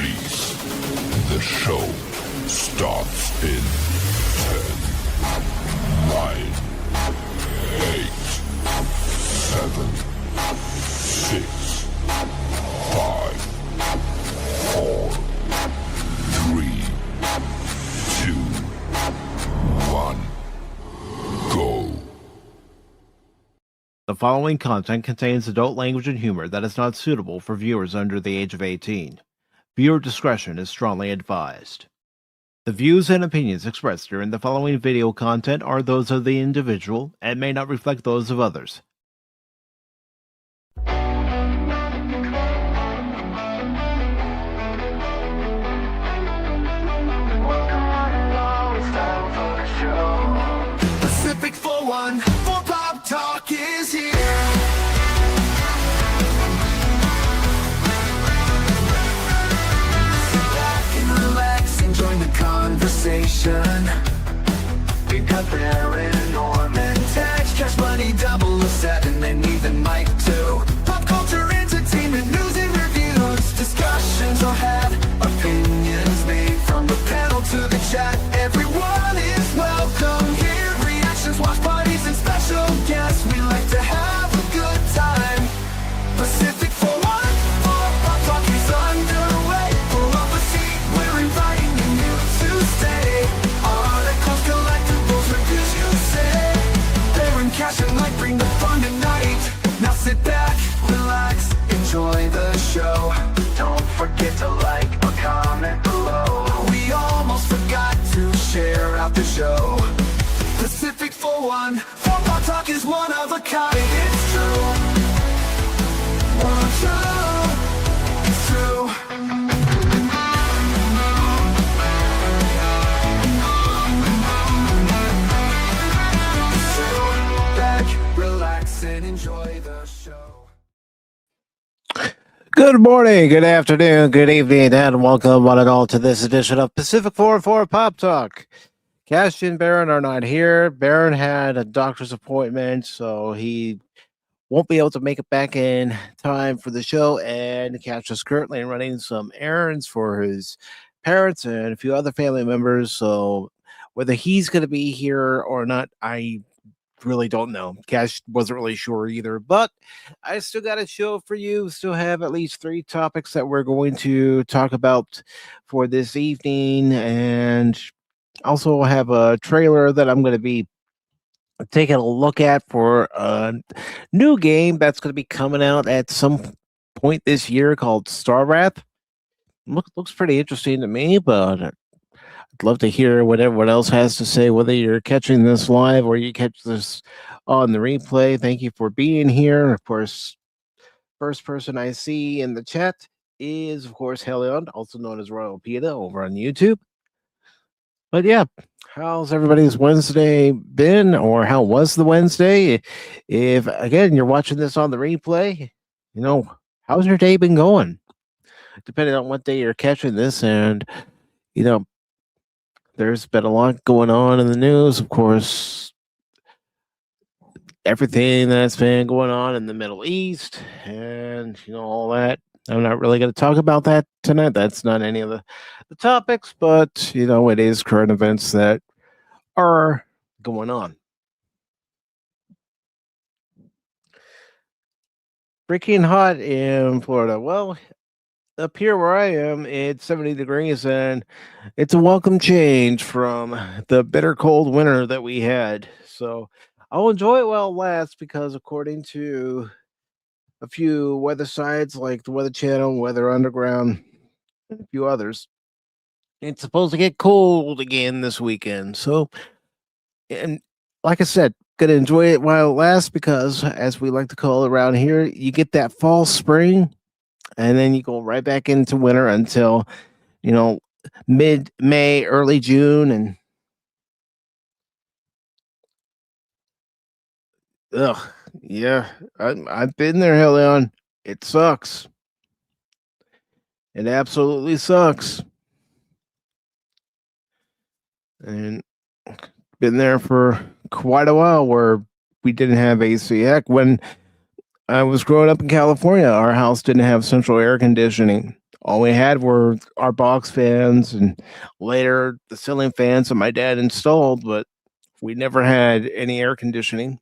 Please, the show starts in 10, 9, 8, 7, 6, 5, 4, 3, 2, 1, go. The following content contains adult language and humor that is not suitable for viewers under the age of 18. Viewer discretion is strongly advised. The views and opinions expressed during the following video content are those of the individual and may not reflect those of others. Pacific414 Pop Talk is here. Sit back and relax and join the conversation. We got Baron, Norman, Tax, Cashmoney007, and even Mike too. Pop culture, entertainment, news and reviews. Discussions are had, opinions made from the panel to the chat. Everyone is welcome here. Watch parties and special guests. We like to have a good time. Pacific414 Pop Talk is underway. Pull up a seat, we're inviting you to stay. Articles, collectibles, reviews, you say. Baron, Cash, and Mike bring the fun tonight. Now sit back, relax, enjoy the show. Don't forget to like or comment below. We almost forgot to share out the show. Pacific414 Pop Talk is one of a kind. It's true. It's true. Sit back, relax, and enjoy the show. Good morning, good afternoon, good evening, and welcome one and all to this edition of Pacific414 Pop Talk. Cash and Baron are not here. Baron had a doctor's appointment, so he won't be able to make it back in time for the show. And Cash is currently running some errands for his parents and a few other family members. So whether he's going to be here or not, I really don't know. Cash wasn't really sure either, but I still got a show for you. Still have at least 3 topics that we're going to talk about for this evening, and also have a trailer that I'm going to be taking a look at for a new game that's going to be coming out at some point this year called Star Wrath. Looks pretty interesting to me, but I'd love to hear what everyone else has to say, whether you're catching this live or you catch this on the replay. Thank you for being here. Of course, first person I see in the chat is, of course, Helion, also known as Royal PETA over on YouTube. But yeah, how's everybody's Wednesday been, or how was the Wednesday? If, again, you're watching this on the replay, how's your day been going? Depending on what day you're catching this, and, there's been a lot going on in the news, of course, everything that's been going on in the Middle East, and, all that. I'm not really going to talk about that tonight. That's not any of the topics, but, it is current events that are going on. Freaking hot in Florida. Well, up here where I am, it's 70 degrees, and it's a welcome change from the bitter cold winter that we had. So I'll enjoy it while it lasts, because according to a few weather sites like the Weather Channel, Weather Underground, and a few others, it's supposed to get cold again this weekend. So, and like I said, gonna enjoy it while it lasts, because, as we like to call it around here, you get that fall, spring, and then you go right back into winter until, mid-May, early June, and yeah, I've been there, Helion. It sucks. It absolutely sucks. And been there for quite a while where we didn't have AC. Heck, when I was growing up in California, our house didn't have central air conditioning. All we had were our box fans and later the ceiling fans that my dad installed, but we never had any air conditioning.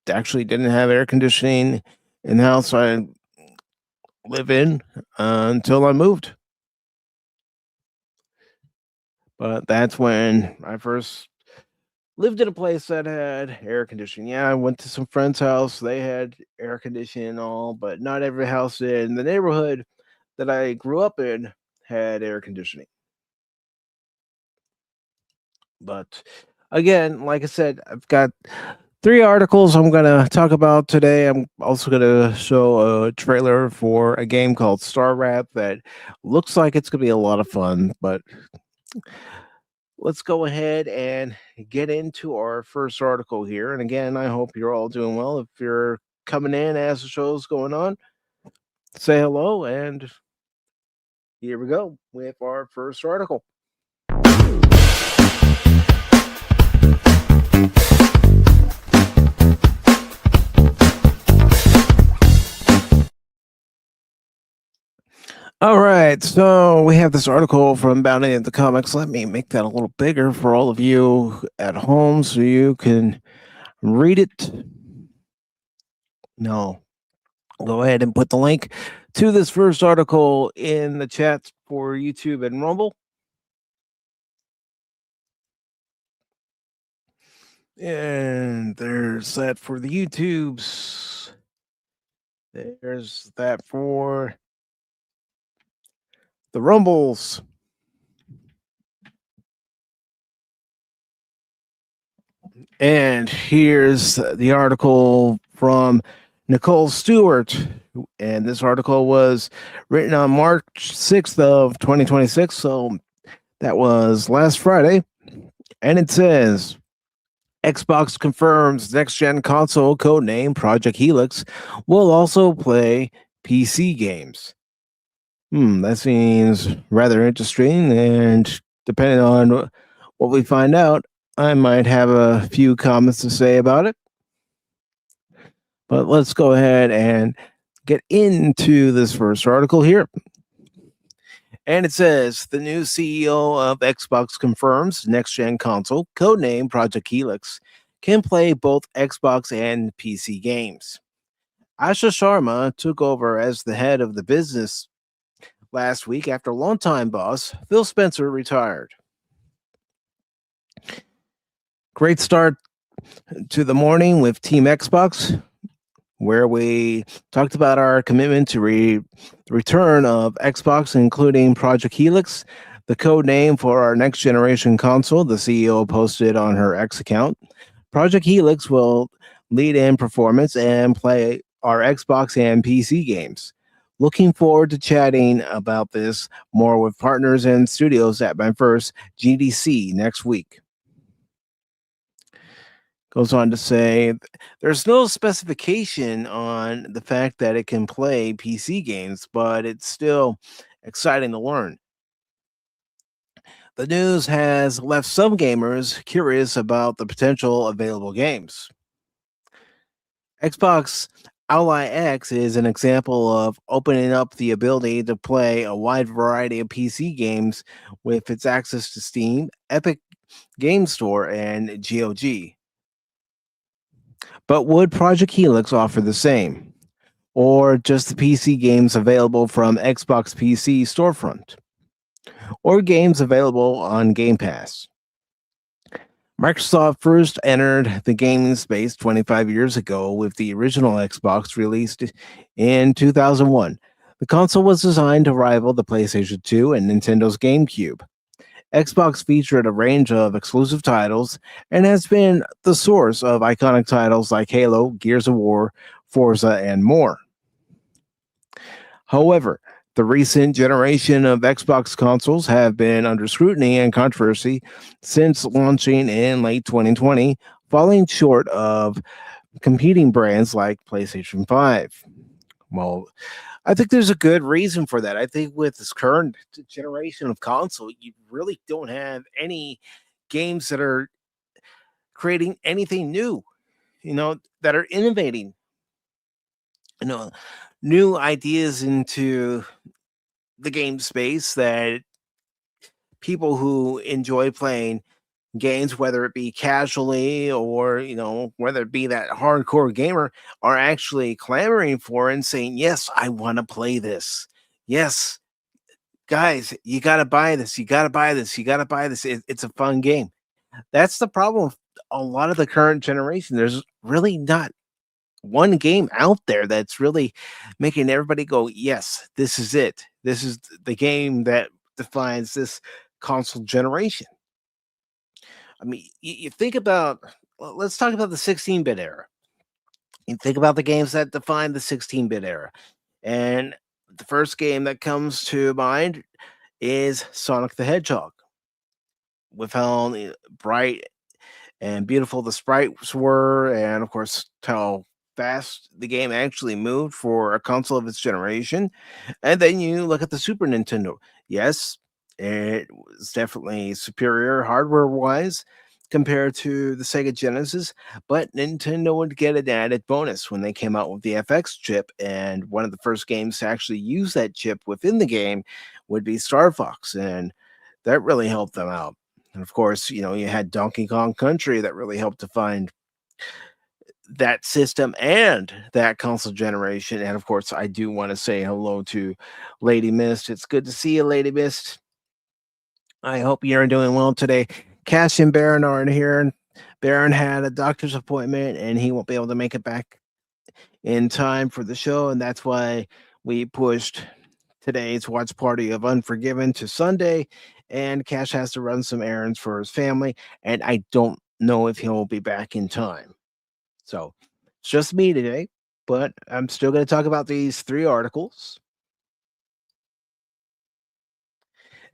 Actually, didn't have air conditioning in the house I live in until I moved. But that's when I first lived in a place that had air conditioning. Yeah, I went to some friend's house. They had air conditioning and all, but not every house in the neighborhood that I grew up in had air conditioning. But again, like I said, I've got 3 articles I'm going to talk about today. I'm also going to show a trailer for a game called Star Rap that looks like it's going to be a lot of fun. But let's go ahead and get into our first article here. And again, I hope you're all doing well. If you're coming in as the show's going on, say hello. And here we go with our first article. All right, so we have this article from Bounty of the Comics. Let me make that a little bigger for all of you at home so you can read it. No, go ahead and put the link to this first article in the chat for YouTube and Rumble. And there's that for the YouTubes. There's that for the Rumbles. And here's the article from Nicole Stewart. And this article was written on March 6th of 2026. So that was last Friday. And it says, Xbox confirms next-gen console codename Project Helix will also play PC games. That seems rather interesting, and depending on what we find out, I might have a few comments to say about it. But let's go ahead and get into this first article here. And it says, the new CEO of Xbox confirms next-gen console, codename Project Helix, can play both Xbox and PC games. Asha Sharma took over as the head of the business last week after longtime boss Phil Spencer retired. Great start to the morning with Team Xbox, where we talked about our commitment to the return of Xbox, including Project Helix, the code name for our next generation console, the CEO posted on her X account. Project Helix will lead in performance and play our Xbox and PC games. Looking forward to chatting about this more with partners and studios at my first GDC next week. Goes on to say, there's no specification on the fact that it can play PC games, but it's still exciting to learn. The news has left some gamers curious about the potential available games. Xbox Ally X is an example of opening up the ability to play a wide variety of PC games with its access to Steam, Epic Game Store, and GOG. But would Project Helix offer the same? Or just the PC games available from Xbox PC storefront? Or games available on Game Pass? Microsoft first entered the gaming space 25 years ago with the original Xbox released in 2001. The console was designed to rival the PlayStation 2 and Nintendo's GameCube. Xbox featured a range of exclusive titles and has been the source of iconic titles like Halo, Gears of War, Forza, and more. However, the recent generation of Xbox consoles have been under scrutiny and controversy since launching in late 2020, falling short of competing brands like PlayStation 5. Well, I think there's a good reason for that. I think with this current generation of console, you really don't have any games that are creating anything new, that are innovating. new ideas into the game space that people who enjoy playing games, whether it be casually or whether it be that hardcore gamer, are actually clamoring for and saying, "Yes, I want to play this. Yes, guys, you got to buy this. You got to buy this. You got to buy this. It's a fun game." That's the problem with a lot of the current generation. There's really not one game out there that's really making everybody go, "Yes, this is it. This is the game that defines this console generation." I mean, you think about, well, let's talk about the 16-bit era. You think about the games that define the 16-bit era. And the first game that comes to mind is Sonic the Hedgehog. With how bright and beautiful the sprites were, and of course, how fast the game actually moved for a console of its generation. And then you look at the Super Nintendo. Yes, it was definitely superior hardware wise compared to the Sega Genesis, but Nintendo would get an added bonus when they came out with the FX chip. And one of the first games to actually use that chip within the game would be Star Fox. And that really helped them out. And of course, you had Donkey Kong Country that really helped define that system and that console generation. And of course, I do want to say hello to Lady Mist. It's good to see you, Lady Mist. I hope you're doing well today. Cash and Baron aren't here. Baron had a doctor's appointment and he won't be able to make it back in time for the show. And that's why we pushed today's watch party of Unforgiven to Sunday. And Cash has to run some errands for his family. And I don't know if he'll be back in time. So it's just me today, but I'm still going to talk about these 3 articles.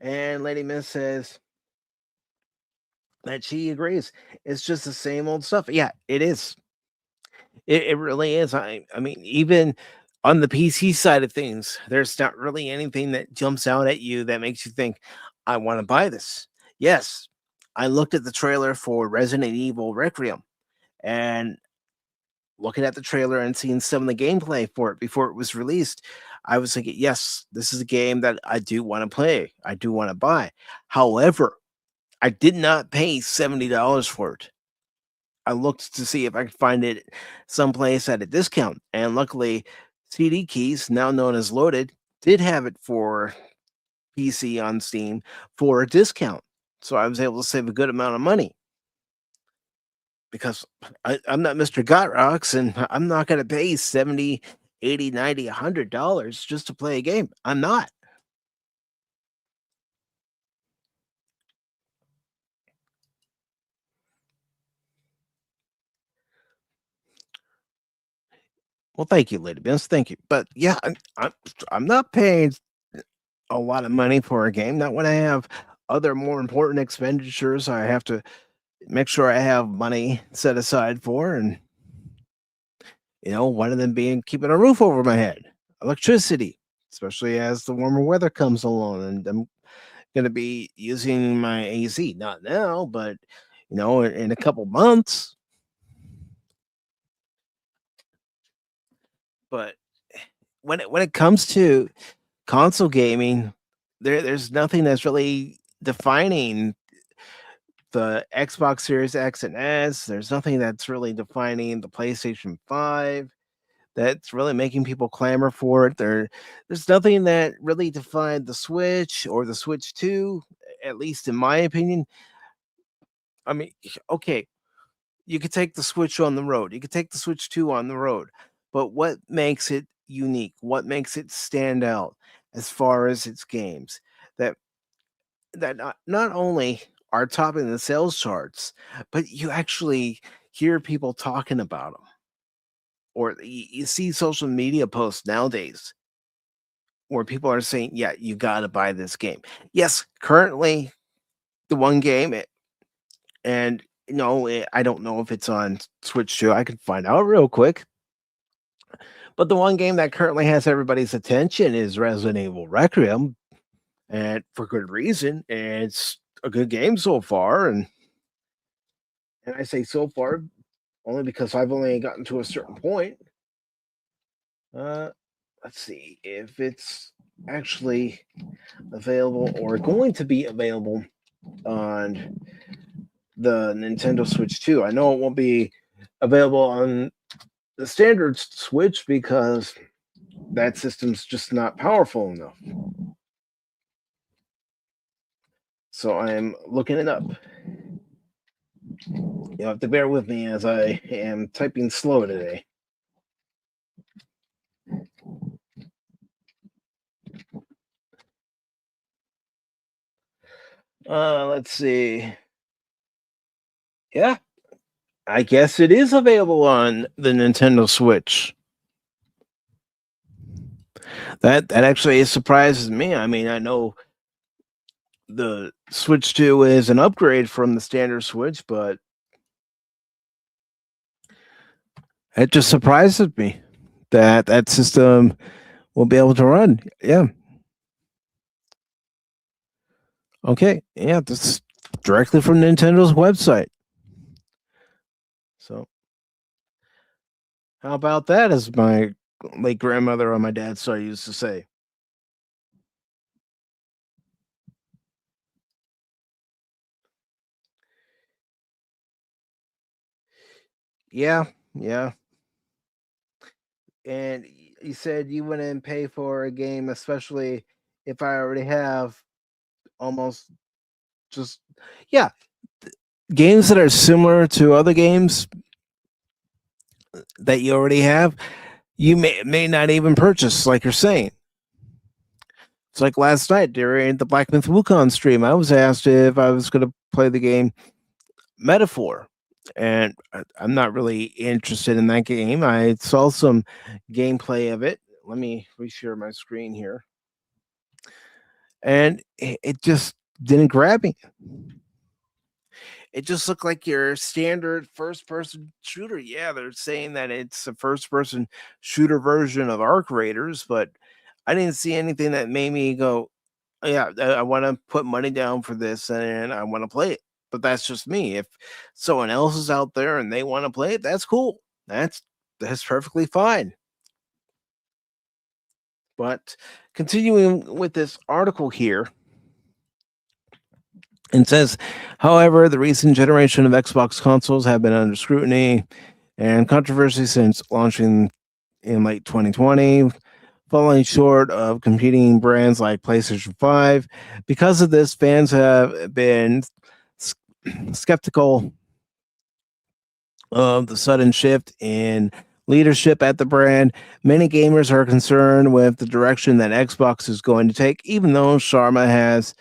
And Lady Miss says that she agrees. It's just the same old stuff. Yeah, it is. It really is. I mean, even on the PC side of things, there's not really anything that jumps out at you that makes you think, I want to buy this. Yes, I looked at the trailer for Resident Evil Requiem, and looking at the trailer and seeing some of the gameplay for it before it was released, I was thinking, yes, this is a game that I do want to play. I do want to buy. However, I did not pay $70 for it. I looked to see if I could find it someplace at a discount, and luckily, CD Keys, now known as Loaded, did have it for PC on Steam for a discount. So I was able to save a good amount of money because I'm not Mr. Gotrocks, and I'm not going to pay 70, 80, 90, $100 just to play a game. I'm not. Well, thank you, Lady Benz. Thank you. But yeah, I'm not paying a lot of money for a game. Not when I have other more important expenditures I have to make sure I have money set aside for. And, one of them being keeping a roof over my head, electricity, especially as the warmer weather comes along. And I'm going to be using my AC, not now, but, in a couple months. But when it comes to console gaming, there's nothing that's really defining the Xbox Series X and S. There's nothing that's really defining the PlayStation 5 that's really making people clamor for it. There's nothing that really defined the Switch or the Switch 2, at least in my opinion. I mean, okay, you could take the Switch on the road. You could take the Switch 2 on the road. But what makes it unique? What makes it stand out as far as its games? That not only are topping the sales charts, but you actually hear people talking about them, or you see social media posts nowadays where people are saying, "Yeah, you got to buy this game." Yes, currently the one game, and I don't know if it's on Switch 2. I can find out real quick. But the one game that currently has everybody's attention is Resident Evil Requiem, and for good reason. And it's a good game so far, and I say so far only because I've only gotten to a certain point. let's see if it's actually available or going to be available on the Nintendo Switch 2. I know it won't be available on the standard Switch because that system's just not powerful enough. So I'm looking it up. You'll have to bear with me as I am typing slow today. Let's see. Yeah, I guess it is available on the Nintendo Switch. That actually surprises me. I mean, I know the Switch 2 is an upgrade from the standard Switch, but it just surprises me that that system will be able to run. Yeah. Okay. Yeah, that's directly from Nintendo's website. So, how about that, as my late grandmother on my dad's side used to say. Yeah, yeah. And you said you wouldn't pay for a game, especially if I already have almost just, yeah, games that are similar to other games that you already have, you may not even purchase, like you're saying. It's like last night during the Black Myth Wukong stream, I was asked if I was going to play the game Metaphor, and I'm not really interested in that game. I saw some gameplay of it. Let me reshare my screen here, and it just didn't grab me. It just looked like your standard first-person shooter. Yeah, they're saying that it's a first-person shooter version of Arc Raiders, but I didn't see anything that made me go, "Oh, yeah, I want to put money down for this and I want to play it." But that's just me. If someone else is out there and they want to play it, that's cool. That's perfectly fine. But continuing with this article here, it says, however, the recent generation of Xbox consoles have been under scrutiny and controversy since launching in late 2020, falling short of competing brands like PlayStation 5. Because of this, fans have been skeptical of the sudden shift in leadership at the brand. Many gamers are concerned with the direction that Xbox is going to take, even though Sharma has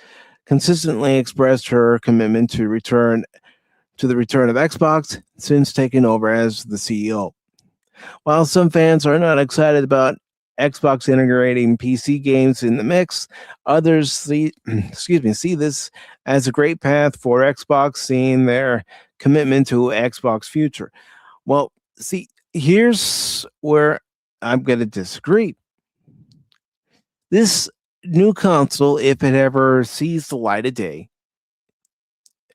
consistently expressed her commitment to the return of Xbox since taking over as the CEO. While some fans are not excited about Xbox integrating PC games in the mix, others see this as a great path for Xbox, seeing their commitment to Xbox future. Well, see, here's where I'm going to disagree. This new console, if it ever sees the light of day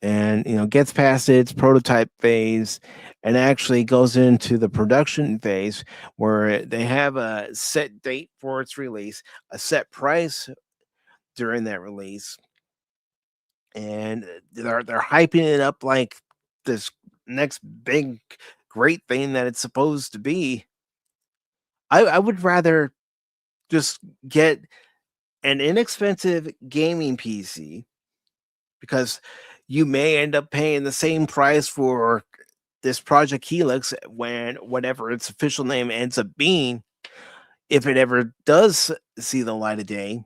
and gets past its prototype phase and actually goes into the production phase where they have a set date for its release, a set price during that release, and they're hyping it up like this next big great thing that it's supposed to be. I would rather just get an inexpensive gaming PC, because you may end up paying the same price for this Project Helix when whatever its official name ends up being, if it ever does see the light of day.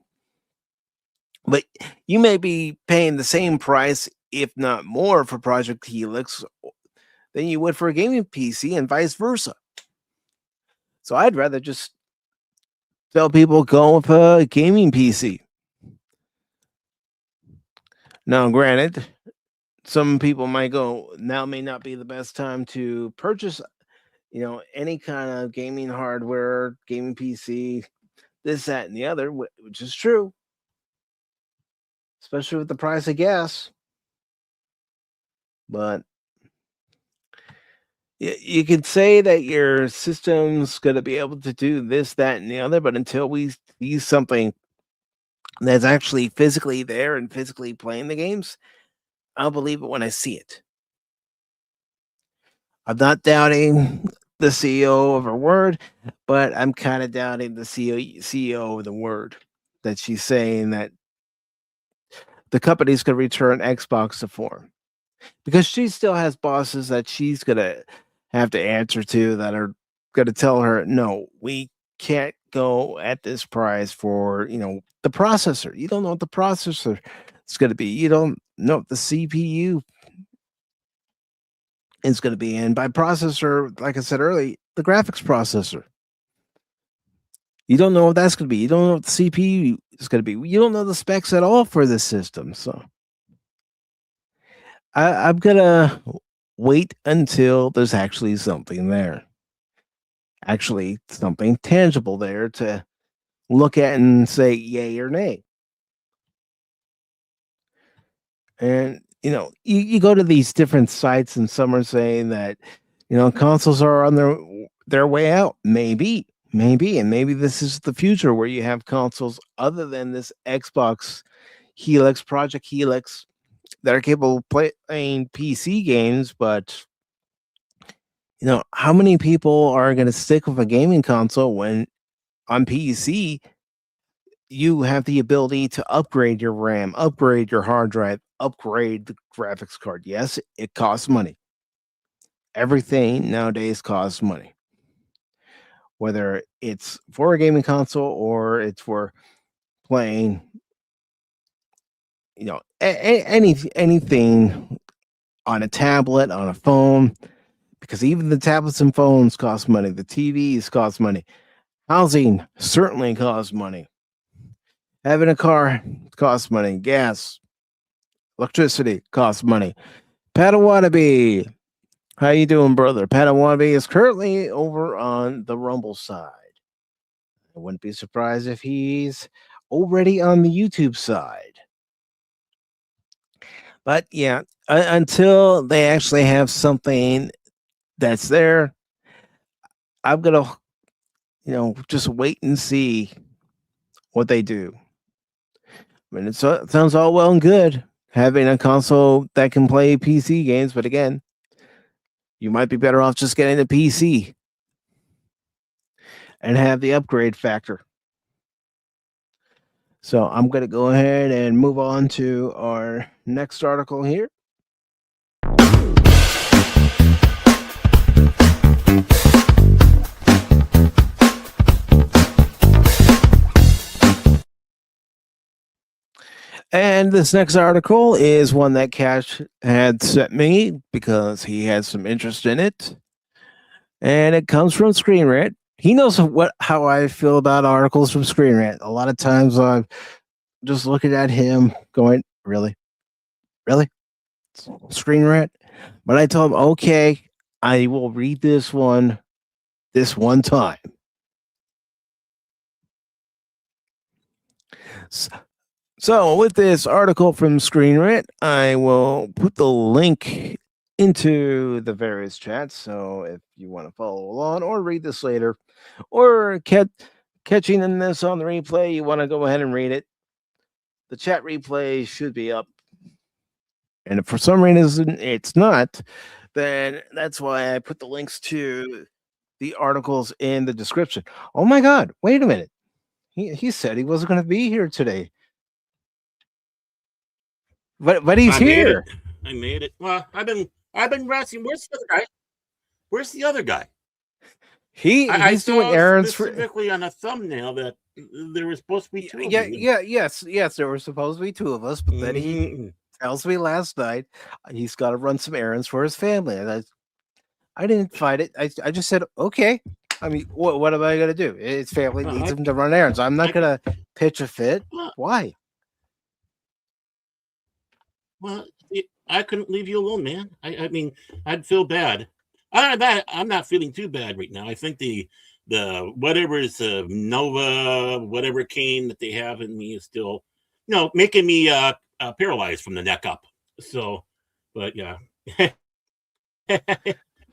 But you may be paying the same price, if not more, for Project Helix than you would for a gaming PC, and vice versa. So I'd rather just tell people go with a gaming PC. Now, granted, some people might go, now may not be the best time to purchase, any kind of gaming hardware, gaming PC, this, that, and the other, which is true, especially with the price of gas. But You could say that your system's going to be able to do this, that, and the other, but until we see something that's actually physically there and physically playing the games, I'll believe it when I see it. I'm not doubting the CEO of her word, but I'm kind of doubting the CEO of the word that she's saying that the company's going to return Xbox to form, because she still has bosses that she's going to have to answer to that are going to tell her, no, we can't go at this price for, the processor. You don't know what the processor is going to be. You don't know what the CPU is going to be. And by processor, like I said earlier, the graphics processor. You don't know what that's going to be. You don't know what the CPU is going to be. You don't know the specs at all for the system. So I'm going to wait until there's actually something there. Actually, something tangible there to look at and say yay or nay. And, you go to these different sites and some are saying that, consoles are on their way out. Maybe. And maybe this is the future where you have consoles other than this Xbox Helix, Project Helix, that are capable of playing PC games. But, how many people are going to stick with a gaming console when on PC you have the ability to upgrade your RAM, upgrade your hard drive, upgrade the graphics card? Yes, it costs money. Everything nowadays costs money. Whether it's for a gaming console or it's for playing, anything on a tablet, on a phone, because even the tablets and phones cost money. The TVs cost money. Housing certainly costs money. Having a car costs money. Gas, electricity costs money. Padawannabe, how you doing, brother? Padawannabe is currently over on the Rumble side. I wouldn't be surprised if he's already on the YouTube side. But yeah, until they actually have something that's there, I'm gonna, just wait and see what they do. I mean, it sounds all well and good having a console that can play PC games, but again, you might be better off just getting a PC and have the upgrade factor. So I'm going to go ahead and move on to our next article here. And this next article is one that Cash had sent me because he had some interest in it. And it comes from Screen Rant. He knows how I feel about articles from Screen Rant. A lot of times I'm just looking at him going, really? Screen Rant? But I told him, okay, I will read this one time. So with this article from Screen Rant, I will put the link into the various chats. So if you want to follow along or read this later, or catching in this on the replay, you want to go ahead and read it, the chat replay should be up. And if for some reason it's not, then that's why I put the links to the articles in the description. Oh my God, wait a minute. He said he wasn't going to be here today. But he's here. I made it. Well, I've been resting. Where's the other guy? Where's the other guy? He's doing errands specifically on a thumbnail that there was supposed to be two. Yes. There were supposed to be two of us, but then he tells me last night he's got to run some errands for his family, and I didn't fight it. I just said okay. I mean, what am I going to do? His family needs him to run errands. I'm not going to pitch a fit. Why? Well, I couldn't leave you alone, man. I mean, I'd feel bad. I'm not feeling too bad right now. I think the whatever is Nova, whatever cane that they have in me is still, making me paralyzed from the neck up. So, but yeah.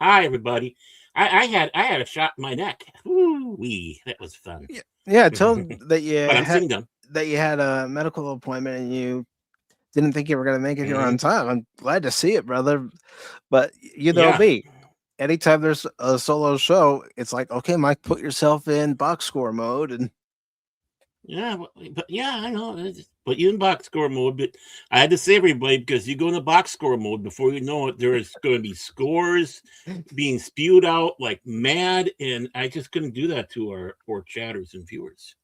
Hi, everybody. I had a shot in my neck. Woo-wee. That was fun. Yeah, tell that But I'm sitting down. you had a medical appointment and you didn't think you were going to make it here on time. I'm glad to see it, brother. But you know me. Anytime there's a solo show, it's like, okay, Mike, put yourself in box score mode, and but I know. Put you in box score mode, but I had to say everybody because you go into box score mode before you know it, there's going to be scores being spewed out like mad, and I just couldn't do that to our poor chatters and viewers.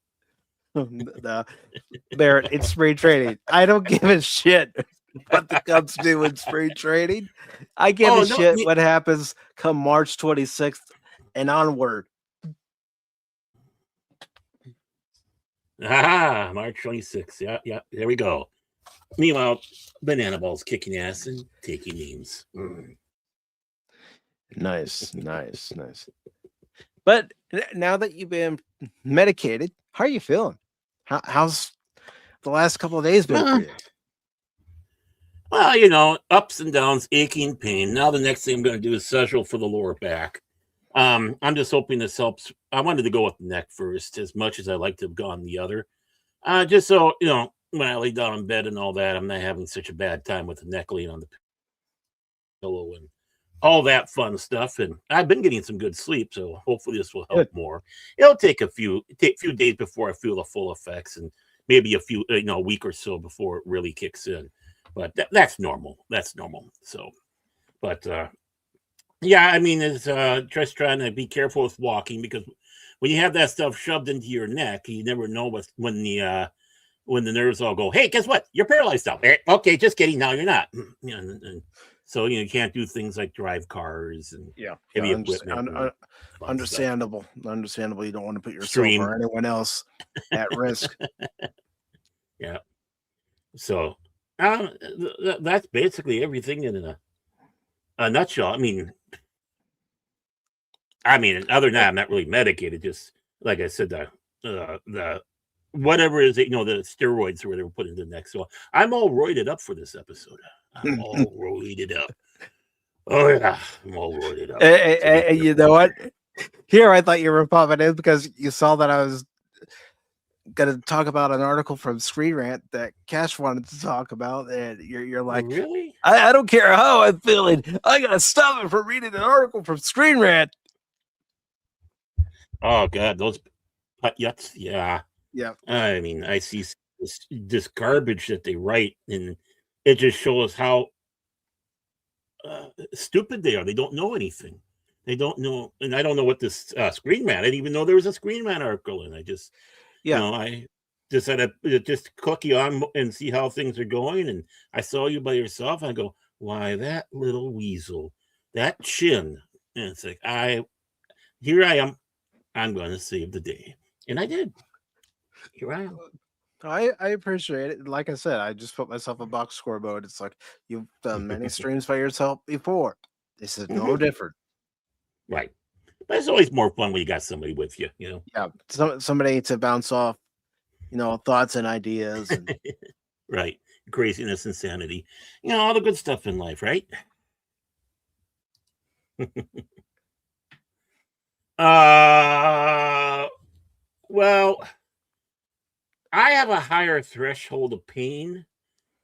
Barrett, it's spring training. I don't give a shit what the Cubs do in spring training. I give a shit what happens come March 26th and onward. March 26th. Yeah, there we go. Meanwhile, Banana Ball's kicking ass and taking names. Nice. But now that you've been medicated, how are you feeling? How's the last couple of days been for you? Well, ups and downs, aching, pain. Now the next thing I'm going to do is social for the lower back. I'm just hoping this helps. I wanted to go with the neck first, as much as I like to have gone the other. Just so, when I lay down in bed and all that, I'm not having such a bad time with the neck laying on the pillow and all that fun stuff. And I've been getting some good sleep, so hopefully this will help more. It'll take a few days before I feel the full effects, and maybe a week or so before it really kicks in. But that's normal. So, but it's just trying to be careful with walking, because when you have that stuff shoved into your neck, you never know when the nerves all go, hey, guess what? You're paralyzed now. Okay, just kidding. Now you're not. And so you can't do things like drive cars and heavy equipment. Understandable. You don't want to put yourself or anyone else at risk. Yeah. So that's basically everything in a nutshell. I mean, other than that, I'm not really medicated. Just like I said, the whatever is it, the steroids where they were put in the neck. So I'm all roided up for this episode. I'm all roided up. Oh yeah, I'm all roided up. Hey, you know what? Here, I thought you were popping in because you saw that I was going to talk about an article from Screen Rant that Cash wanted to talk about, and you're like, really? I don't care how I'm feeling. I got to stop it from reading an article from Screen Rant. Oh God, those yuts, yeah. I mean, I see this garbage that they write, and it just shows how stupid they are. They don't know anything. They don't know, and I don't know what this Screen Rant. I didn't even know there was a Screen Rant article, and I just, I just had to just click you on and see how things are going. And I saw you by yourself. And I go, why, that little weasel, that chin, and it's like here I am. I'm going to save the day, and I did. Here I am. I appreciate it. Like I said, I just put myself in box score mode. It's like, you've done many streams by yourself before. This is no different. Right. But it's always more fun when you got somebody with you, Yeah. Somebody to bounce off, thoughts and ideas. And... right. Craziness, insanity. All the good stuff in life, right? Well, I have a higher threshold of pain,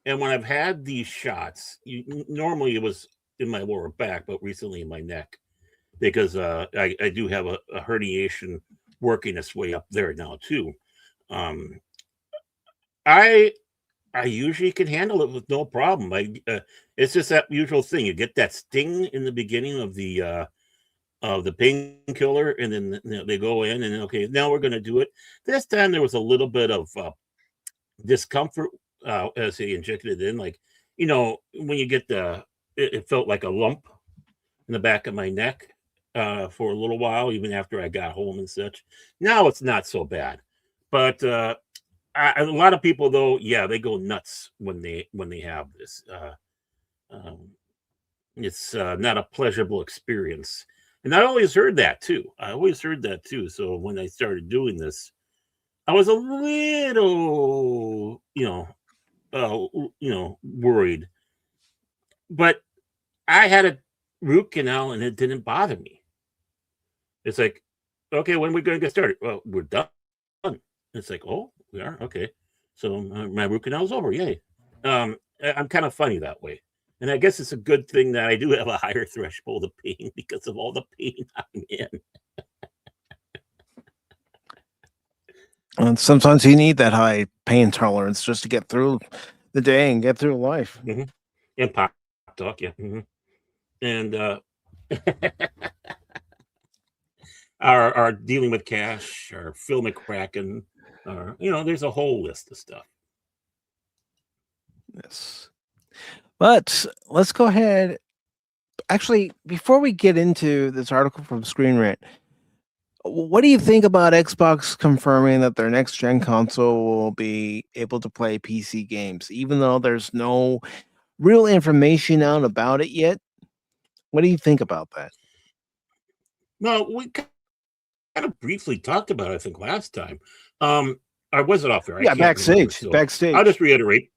and when I've had these shots, normally it was in my lower back, but recently in my neck, because I do have a herniation working its way up there now too. I usually can handle it with no problem. It's just that usual thing. You get that sting in the beginning of the painkiller, and then they go in and okay, now we're going to do it. This time there was a little bit of discomfort as they injected it in, like when you get it felt like a lump in the back of my neck for a little while, even after I got home and such. Now it's not so bad, but a lot of people though, they go nuts when they have this. It's not a pleasurable experience. And I always heard that too. So when I started doing this, I was a little, worried. But I had a root canal and it didn't bother me. It's like, okay, when are we going to get started? Well, we're done. It's like, oh, we are? Okay. So my root canal is over. Yay. I'm kind of funny that way. And I guess it's a good thing that I do have a higher threshold of pain because of all the pain I'm in. And sometimes you need that high pain tolerance just to get through the day and get through life. Mm-hmm. And pop talk, yeah. Mm-hmm. And our dealing with cash, our Phil McCracken, there's a whole list of stuff. Yes. But let's go ahead. Actually, before we get into this article from Screen Rant, what do you think about Xbox confirming that their next gen console will be able to play PC games, even though there's no real information out about it yet? What do you think about that? Well, we kind of briefly talked about it, I think, last time. Or was it off there? Yeah, backstage. So backstage. I'll just reiterate.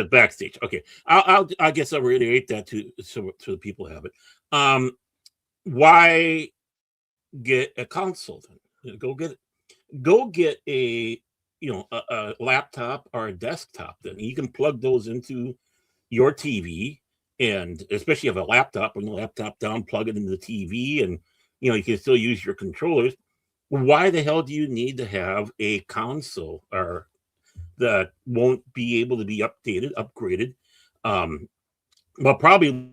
Backstage. Okay. I guess I'll reiterate that so the people have it. Why get a console then? Go get a laptop or a desktop. Then you can plug those into your TV, and especially if you have a laptop, bring the laptop down, plug it into the TV, and you can still use your controllers. Why the hell do you need to have a console or that won't be able to be upgraded? Will probably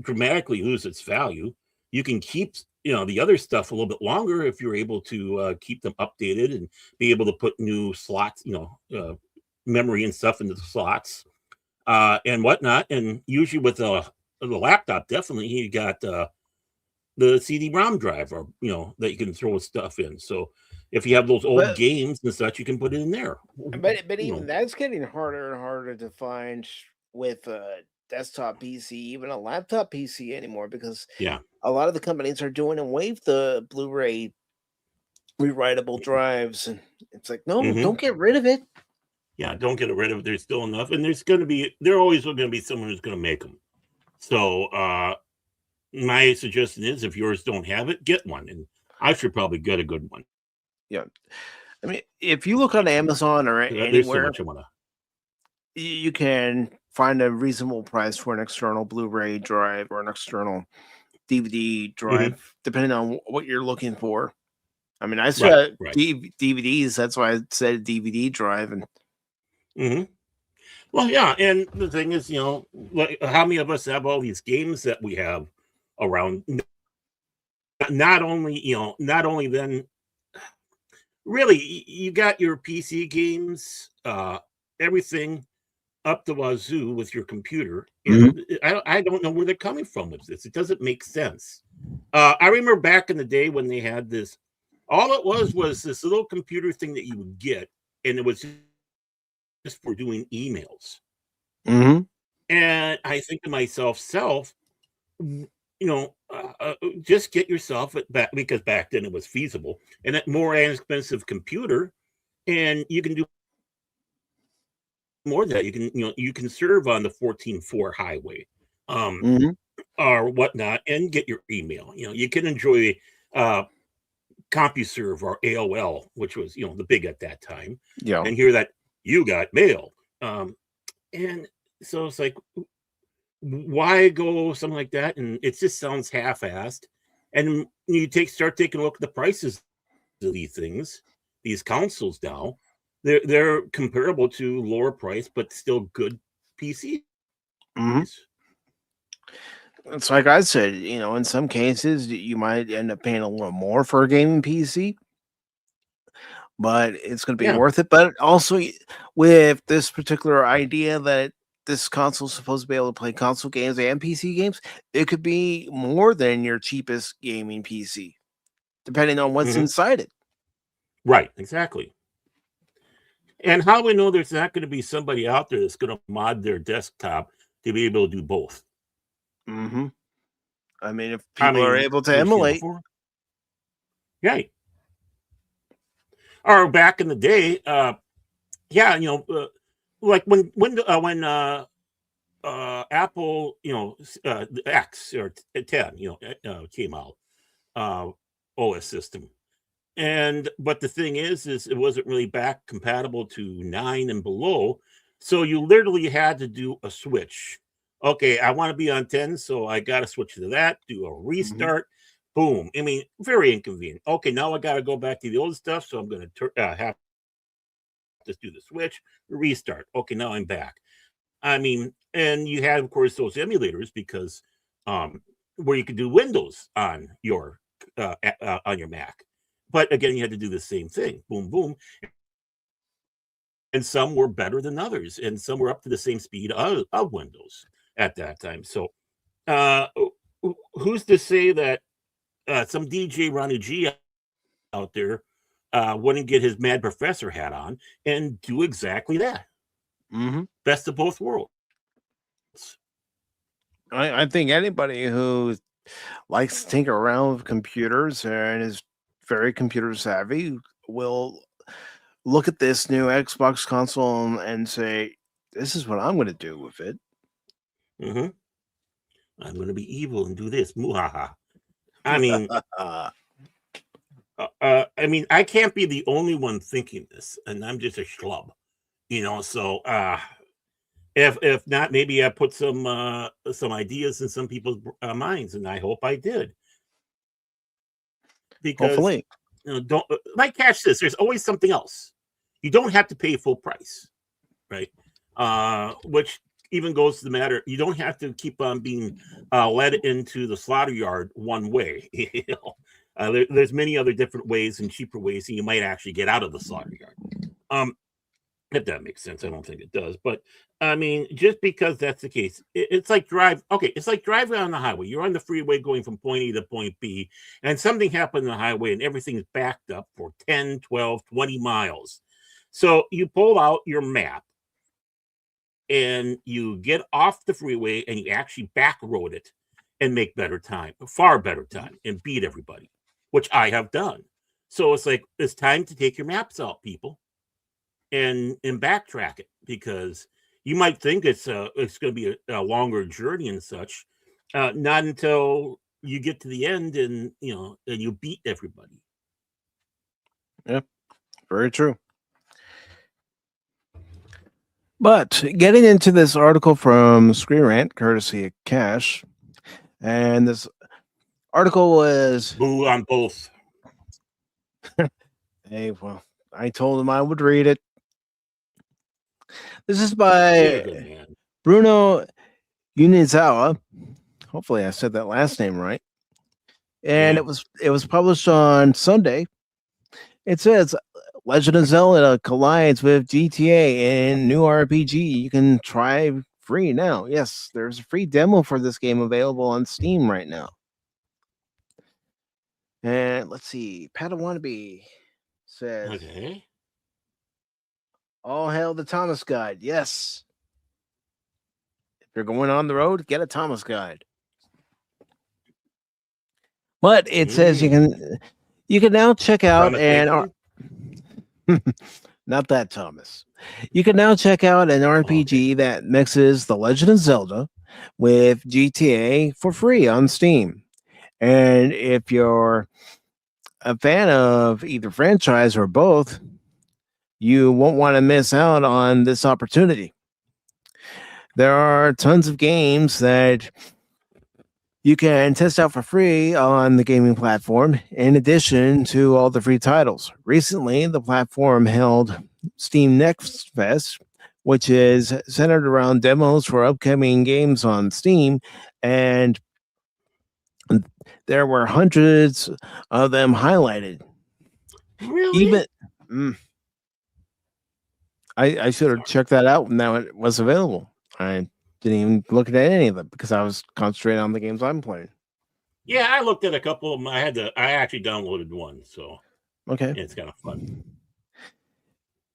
dramatically lose its value. You can keep the other stuff a little bit longer if you're able to keep them updated and be able to put new slots, memory and stuff into the slots and whatnot. And usually with the laptop, definitely you got the CD-ROM drive, or that you can throw stuff in. So if you have those old games and such, you can put it in there. But even that's getting harder and harder to find with a desktop PC, even a laptop PC anymore, because a lot of the companies are doing away with the Blu-ray rewritable drives, and it's like, no, don't get rid of it. Yeah, don't get rid of it. There's still enough, and there always going to be someone who's going to make them. So my suggestion is, if yours don't have it, get one, and I should probably get a good one. Yeah, I mean, if you look on Amazon or anywhere, so much you can find a reasonable price for an external Blu-ray drive or an external DVD drive, depending on what you're looking for. I mean, I saw DVDs. That's why I said DVD drive. And well, yeah, and the thing is, like, how many of us have all these games that we have around? Not only then, really, you got your PC games, everything up the wazoo with your computer. And I don't know where they're coming from with this. It doesn't make sense. I remember back in the day when they had this. All it was this little computer thing that you would get, and it was just for doing emails. And I think to myself, just get yourself because back then it was feasible, and a more inexpensive computer, and you can do more of that. You can serve on the 14.4 highway, or whatnot, and get your email. You can enjoy CompuServe or AOL, which was the big at that time, and hear that you got mail. And so it's like, why go something like that? And it just sounds half-assed. And you start taking a look at the prices of these things, these consoles now. They're comparable to lower price, but still good PCs. It's like I said, in some cases you might end up paying a little more for a gaming PC, but it's going to be worth it. But also, with this particular idea that this console is supposed to be able to play console games and PC games, it could be more than your cheapest gaming PC, depending on what's inside it. Right, exactly. And how do we know there's not going to be somebody out there that's going to mod their desktop to be able to do both? I mean, if people are able to emulate, right? Or back in the day, like when Apple, the X or 10, came out, OS system. But the thing is it wasn't really back compatible to 9 and below. So you literally had to do a switch. Okay, I want to be on 10, so I got to switch to that, do a restart. Boom. I mean, very inconvenient. Okay, now I got to go back to the old stuff, so I'm going to have to do the switch, restart. Okay, now I'm back. I mean, and you had, of course, those emulators because where you could do Windows on your Mac. But again, you had to do the same thing. Boom, boom. And some were better than others, and some were up to the same speed of Windows at that time. So who's to say that some DJ Ronnie G out there wouldn't get his Mad Professor hat on and do exactly that? Best of both worlds. I think anybody who likes to tinker around with computers and is very computer savvy will look at this new Xbox console and say, "This is what I'm going to do with it." I'm going to be evil and do this. Muhaha. I mean, I can't be the only one thinking this, and I'm just a schlub, So if not, maybe I put some ideas in some people's minds, and I hope I did. Because hopefully, don't like catch this. There's always something else. You don't have to pay full price, right? Which even goes to the matter. You don't have to keep on being led into the slaughter yard one way. There's many other different ways and cheaper ways, and you might actually get out of the slaughter yard. If that makes sense. I don't think it does, but I mean, just because that's the case, it's like it's like driving on the highway. You're on the freeway going from point A to point B, and something happened on the highway and everything's backed up for 10, 12, 20 miles. So you pull out your map and you get off the freeway and you actually back road it and make far better time, and beat everybody, which I have done. So it's like, it's time to take your maps out, people. And backtrack it, because you might think it's going to be a longer journey and such. Not until you get to the end and you beat everybody. Yeah, very true. But getting into this article from Screen Rant, courtesy of Cash, and this article was boo on both. Hey, well, I told him I would read it. This is by Bruno Unizawa. Hopefully I said that last name right. And it was published on Sunday. It says Legend of Zelda collides with GTA in new RPG. You can try free now. Yes, there's a free demo for this game available on Steam right now. And let's see, Padawannabe says, okay. All hail the Thomas Guide. Yes. If you're going on the road, get a Thomas Guide. But it says you can now check out not that Thomas. You can now check out an RPG that mixes The Legend of Zelda with GTA for free on Steam. And if you're a fan of either franchise or both, you won't want to miss out on this opportunity. There are tons of games that you can test out for free on the gaming platform, in addition to all the free titles. Recently, the platform held Steam Next Fest, which is centered around demos for upcoming games on Steam, and there were hundreds of them highlighted. Really? I should have checked that out when it was available. I didn't even look at any of them because I was concentrating on the games I'm playing. Yeah, I looked at a couple of them. I actually downloaded one, so okay, it's kind of fun.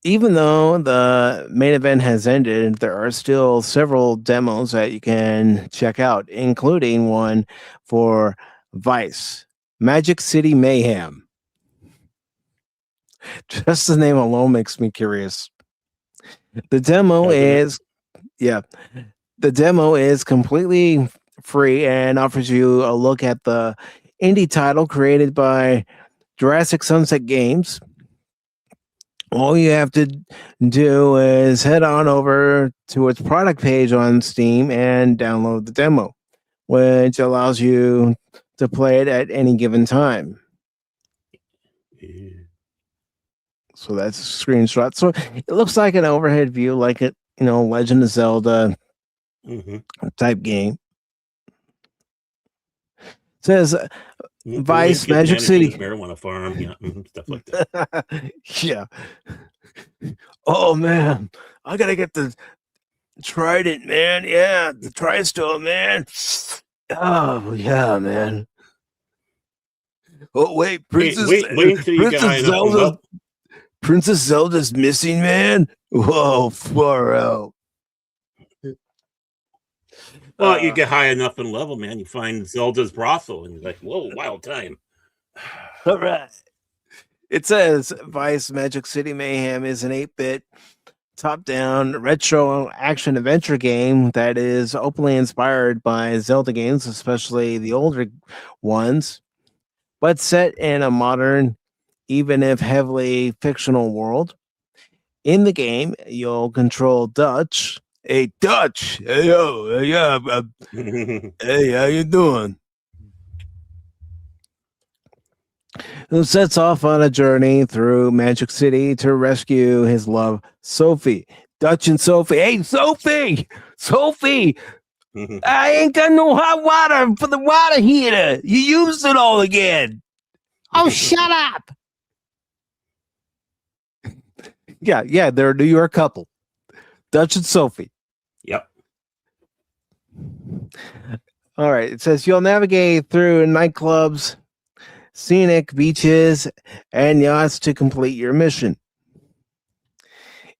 Even though the main event has ended, there are still several demos that you can check out, including one for Vice, Magic City Mayhem. Just the name alone makes me curious. The demo is The demo is completely free and offers you a look at the indie title created by Jurassic Sunset Games. All you have to do is head on over to its product page on Steam and download the demo, which allows you to play it at any given time. So that's a screenshot. So it looks like an overhead view, like a Legend of Zelda type game. It says Vice Magic City marijuana farm, stuff like that. Yeah. Oh man, I gotta get the Trident, man. Yeah, the TriStone, man. Oh yeah, man. Oh wait, Wait until you get high enough level. Princess Zelda's missing, man. Whoa, far out. Well, you get high enough in level, man. You find Zelda's brothel, and you're like, "Whoa, wild time!" All right. It says Vice Magic City Mayhem is an 8-bit top-down retro action adventure game that is openly inspired by Zelda games, especially the older ones, but set in a modern, even if heavily fictional world. In the game, you'll control Dutch. Hey, Dutch. Hey, yo, yeah. Hey, how you doing? Who sets off on a journey through Magic City to rescue his love, Sophie. Dutch and Sophie. Hey, Sophie! Sophie! I ain't got no hot water for the water heater. You used it all again. Oh, shut up. Yeah, they're a New York couple. Dutch and Sophie. Yep. All right. It says you'll navigate through nightclubs, scenic beaches, and yachts to complete your mission.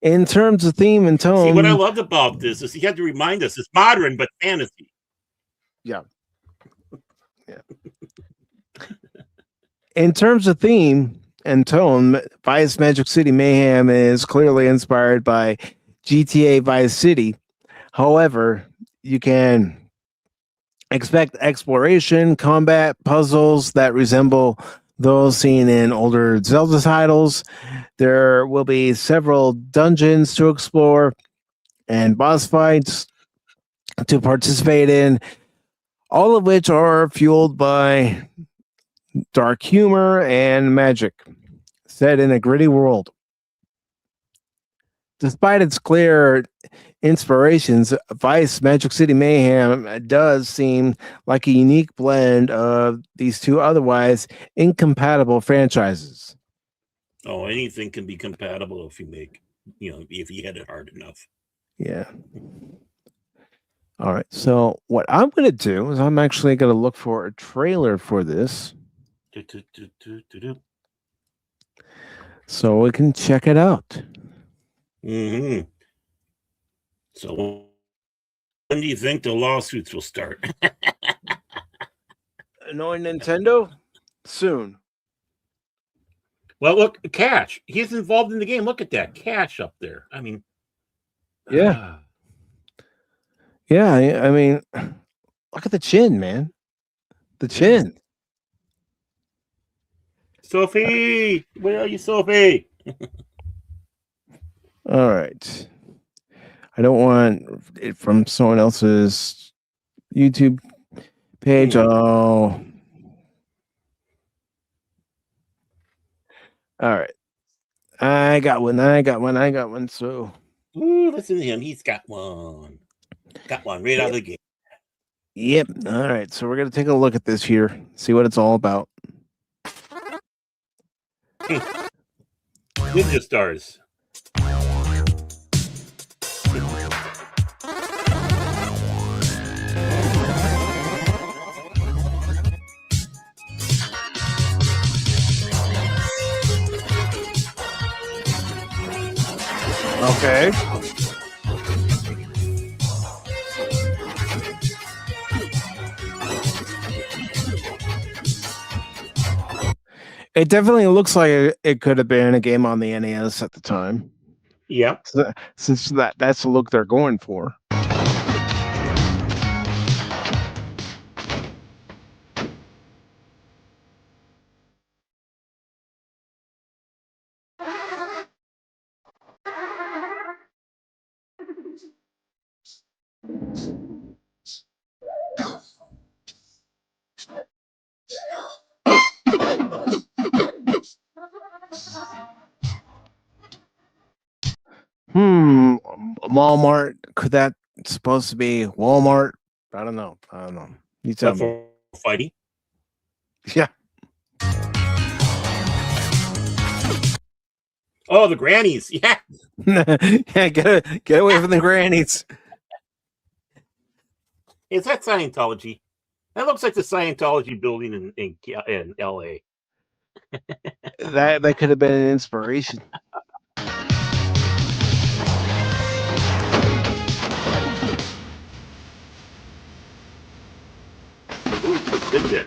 In terms of theme and tone... See, what I loved about this is he had to remind us it's modern, but fantasy. Yeah. In terms of theme and tone, Vice Magic City Mayhem is clearly inspired by GTA Vice City. However, you can expect exploration, combat, puzzles that resemble those seen in older Zelda titles. There will be several dungeons to explore and boss fights to participate in, all of which are fueled by dark humor and magic, set in a gritty world. Despite its clear inspirations, Vice Magic City Mayhem does seem like a unique blend of these two otherwise incompatible franchises. Oh, anything can be compatible if you make, if you hit it hard enough. Yeah. All right. So what I'm going to do is I'm actually going to look for a trailer for this, so we can check it out. So when do you think the lawsuits will start? Annoying Nintendo? Soon. Well, look, Cash. He's involved in the game. Look at that. Cash up there. I mean... Yeah. Yeah, I mean, look at the chin, man. The chin. Sophie! Where are you, Sophie? All right. I don't want it from someone else's YouTube page. Oh. All right. I got one. So. Ooh, listen to him. He's got one. Got one right out of the gate. Yep. All right. So we're going to take a look at this here. See what it's all about. Ninja stars. Okay. It definitely looks like it could have been a game on the NES at the time. Yeah. Since that's the look they're going for. Walmart. Could that supposed to be Walmart? I don't know. You tell What, me. for fighting? Yeah. Oh, the grannies. Yeah. Yeah, get away from the grannies. Is that Scientology? That looks like the Scientology building in LA. That could have been an inspiration. Ooh, did it.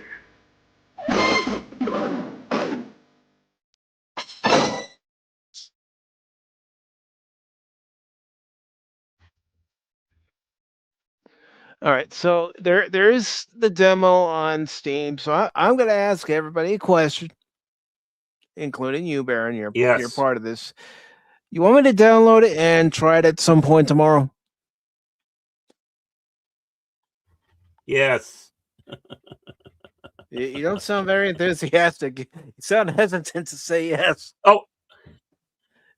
All right, so there is the demo on Steam. So I'm going to ask everybody a question, including you, Baron. You're Yes. part of this. You want me to download it and try it at some point tomorrow? Yes. You don't sound very enthusiastic. You sound hesitant to say yes. Oh,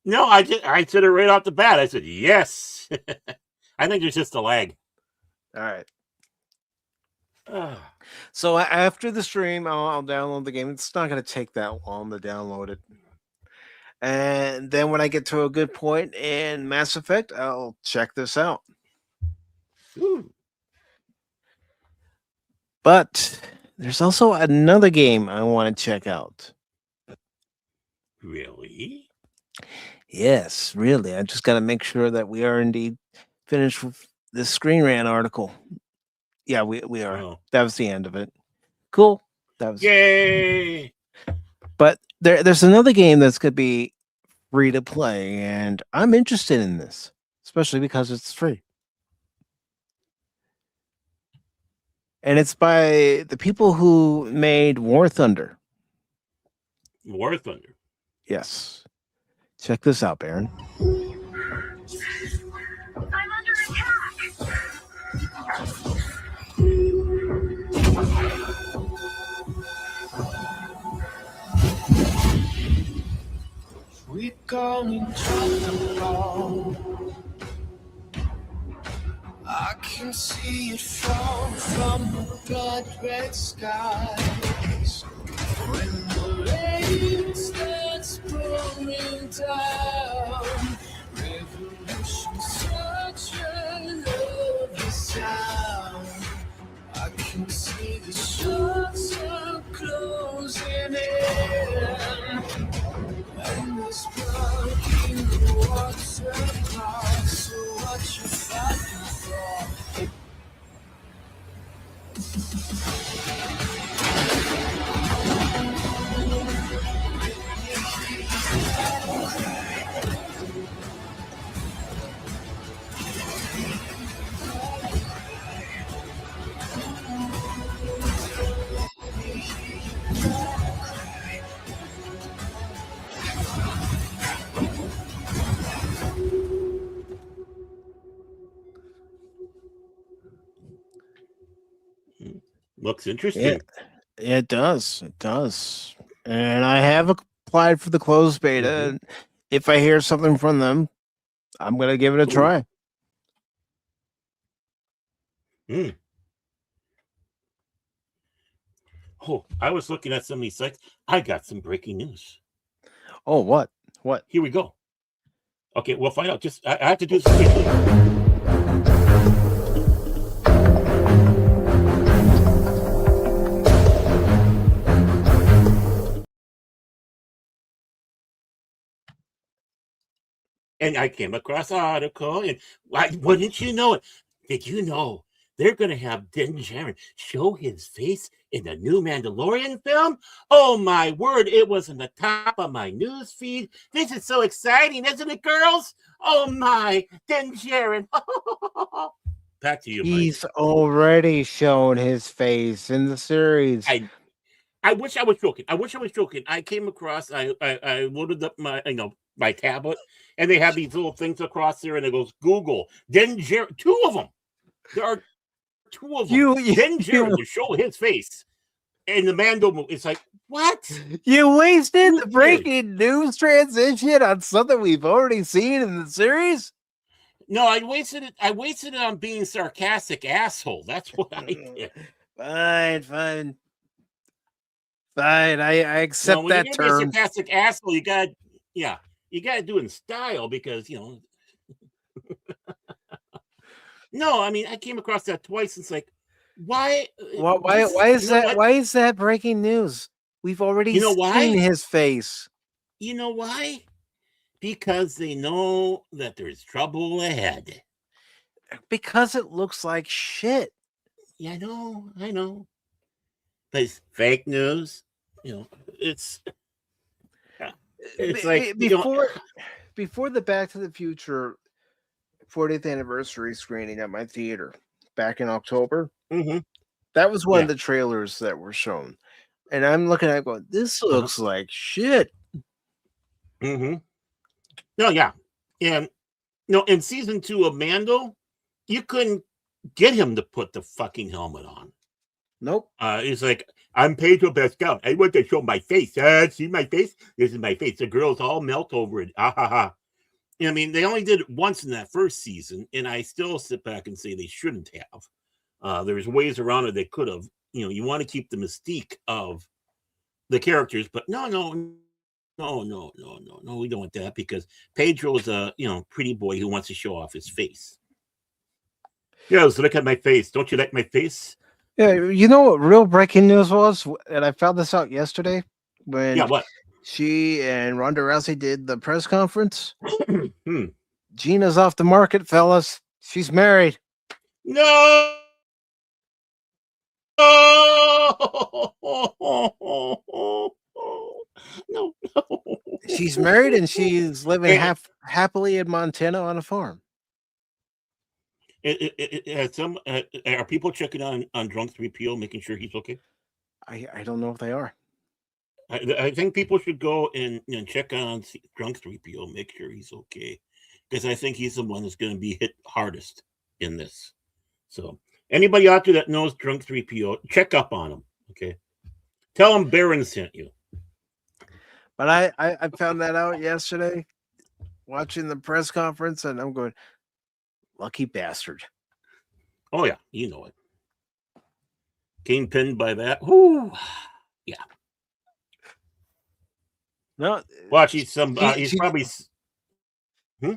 no, I said it right off the bat. I said yes. I think there's just a lag. All right. So after the stream, I'll download the game. It's not going to take that long to download it. And then when I get to a good point in Mass Effect, I'll check this out. Ooh. But there's also another game I want to check out. Really? Yes, really. I just got to make sure that we are indeed finished with the Screen Rant article. Yeah, we are. Oh. That was the end of it. Cool. That was Yay! But there's another game that's going to be free to play, and I'm interested in this, especially because it's free. And it's by the people who made War Thunder. War Thunder. Yes. Check this out, Baron. I'm under attack. We're gonna drop the ball. I can see it fall from the blood red skies. When the rain starts pouring down, revolution's such a lovely sound. I can see the shots are closing in, and there's blood in the water. So what you fighting for? Looks interesting. It does. It does. And I have applied for the closed beta. And if I hear something from them, I'm going to give it a try. Oh, I was looking at some of these sites. I got some breaking news. Oh, what? What? Here we go. Okay, we'll find out. Just I have to do this quickly. And I came across an article, and wouldn't you know it? Did you know they're going to have Din Djarin show his face in the new Mandalorian film? Oh, my word. It was in the top of my news feed. This is so exciting, isn't it, girls? Oh, my. Din Djarin. Back to you, Mike. He's already shown his face in the series. I wish I was joking. I came across, I loaded up my tablet, and they have these little things across there, and it goes Google Din Djarin, 2 of them. There are two of them. You Then Jared to show his face. And the Mando, it's like, what? you wasted Who the cares? breaking news transition on something we've already seen in the series. No, I wasted it. I wasted it on being sarcastic asshole. That's what I did. Fine. I accept When that you're gonna be a term. sarcastic asshole, you got to do it in style because No, I mean I came across that twice. It's like, why? Why is that? Why is that breaking news? We've already You know seen why? his face. You know why? Because they know that there's trouble ahead. Because it looks like shit. Yeah, I know. But it's fake news. It's like before the Back to the Future 40th anniversary screening at my theater back in October. Mm-hmm. That was one of the trailers that were shown, and I'm looking at it going, "This looks like shit." Mm-hmm. No, yeah, and in season 2 of Mando, you couldn't get him to put the fucking helmet on. Nope. It's like, I'm Pedro Pascal. I want to show my face. See my face? This is my face. The girls all melt over it. Ah ha ha. I mean, they only did it once in that first season, and I still sit back and say they shouldn't have. There's ways around it they could have. You want to keep the mystique of the characters, but no, we don't want that because Pedro's a pretty boy who wants to show off his face. Yes, look at my face. Don't you like my face? Yeah, you know what real breaking news was? And I found this out yesterday when what? She and Ronda Rousey did the press conference. Hmm. Gina's off the market, fellas. She's married. No. No. She's married and she's living happily in Montana on a farm. Are people checking on Drunk 3PO, making sure he's okay? I don't know if they are. I think people should go and check on Drunk 3PO, make sure he's okay, because I think he's the one that's going to be hit hardest in this. So anybody out there that knows Drunk 3PO, check up on him. Okay, tell him Baron sent you. But I found that out yesterday, watching the press conference, and I'm going, lucky bastard. Oh yeah, you know it. Getting pinned by that. Whoo, yeah. No, watch. He's probably.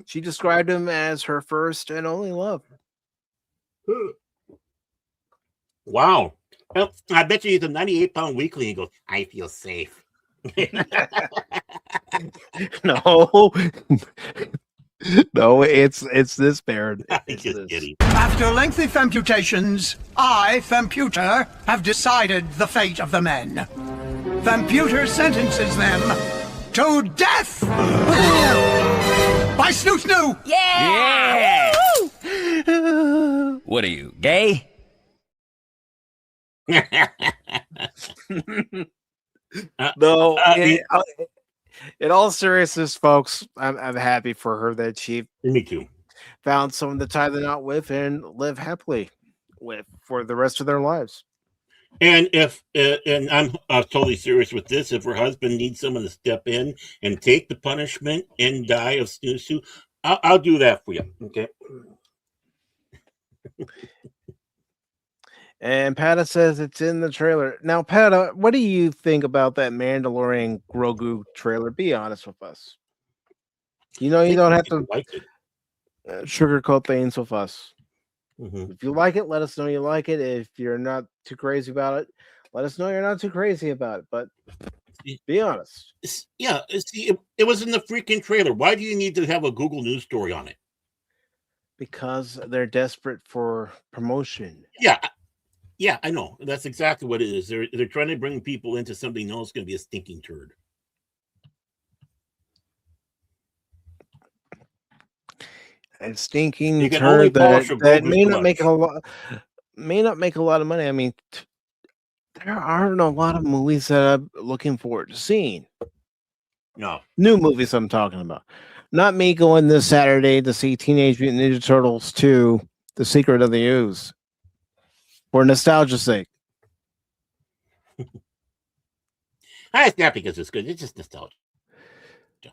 She described him as her first and only love. Wow. Well, I bet you he's a 98-pound weakling. He goes, I feel safe. No. No, it's this Baron. After lengthy computations, I, Femputer, have decided the fate of the men. Femputer sentences them to death! By Snoo! Yeah! What are you, gay? No, in all seriousness, folks, I'm happy for her that she found someone to tie the knot with and live happily with for the rest of their lives. And and I'm totally serious with this, if her husband needs someone to step in and take the punishment and die of snoo, I'll do that for you. Okay. And Pata says it's in the trailer. Now, Pata, what do you think about that Mandalorian Grogu trailer? Be honest with us. You don't have to sugarcoat things with us. Mm-hmm. If you like it, let us know you like it. If you're not too crazy about it, let us know you're not too crazy about it. But be honest. Yeah, see, it was in the freaking trailer. Why do you need to have a Google News story on it? Because they're desperate for promotion. Yeah, I know. That's exactly what it is. They're trying to bring people into something else going to be a stinking turd. A stinking turd that may not make a lot of money. I mean, there aren't a lot of movies that I'm looking forward to seeing. No. New movies I'm talking about. Not me going this Saturday to see Teenage Mutant Ninja Turtles 2 The Secret of the Ooze. For nostalgia's sake. It's not because it's good. It's just nostalgia.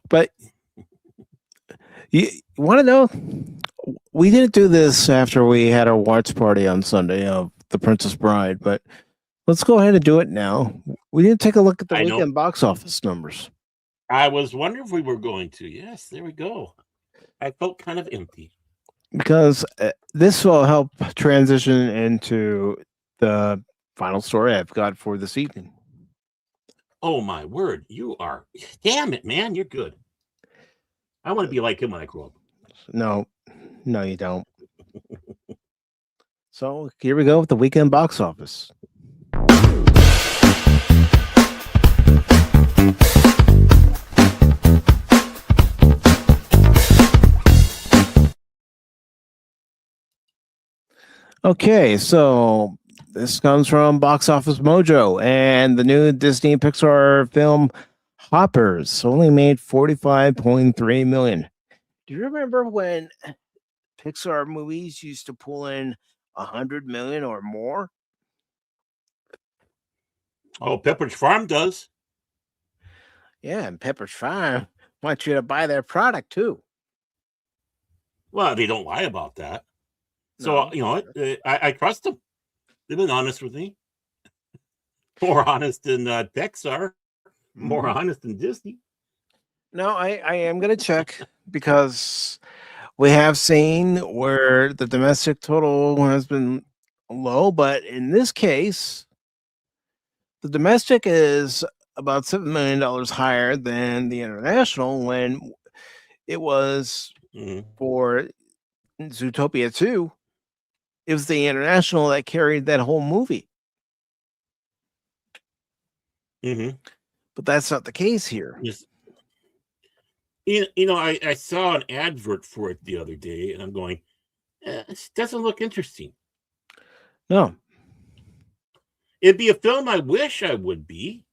But you want to know? We didn't do this after we had our watch party on Sunday of The Princess Bride, but let's go ahead and do it now. We didn't take a look at the weekend box office numbers. I was wondering if we were going to. Yes, there we go. I felt kind of empty. Because this will help transition into the final story I've got for this evening. Oh, my word. You are. Damn it, man. You're good. I want to be like him when I grow up. No, you don't. So here we go with the weekend box office. Okay, so this comes from Box Office Mojo, and the new Disney Pixar film Hoppers only made $45.3 million. Do you remember when Pixar movies used to pull in $100 million or more? Oh, Pepperidge Farm does. Yeah, and Pepperidge Farm wants you to buy their product too. Well, they don't lie about that. No. So, I trust them. They've been honest with me. More honest than Pixar. More honest than Disney. No, I am going to check because we have seen where the domestic total has been low, but in this case, the domestic is about $7 million higher than the international when it was for Zootopia 2. It was the international that carried that whole movie. But that's not the case here. Yes. I saw an advert for it the other day, and I'm going, it doesn't look interesting. No. It'd be a film I wish I would be,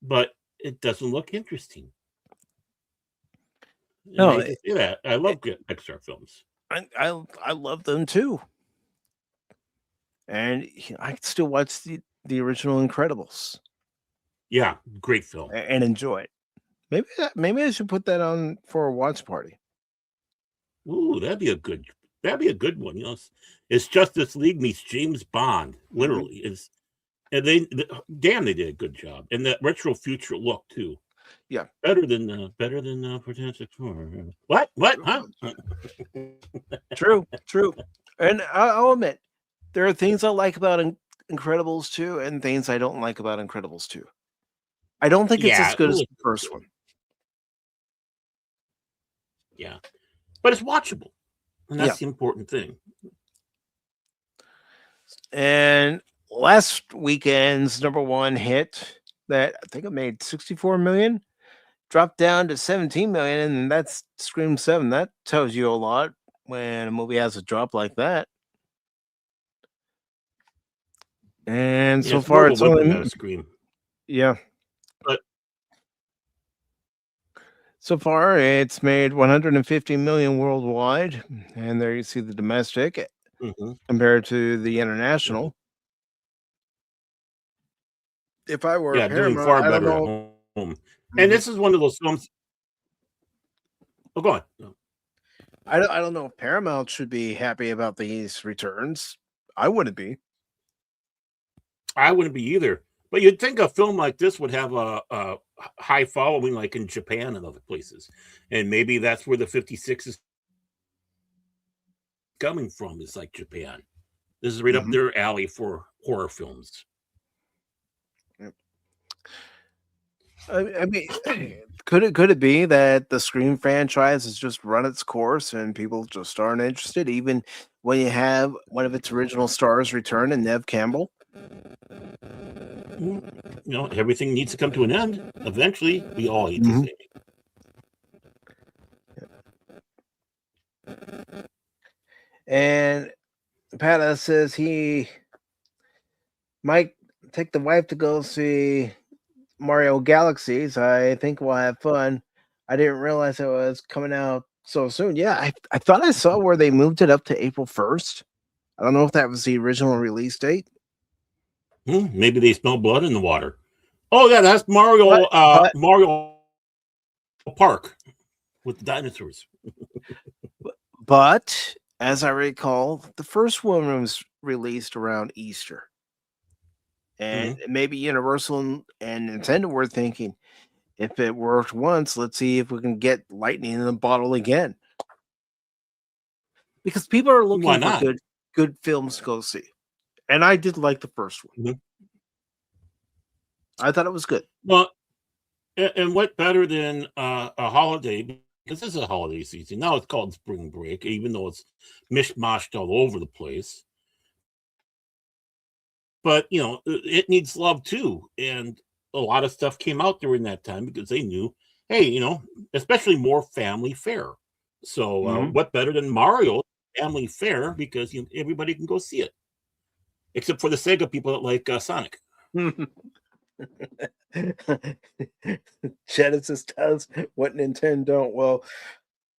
but it doesn't look interesting. No, I say that. I love Pixar films. I love them too. And I can still watch the original Incredibles. Yeah, great film. And enjoy it. Maybe I should put that on for a watch party. Ooh, that'd be a good one. It's Justice League meets James Bond. Literally, they did a good job, and that retro future look too. Yeah, better than Fantastic Four. What? Huh? True. And I'll admit, there are things I like about Incredibles 2 and things I don't like about Incredibles 2. I don't think it's as good as the first one. Yeah, but it's watchable, and that's the important thing. And last weekend's number one hit that I think it made $64 million dropped down to $17 million, and that's Scream 7. That tells you a lot when a movie has a drop like that. And so far, it's only Scream. Yeah. But so far, it's made $150 million worldwide, and there you see the domestic compared to the international. If I were doing Paramount, far I don't better at know. home. And this is one of those films. Oh, go on. No. I don't know if Paramount should be happy about these returns. I wouldn't be. I wouldn't be either. But you'd think a film like this would have a high following, like in Japan and other places, and maybe that's where the 56 is coming from. Is like Japan. This is right up their alley for horror films. I mean, could it be that the Scream franchise has just run its course and people just aren't interested, even when you have one of its original stars return in Nev Campbell? Everything needs to come to an end. Eventually, we all hate to say it. And Pata says he might take the wife to go see Mario Galaxies. I think we'll have fun. I didn't realize it was coming out so soon. Yeah, I thought I saw where they moved it up to April 1st. I don't know if that was the original release date. Maybe they smell blood in the water. Oh yeah, that's Mario. But- Mario Park with the dinosaurs. But as I recall, the first one was released around Easter. And maybe Universal and Nintendo were thinking, if it worked once, let's see if we can get lightning in the bottle again. Because people are Why looking for not? good films to go see. And I did like the first one. I thought it was good. Well, and what better than a holiday? Because this is a holiday season. Now it's called spring break, even though it's mishmashed all over the place. But, you know, it needs love too. And a lot of stuff came out during that time because they knew, hey, you know, especially more family fare. So what better than Mario family fare? Because everybody can go see it. Except for the Sega people that like Sonic. Genesis does what Nintendo don't. Well,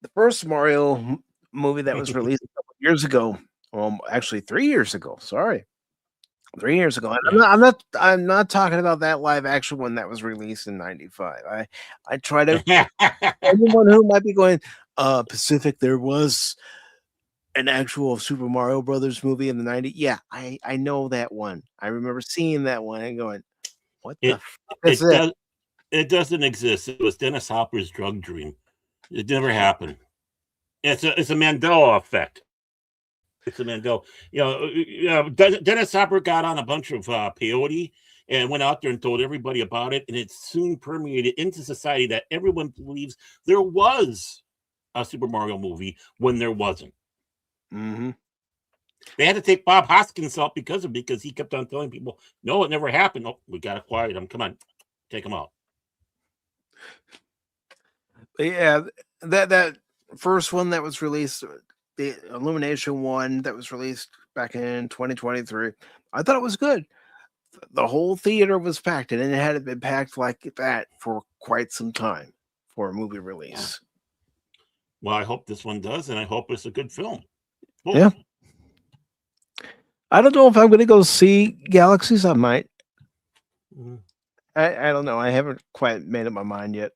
the first Mario movie that was released a couple years ago, actually 3 years ago. Sorry, 3 years ago. And I'm not talking about that live action one that was released in '95. I try to anyone who might be going, Pacific. There was an actual Super Mario Brothers movie in the '90s. Yeah, I know that one. I remember seeing that one and going, what the fuck is it? It doesn't exist. It was Dennis Hopper's drug dream. It never happened. It's a Mandela effect. It's a Mandela. Dennis Hopper got on a bunch of peyote and went out there and told everybody about it, and it soon permeated into society that everyone believes there was a Super Mario movie when there wasn't. They had to take Bob Hoskins out because he kept on telling people, no, it never happened. Oh, we got to quiet him. Come on, take him out. Yeah, that first one that was released, the Illumination one that was released back in 2023, I thought it was good. The whole theater was packed, and it hadn't been packed like that for quite some time for a movie release. Well, I hope this one does, and I hope it's a good film. Cool. Yeah. I don't know if I'm going to go see Galaxies. I might. I don't know. I haven't quite made up my mind yet.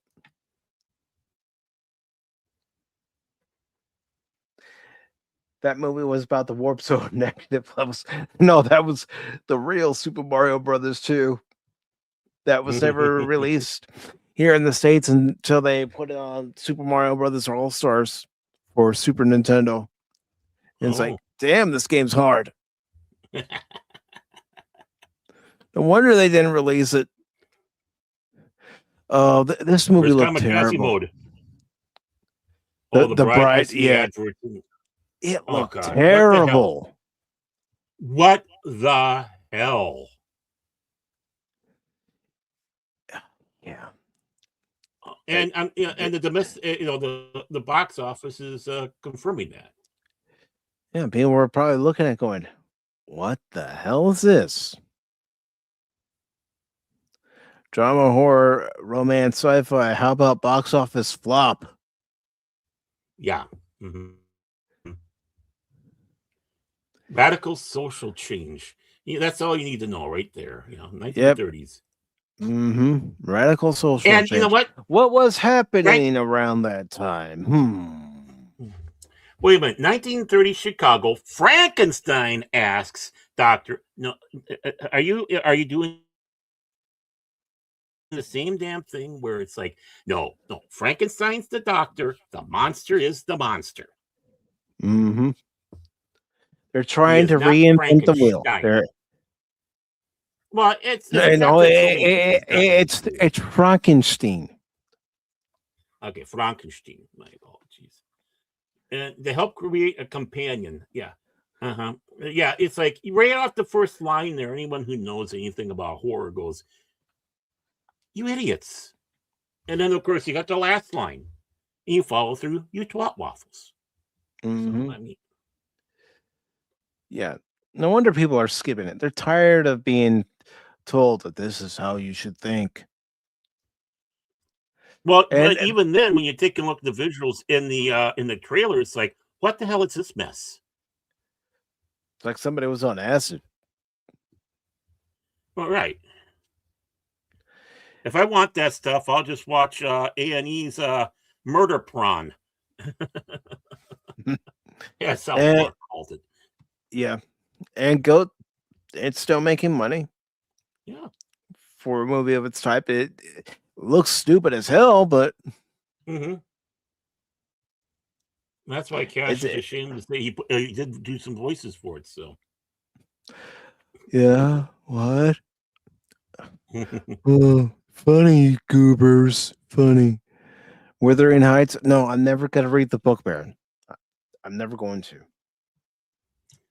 That movie was about the warp zone negative levels. No, that was the real Super Mario Brothers 2. That was never released here in the States until they put it on Super Mario Brothers All Stars for Super Nintendo. And it's like, damn, this game's hard. No wonder they didn't release it. Oh, this movie looked terrible. Mode. The Bride, yeah. It looked terrible. What the hell? Yeah. And and the domestic, the box office is confirming that. Yeah, people were probably looking at going, what the hell is this? Drama, horror, romance, sci-fi. How about box office flop? Yeah. Radical social change. Yeah, that's all you need to know right there. 1930s. Radical social and change. You know what? What was happening around that time? Wait a minute. 1930 Chicago. Frankenstein asks Docter, "No, are you doing the same damn thing where it's like, no, Frankenstein's the doctor, the monster is the monster." They're trying to reinvent the wheel. Well, it's Frankenstein. Okay, Frankenstein. My apologies. And they help create a companion. Yeah. Yeah, it's like right off the first line there, anyone who knows anything about horror goes, "You idiots." And then, of course, you got the last line. And you follow through, "You twat waffles." So, I mean, yeah. No wonder people are skipping it. They're tired of being told that this is how you should think. Well, but even then, when you take a look at the visuals in the trailer, it's like, what the hell is this mess? It's like somebody was on acid. Well, right. If I want that stuff, I'll just watch A&E's Murder Prawn. Yeah, South And- Park called it. Yeah. And Goat, it's still making money Yeah. for a movie of its type. It looks stupid as hell, but Mm-hmm. That's why Cash is ashamed to say he did do some voices for it. So. yeah, what? Oh, funny, goobers. Funny. Wuthering Heights? No, I'm never going to read the book, Baron. I'm never going to.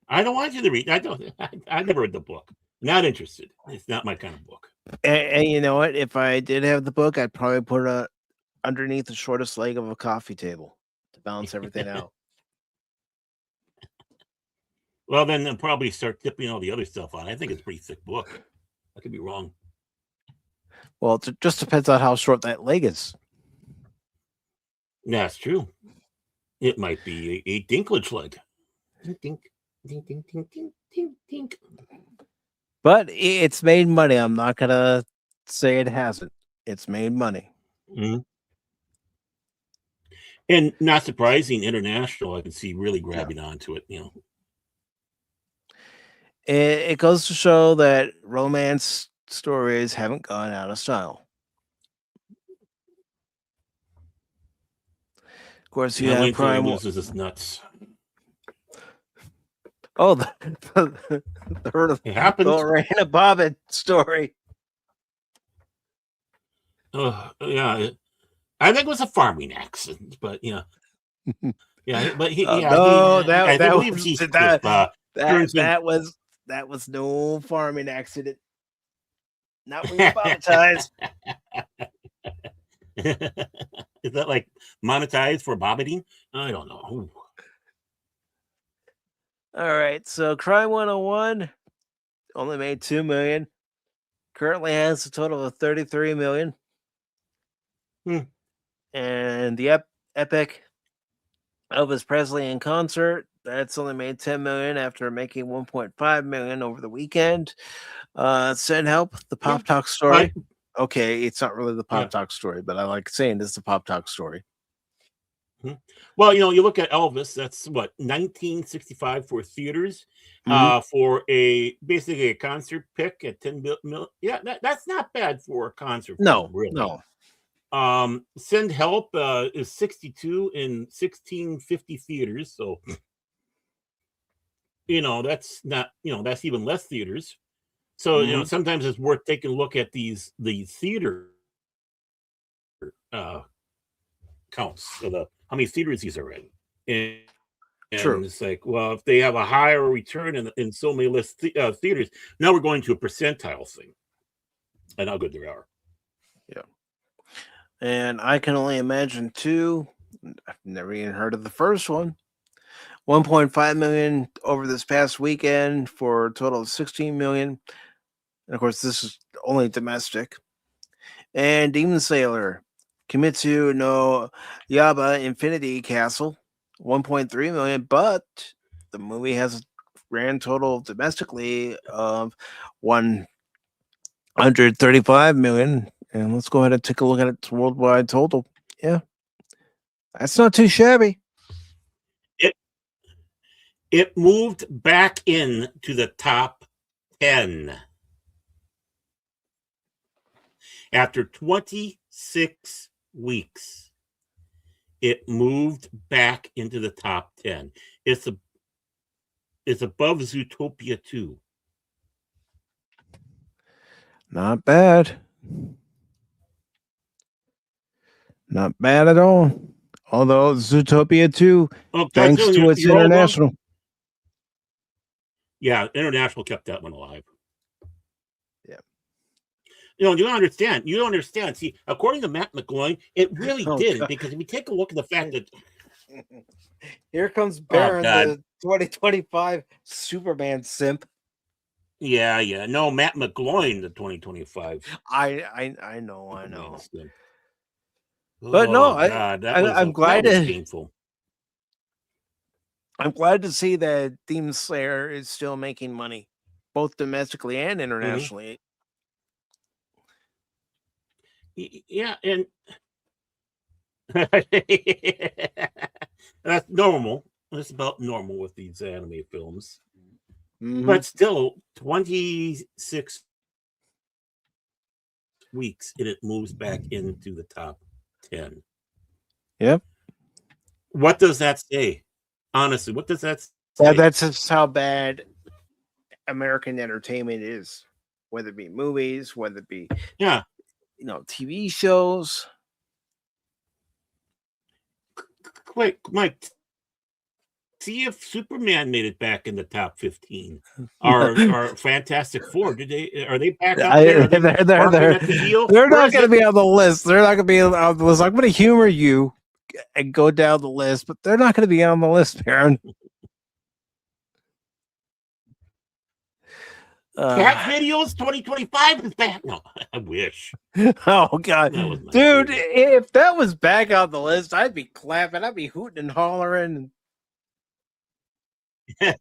I don't want you to read. I never read the book. Not interested. It's not my kind of book. And you know what? If I did have the book, I'd probably put it underneath the shortest leg of a coffee table to balance everything out. Well, then they'll probably start tipping all the other stuff on. I think it's a pretty thick book. I could be wrong. Well, it just depends on how short that leg is. That's true. It might be a dinklage leg. Dink, dink, dink, dink, dink, dink, dink. But it's made money. I'm not going to say it hasn't. It's made money. Mm-hmm. And not surprising, international, I can see really grabbing onto it, you know. It goes to show that romance stories haven't gone out of style. Of course, you have Prime. This is nuts. Oh, the It happened. Lorena Bobbitt story. Yeah, I think it was a farming accident, but yeah, yeah, but that was no farming accident. Not when you monetize. Is that like monetized for bobbiting? I don't know. Ooh. All right, so Crime 101 only made $2 million. Currently has a total of $33 million. And the epic Elvis Presley in concert, that's only made $10 million after making $1.5 million over the weekend. Send Help, the Pop Talk story. Okay, it's not really the Pop Talk story, but I like saying this is the Pop Talk story. Well, you know, you look at Elvis, that's what, 1965 for theaters, for basically a concert pick at 10 million. Yeah, that's not bad for a concert. No, really. No. Send Help is 62 in 1650 theaters. So, you know, that's not, you know, that's even less theaters. So, you know, sometimes it's worth taking a look at the theater counts of how many theaters these are in. And True. It's like, well, if they have a higher return in so many less theaters, now we're going to a percentile thing. And how good they are. Yeah. And I can only imagine two. I've never even heard of the first one. 1.5 million over this past weekend for a total of 16 million. And of course, this is only domestic. And Demon Sailor, Kimetsu no Yaba Infinity Castle, 1.3 million, but the movie has a grand total domestically of 135 million. And let's go ahead and take a look at its worldwide total. Yeah, that's not too shabby. It moved back into the top 10 after 26 weeks. It moved back into the top 10. It's above Zootopia 2. Not bad. Not bad at all. Although Zootopia 2, thanks to its international. Yeah, international kept that one alive. Yeah. You know, you don't understand. You don't understand. See, according to Matt McGloin, it really did. God. Because if you take a look at the fact that here comes Baron, the 2025 Superman simp. Yeah. No, Matt McGloin, the 2025. I know. But no, God, I'm glad that was painful. I'm glad to see that Demon Slayer is still making money, both domestically and internationally. Yeah, and that's normal. That's about normal with these anime films. But still, 26 weeks and it moves back into the top 10. Yep. What does that say? Honestly, what does that say? That's just how bad American entertainment is, whether it be movies, whether it be TV shows. Wait, Mike, see if Superman made it back in the top 15 or Fantastic Four. Are they back up there? They're not going to be on the list. They're not going to be on the list. I'm going to humor you and go down the list, but they're not going to be on the list, Baron. Cat Videos 2025 is back. No, I wish. Oh God, dude! If that was back on the list, I'd be clapping. I'd be hooting and hollering. We'd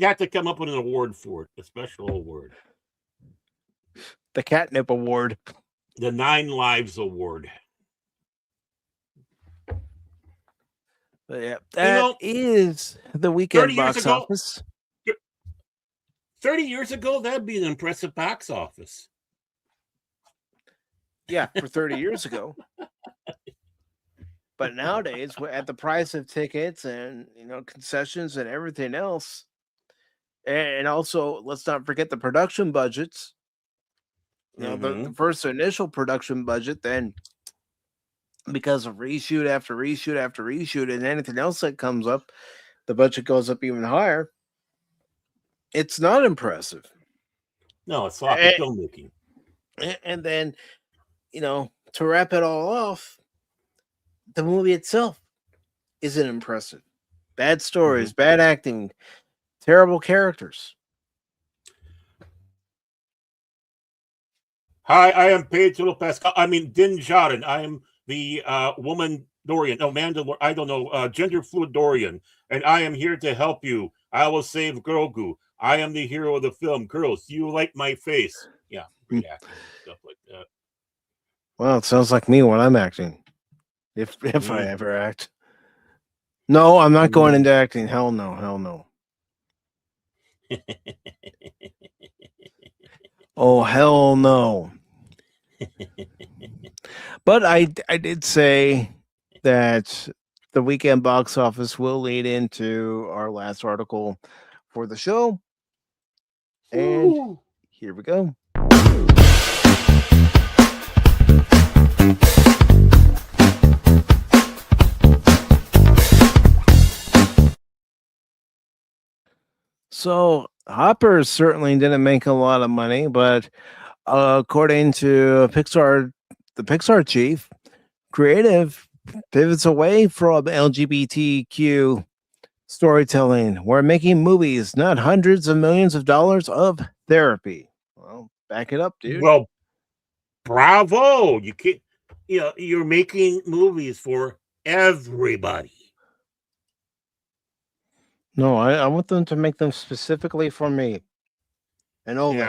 have to come up with an award for it, a special award. The Catnip Award. The 9 Lives Award. But yeah, that is the weekend box office. 30 years ago, that'd be an impressive box office. Yeah, for 30 years ago. But nowadays, at the price of tickets and concessions and everything else, and also let's not forget the production budgets. The first initial production budget, then because of reshoot after reshoot after reshoot and anything else that comes up, the budget goes up even higher. It's not impressive. No, it's sloppy filmmaking. And then, to wrap it all off, the movie itself isn't impressive. Bad stories, bad acting, terrible characters. Hi, I am Pedro Pascal. Din Djarin. I am the woman Dorian. No, I don't know. Gender fluid Dorian. And I am here to help you. I will save Grogu. I am the hero of the film. Girls, do you like my face? Yeah, great acting, stuff like that. Well, it sounds like me when I'm acting. If I ever act. No, I'm not going into acting. Hell no. Hell no. Oh, hell no. But I did say that the weekend box office will lead into our last article for the show. And here we go. So Hopper certainly didn't make a lot of money, but according to Pixar, the Pixar Chief Creative pivots away from LGBTQ storytelling. We're making movies, not hundreds of millions of dollars of therapy. Well, back it up, dude. Well, bravo! You can't. You're making movies for everybody. No, I want them to make them specifically for me. And only.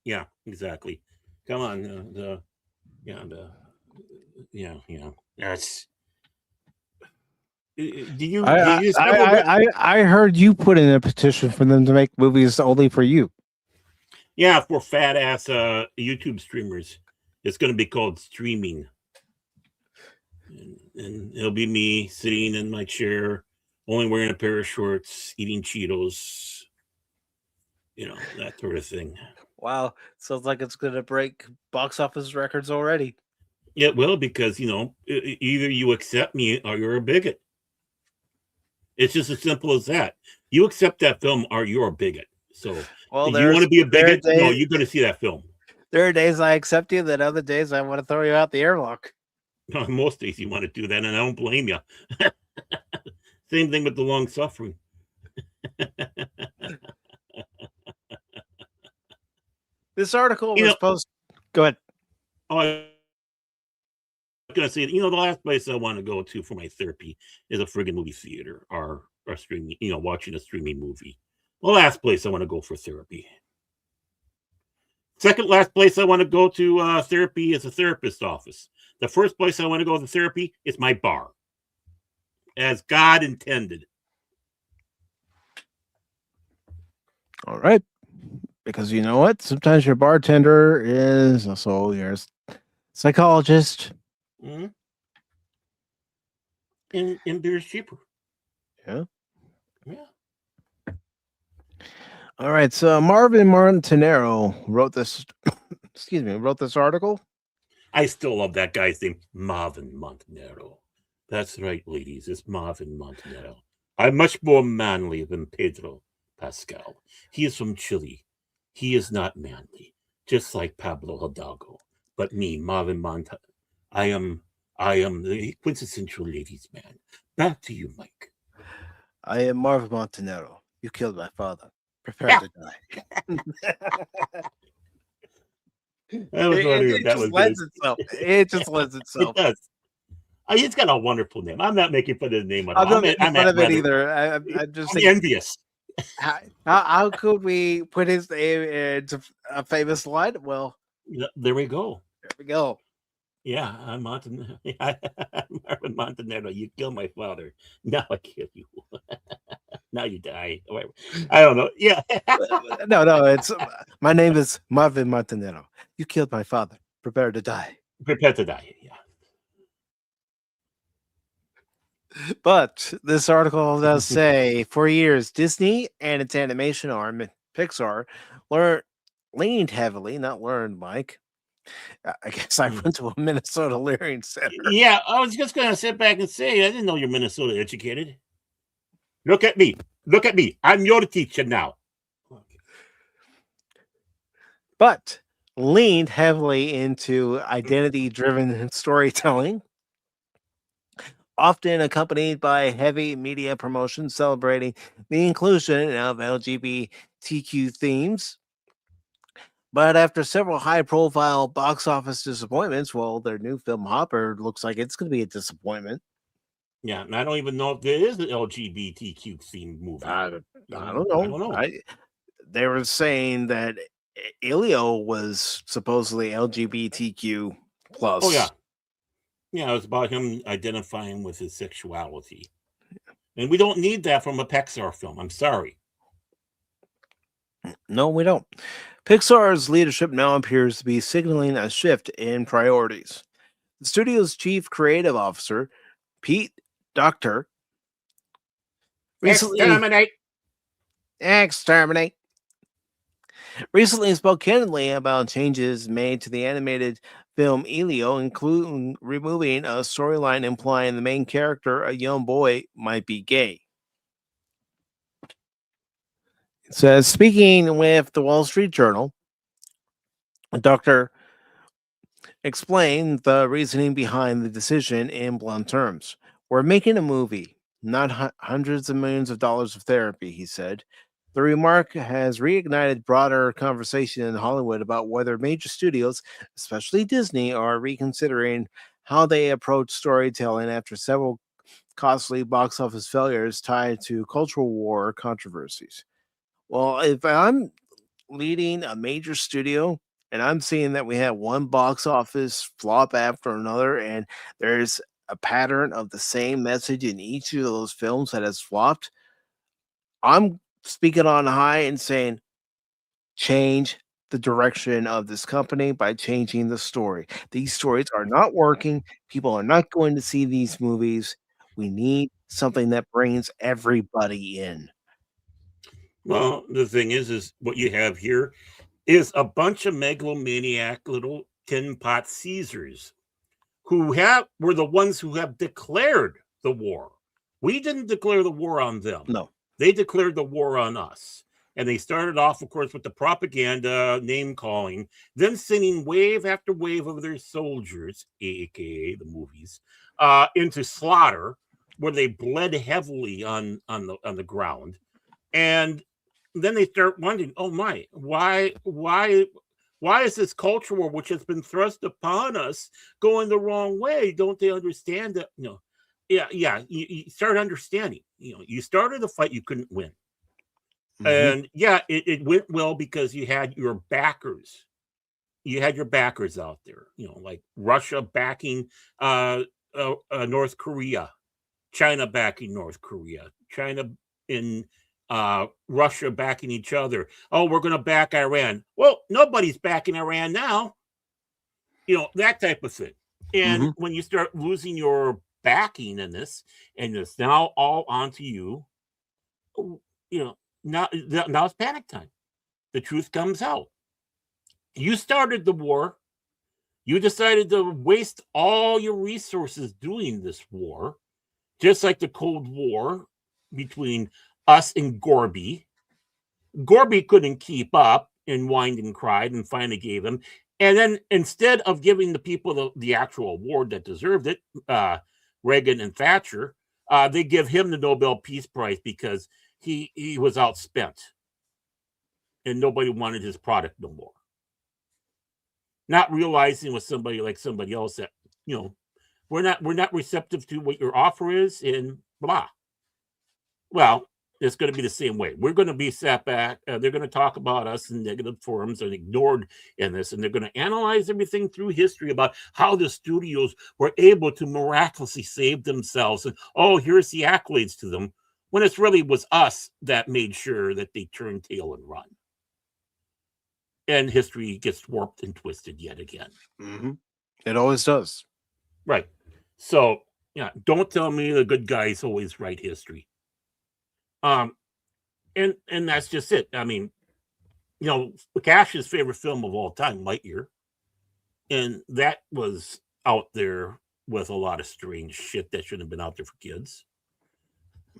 Yeah, exactly. Come on, That's. I heard you put in a petition for them to make movies only for you. Yeah, for fat ass YouTube streamers. It's going to be called streaming. And it'll be me sitting in my chair, only wearing a pair of shorts, eating Cheetos, that sort of thing. Wow. Sounds like it's going to break box office records already. It will, because, either you accept me or you're a bigot. It's just as simple as that. You accept that film or you're a bigot. So you want to be a bigot? No, you're going to see that film. There are days I accept you, then other days I want to throw you out the airlock. Most days you want to do that, and I don't blame you. Same thing with the long suffering. This article was posted. Go ahead. Oh, I was gonna say, the last place I want to go to for my therapy is a friggin' movie theater or streaming, watching a streaming movie. The last place I want to go for therapy. Second last place I want to go to therapy is a therapist's office. The first place I want to go to therapy is my bar, as God intended. All right. Because you know what? Sometimes your bartender is also your psychologist. Mm-hmm. And beer's cheaper. Yeah. Yeah. All right. So Marvin Montanaro wrote this. Wrote this article. I still love that guy's name, Marvin Montanaro. That's right, ladies. It's Marvin Montanaro. I'm much more manly than Pedro Pascal. He is from Chile. He is not manly, just like Pablo Hidalgo. But me, Marvin Montanaro, I am the quintessential ladies' man. Back to you, Mike. I am Marvin Montanaro. You killed my father. Prepare to die. That was funny. It That just was lends good. itself. It just lends itself. It does. He's got a wonderful name. I'm not making fun of his name at all. I'm not making fun of it either. I'm just thinking, envious. how could we put his name into a famous line? Well, there we go. There we go. Yeah, I'm Marvin Montanaro. You killed my father. Now I kill you. Now you die. I don't know. Yeah. No. It's my name is Marvin Montanaro. You killed my father. Prepare to die. Prepare to die. Yeah. But this article does say, for years, Disney and its animation arm, Pixar, leaned heavily, not learned, Mike. I guess I went to a Minnesota Learning Center. Yeah, I was just going to sit back and say, I didn't know you're Minnesota educated. Look at me. Look at me. I'm your teacher now. But leaned heavily into identity-driven storytelling, often accompanied by heavy media promotion celebrating the inclusion of LGBTQ themes. But after several high-profile box office disappointments, well, their new film Hopper looks like it's going to be a disappointment. Yeah, and I don't even know if there is an LGBTQ themed movie. I don't know. They were saying that Elio was supposedly LGBTQ plus. Oh yeah. Yeah, it was about him identifying with his sexuality. And we don't need that from a Pixar film. I'm sorry. No, we don't. Pixar's leadership now appears to be signaling a shift in priorities. The studio's chief creative officer, Pete Docter, Exterminate. Recently spoke candidly about changes made to the animated film Elio, including removing a storyline implying the main character, a young boy, might be gay. It says, speaking with the Wall Street Journal, Docter explained the reasoning behind the decision in blunt terms. We're making a movie, not hundreds of millions of dollars of therapy, he said. The remark has reignited broader conversation in Hollywood about whether major studios, especially Disney, are reconsidering how they approach storytelling after several costly box office failures tied to cultural war controversies. Well, if I'm leading a major studio and I'm seeing that we have one box office flop after another, and there's a pattern of the same message in each of those films that has flopped, I'm speaking on high and saying, change the direction of this company by changing the story. These stories are not working. People are not going to see these movies. We need something that brings everybody in. Well, the thing is what you have here is a bunch of megalomaniac little tin pot Caesars who were the ones who have declared the war. We didn't declare the war on them. No. They declared the war on us. And they started off, of course, with the propaganda, name calling, then sending wave after wave of their soldiers, aka the movies, into slaughter, where they bled heavily on the ground. And then they start wondering, oh my, why Why is this culture war, which has been thrust upon us, going the wrong way? Don't they understand that? You start understanding. You started a fight you couldn't win. And it went well because you had your backers. You had your backers out there, like Russia backing North Korea, China backing North Korea, China and Russia backing each other. Oh, we're going to back Iran. Well, nobody's backing Iran now. That type of thing. And when you start losing your backing in this, and it's now all onto you, now it's panic time. The truth comes out. You started the war. You decided to waste all your resources doing this war, just like the Cold War between us and Gorby. Gorby couldn't keep up and whined and cried and finally gave him. And then instead of giving the people the actual award that deserved it, Reagan and Thatcher, they give him the Nobel Peace Prize because he was outspent and nobody wanted his product no more. Not realizing with somebody else that, we're not receptive to what your offer is and blah. Well, it's going to be the same way. We're going to be sat back. They're going to talk about us in negative forums and ignored in this. And they're going to analyze everything through history about how the studios were able to miraculously save themselves. And, here's the accolades to them. When it really was us that made sure that they turned tail and run. And history gets warped and twisted yet again. It always does. Right. So, don't tell me the good guys always write history. And that's just it. I mean, Cash's favorite film of all time, Lightyear, and that was out there with a lot of strange shit that shouldn't have been out there for kids.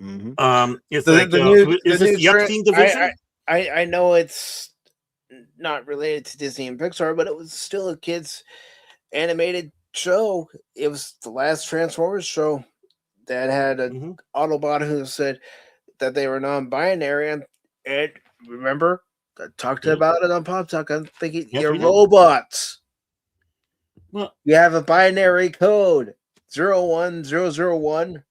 It's is this the Epstein division? I know it's not related to Disney and Pixar, but it was still a kids animated show. It was the last Transformers show that had an Autobot who said that they were non-binary, and remember, I talked about it on Pop Talk. I'm thinking you're robots. Well, you have a binary code 01001.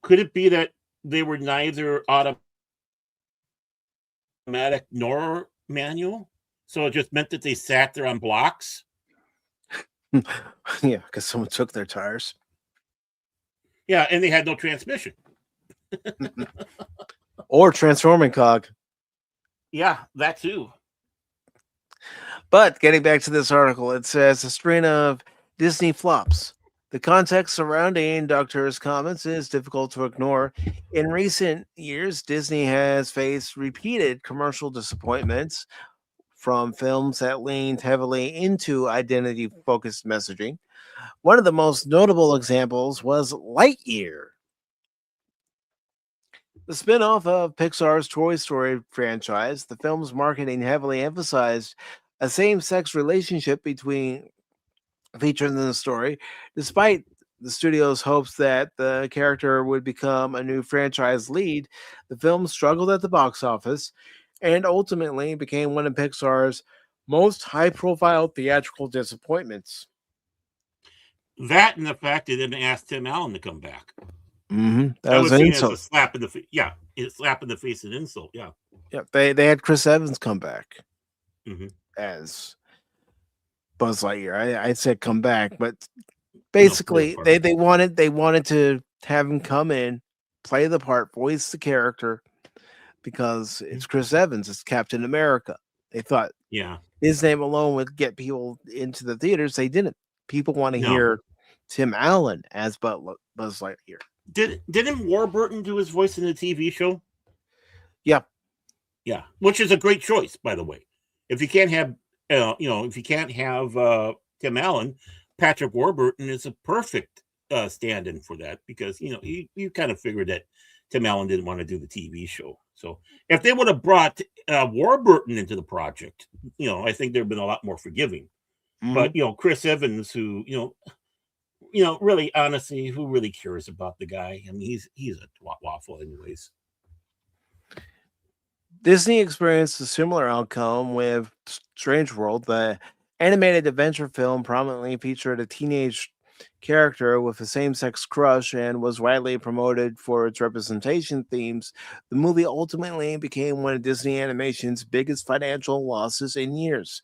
Could it be that they were neither automatic nor manual? So it just meant that they sat there on blocks? Yeah, because someone took their tires. Yeah, and they had no transmission. Or transforming cog. Yeah, that too. But getting back to this article, it says a string of Disney flops. The context surrounding Docter's comments is difficult to ignore. In recent years, Disney has faced repeated commercial disappointments from films that leaned heavily into identity-focused messaging. One of the most notable examples was Lightyear. The spin-off of Pixar's Toy Story franchise, the film's marketing heavily emphasized a same-sex relationship featured in the story, despite the studio's hopes that the character would become a new franchise lead. The film struggled at the box office and ultimately became one of Pixar's most high-profile theatrical disappointments. That and the fact they didn't ask Tim Allen to come back. That was an insult. As a slap in the face. Yeah, it's slap in the face and insult. Yeah. Yeah, they had Chris Evans come back as Buzz Lightyear. I said come back, but basically they wanted to have him come in, play the part, voice the character, because it's Chris Evans, it's Captain America. They thought his name alone would get people into the theaters. They didn't. People want to hear Tim Allen as Buzz Lightyear. Didn't Warburton do his voice in the TV show? Yeah. Yeah, which is a great choice, by the way. If you can't have, Tim Allen, Patrick Warburton is a perfect stand-in for that because you kind of figured that Tim Allen didn't want to do the TV show. So if they would have brought Warburton into the project, I think there'd been a lot more forgiving. But Chris Evans, who really, honestly, who really cares about the guy? I mean, he's a waffle, anyways. Disney experienced a similar outcome with Strange World. The animated adventure film prominently featured a teenage character with a same-sex crush and was widely promoted for its representation themes. The movie ultimately became one of Disney Animation's biggest financial losses in years.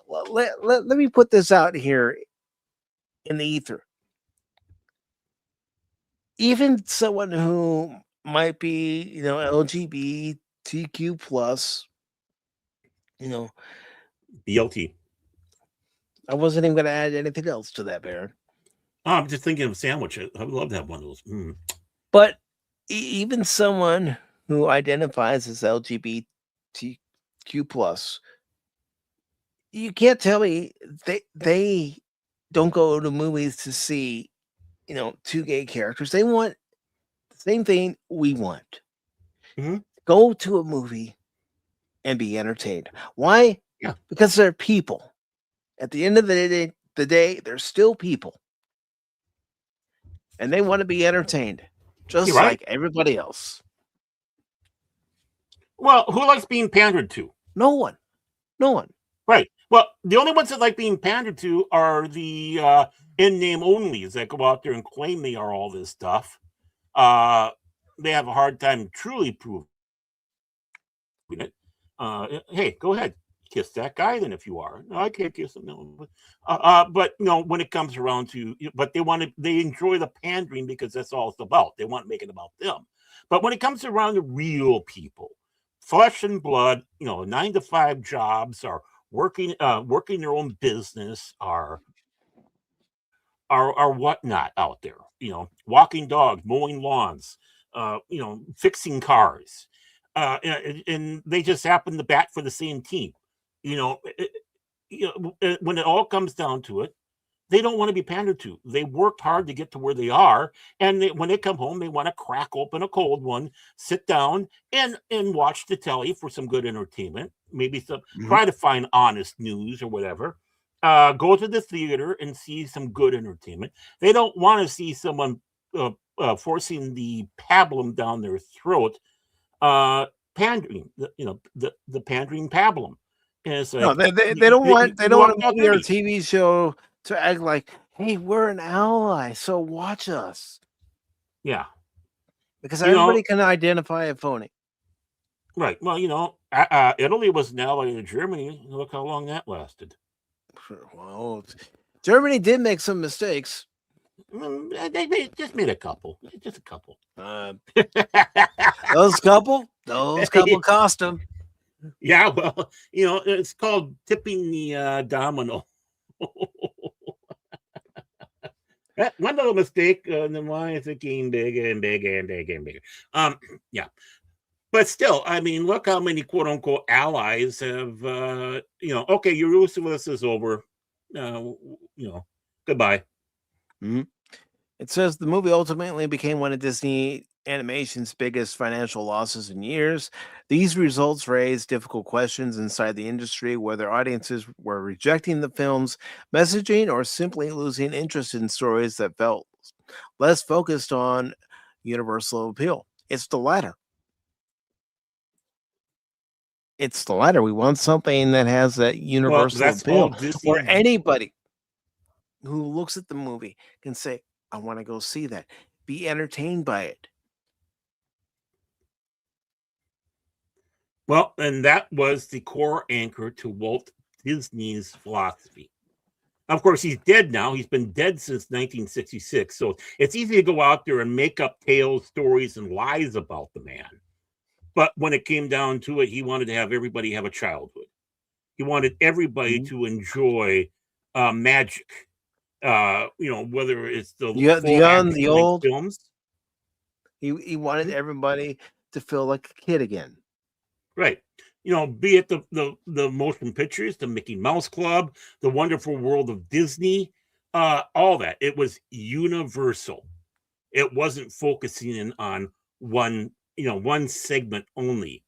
Let me put this out here in the ether. Even someone who might be, LGBTQ plus, you know, BLT. I wasn't even going to add anything else to that, Baron. Oh, I'm just thinking of a sandwich. I would love to have one of those. But even someone who identifies as LGBTQ plus, you can't tell me they don't go to movies to see, two gay characters. They want the same thing we want. Mhm. Go to a movie and be entertained. Why? Yeah. Because they're people. At the end of the day, they're still people. And they want to be entertained, just You're right. like everybody else. Well, who likes being pandered to? No one. No one. Right. Well, the only ones that like being pandered to are the in-name onlys that go out there and claim they are all this stuff. They have a hard time truly proving it. Hey, go ahead. Kiss that guy then if you are. No, I can't kiss him. No. But when it comes around to, but they enjoy the pandering because that's all it's about. They want to make it about them. But when it comes around to real people, flesh and blood, 9-to-5 jobs, are working their own business, are whatnot out there, walking dogs, mowing lawns, fixing cars, and they just happen to bat for the same team. When it all comes down to it, they don't want to be pandered to. They worked hard to get to where they are, and when they come home, they want to crack open a cold one, sit down, and watch the telly for some good entertainment. Maybe try to find honest news or whatever. Go to the theater and see some good entertainment. They don't want to see someone forcing the pablum down their throat, pandering. The pandering pablum. And it's No, like they don't want a movie or a nice. TV show to act like, hey, we're an ally, so watch us. Yeah. Because everybody can identify a phony. Right. Well, Italy was an ally to Germany. Look how long that lasted. Well, Germany did make some mistakes. They just made a couple. Just a couple. Those couple cost them. Yeah, well, it's called tipping the domino. One little mistake, and then why is it getting bigger and bigger and bigger and bigger? Yeah. But still, I mean, look how many quote unquote allies have, okay, your use of this is over. Goodbye. Mm-hmm. It says the movie ultimately became one of Disney Animation's biggest financial losses in years. These results raised difficult questions inside the industry, whether audiences were rejecting the film's messaging or simply losing interest in stories that felt less focused on universal appeal. It's the latter. We want something that has that universal that's all appeal, Disney. where anybody who looks at the movie can say, I want to go see that. Be entertained by it. Well, and that was the core anchor to Walt Disney's philosophy. Of course, he's dead now. He's been dead since 1966. So it's easy to go out there and make up tales, stories, and lies about the man. But when it came down to it, he wanted to have everybody have a childhood. He wanted everybody to enjoy magic. Whether it's the young, the old films. He wanted everybody to feel like a kid again. Right. Be it the motion pictures, the Mickey Mouse Club, the Wonderful World of Disney, all that. It was universal. It wasn't focusing in on one segment only.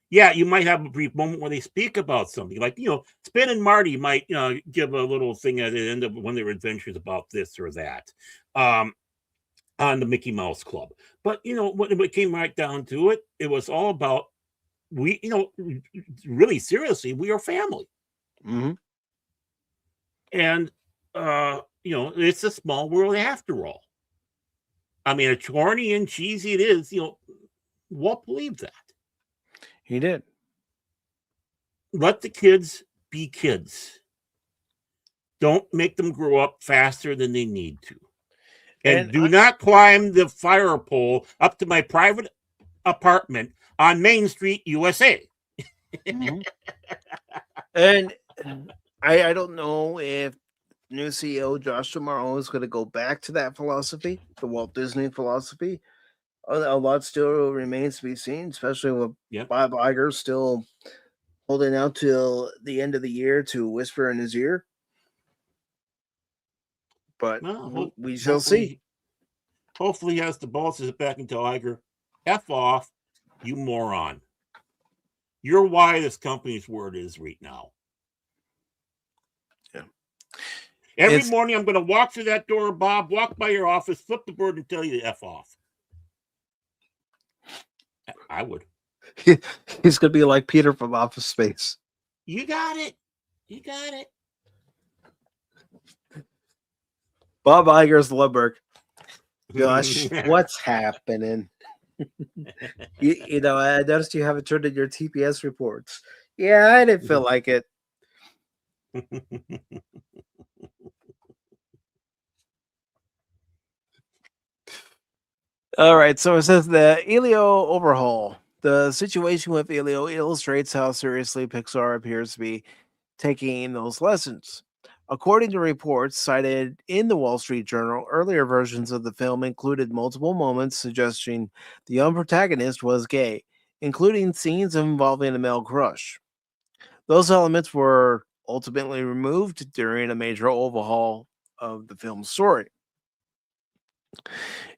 Yeah, you might have a brief moment where they speak about something like, Spin and Marty might give a little thing at the end of one of their adventures about this or that on the Mickey Mouse Club. But, when it came right down to it, it was all about we, really seriously, we are family. Mm-hmm. And, it's a small world after all. I mean, as corny and cheesy it is, Walt believed that. He did. Let the kids be kids. Don't make them grow up faster than they need to. And do not climb the fire pole up to my private apartment on Main Street, USA. Mm-hmm. And I don't know if new CEO Josh Tomorrow is going to go back to that philosophy, the Walt Disney philosophy. A lot still remains to be seen, especially with Bob Iger still holding out till the end of the year to whisper in his ear. But we shall see. Hopefully, he has the balls to sit back and tell Iger, F off, you moron. You're why this company's word is right now. Yeah. Every morning, I'm going to walk through that door, Bob, walk by your office, flip the bird, and tell you to F off. I would. He's going to be like Peter from Office Space. You got it. You got it. Bob Iger's Lumberg. Gosh, what's happening? I noticed you haven't turned in your TPS reports. Yeah, I didn't feel like it. All right, so it says the Elio overhaul. The situation with Elio illustrates how seriously Pixar appears to be taking those lessons. According to reports cited in the Wall Street Journal, earlier versions of the film included multiple moments suggesting the young protagonist was gay, including scenes involving a male crush. Those elements were ultimately removed during a major overhaul of the film's story.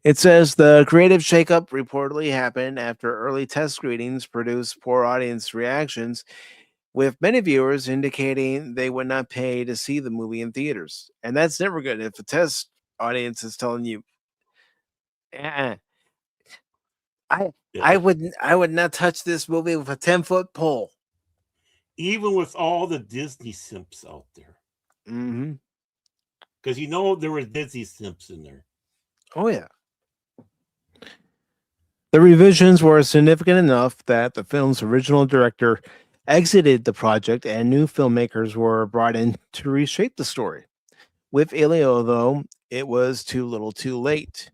It says the creative shakeup reportedly happened after early test screenings produced poor audience reactions, with many viewers indicating they would not pay to see the movie in theaters. And that's never good if a test audience is telling you, I would not touch this movie with a 10-foot pole. Even with all the Disney simps out there. Mm-hmm. Because there were Disney simps in there. Oh, yeah. The revisions were significant enough that the film's original director exited the project and new filmmakers were brought in to reshape the story. With Elio, though, it was too little too late.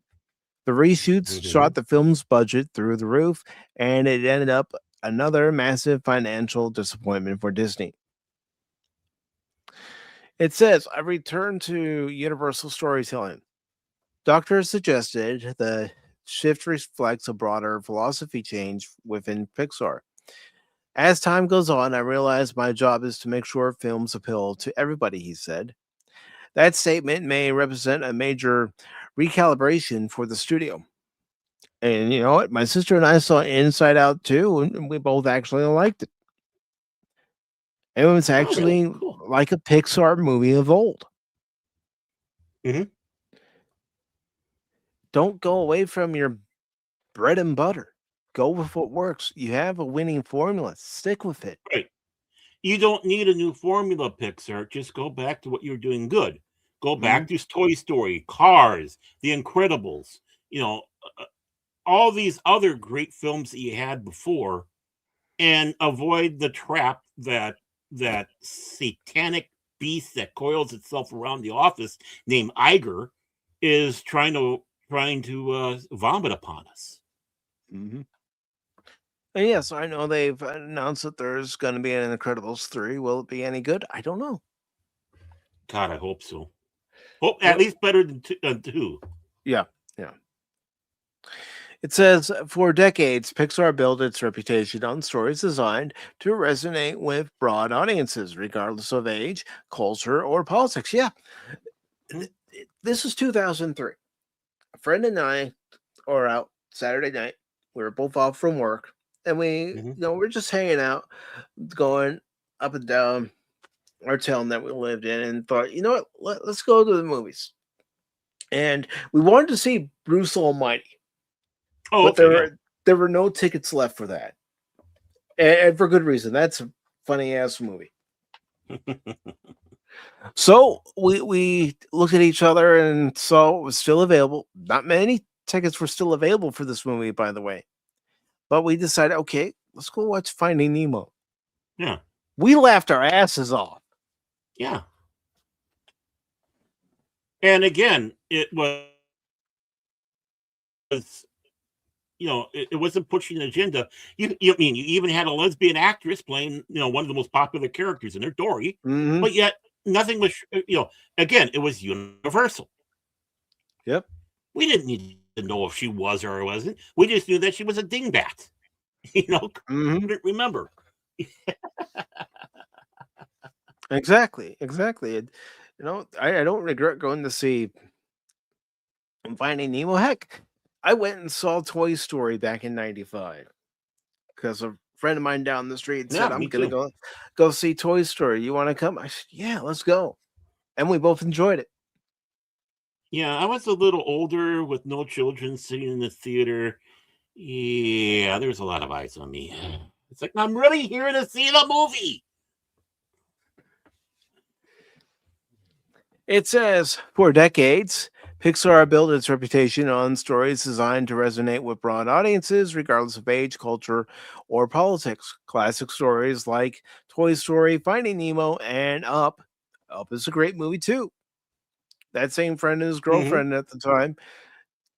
The reshoots shot the film's budget through the roof, and it ended up another massive financial disappointment for Disney. It says, I returned to Universal storytelling. Docter suggested the shift reflects a broader philosophy change within Pixar. As time goes on, I realize my job is to make sure films appeal to everybody, he said. That statement may represent a major recalibration for the studio. And you know what? My sister and I saw Inside Out too, and we both actually liked it. It was actually like a Pixar movie of old. Mm-hmm. Don't go away from your bread and butter. Go with what works. You have a winning formula. Stick with it. Right. You don't need a new formula, Pixar. Just go back to what you're doing good. Go back to Toy Story, Cars, The Incredibles, all these other great films that you had before, and avoid the trap that satanic beast that coils itself around the office named Iger is trying to vomit upon us. Mm-hmm. And yes, I know they've announced that there's going to be an Incredibles 3. Will it be any good? I don't know. God, I hope so. At least better than 2. Yeah. It says, for decades, Pixar built its reputation on stories designed to resonate with broad audiences, regardless of age, culture, or politics. Yeah. This is 2003. A friend and I are out Saturday night. We were both off from work. And we're just hanging out, going up and down our town that we lived in, and thought, you know what, let's go to the movies. And we wanted to see Bruce Almighty. But there were no tickets left for that. and for good reason. That's a funny ass movie. So we looked at each other and saw it was still available. Not many tickets were still available for this movie, by the way. But we decided, okay, let's go watch Finding Nemo. Yeah. We laughed our asses off. Yeah. And again, it was, it wasn't pushing an agenda. You even had a lesbian actress playing, one of the most popular characters in there, Dory, Mhm. but yet nothing was, again, it was universal. Yep. We didn't need to know if she was or wasn't. We just knew that she was a dingbat. Mhm. Couldn't remember. Exactly. And, I don't regret going to see Finding Nemo. Heck, I went and saw Toy Story back in '95 because a friend of mine down the street said, Yeah, "I'm me gonna too. go see Toy Story. You want to come?" I said, "Yeah, let's go." And we both enjoyed it. Yeah, I was a little older with no children sitting in the theater. Yeah, there's a lot of eyes on me. It's like, I'm really here to see the movie. It says, for decades, Pixar built its reputation on stories designed to resonate with broad audiences, regardless of age, culture, or politics. Classic stories like Toy Story, Finding Nemo, and Up. Up is a great movie, too. That same friend and his Mm-hmm. girlfriend at the time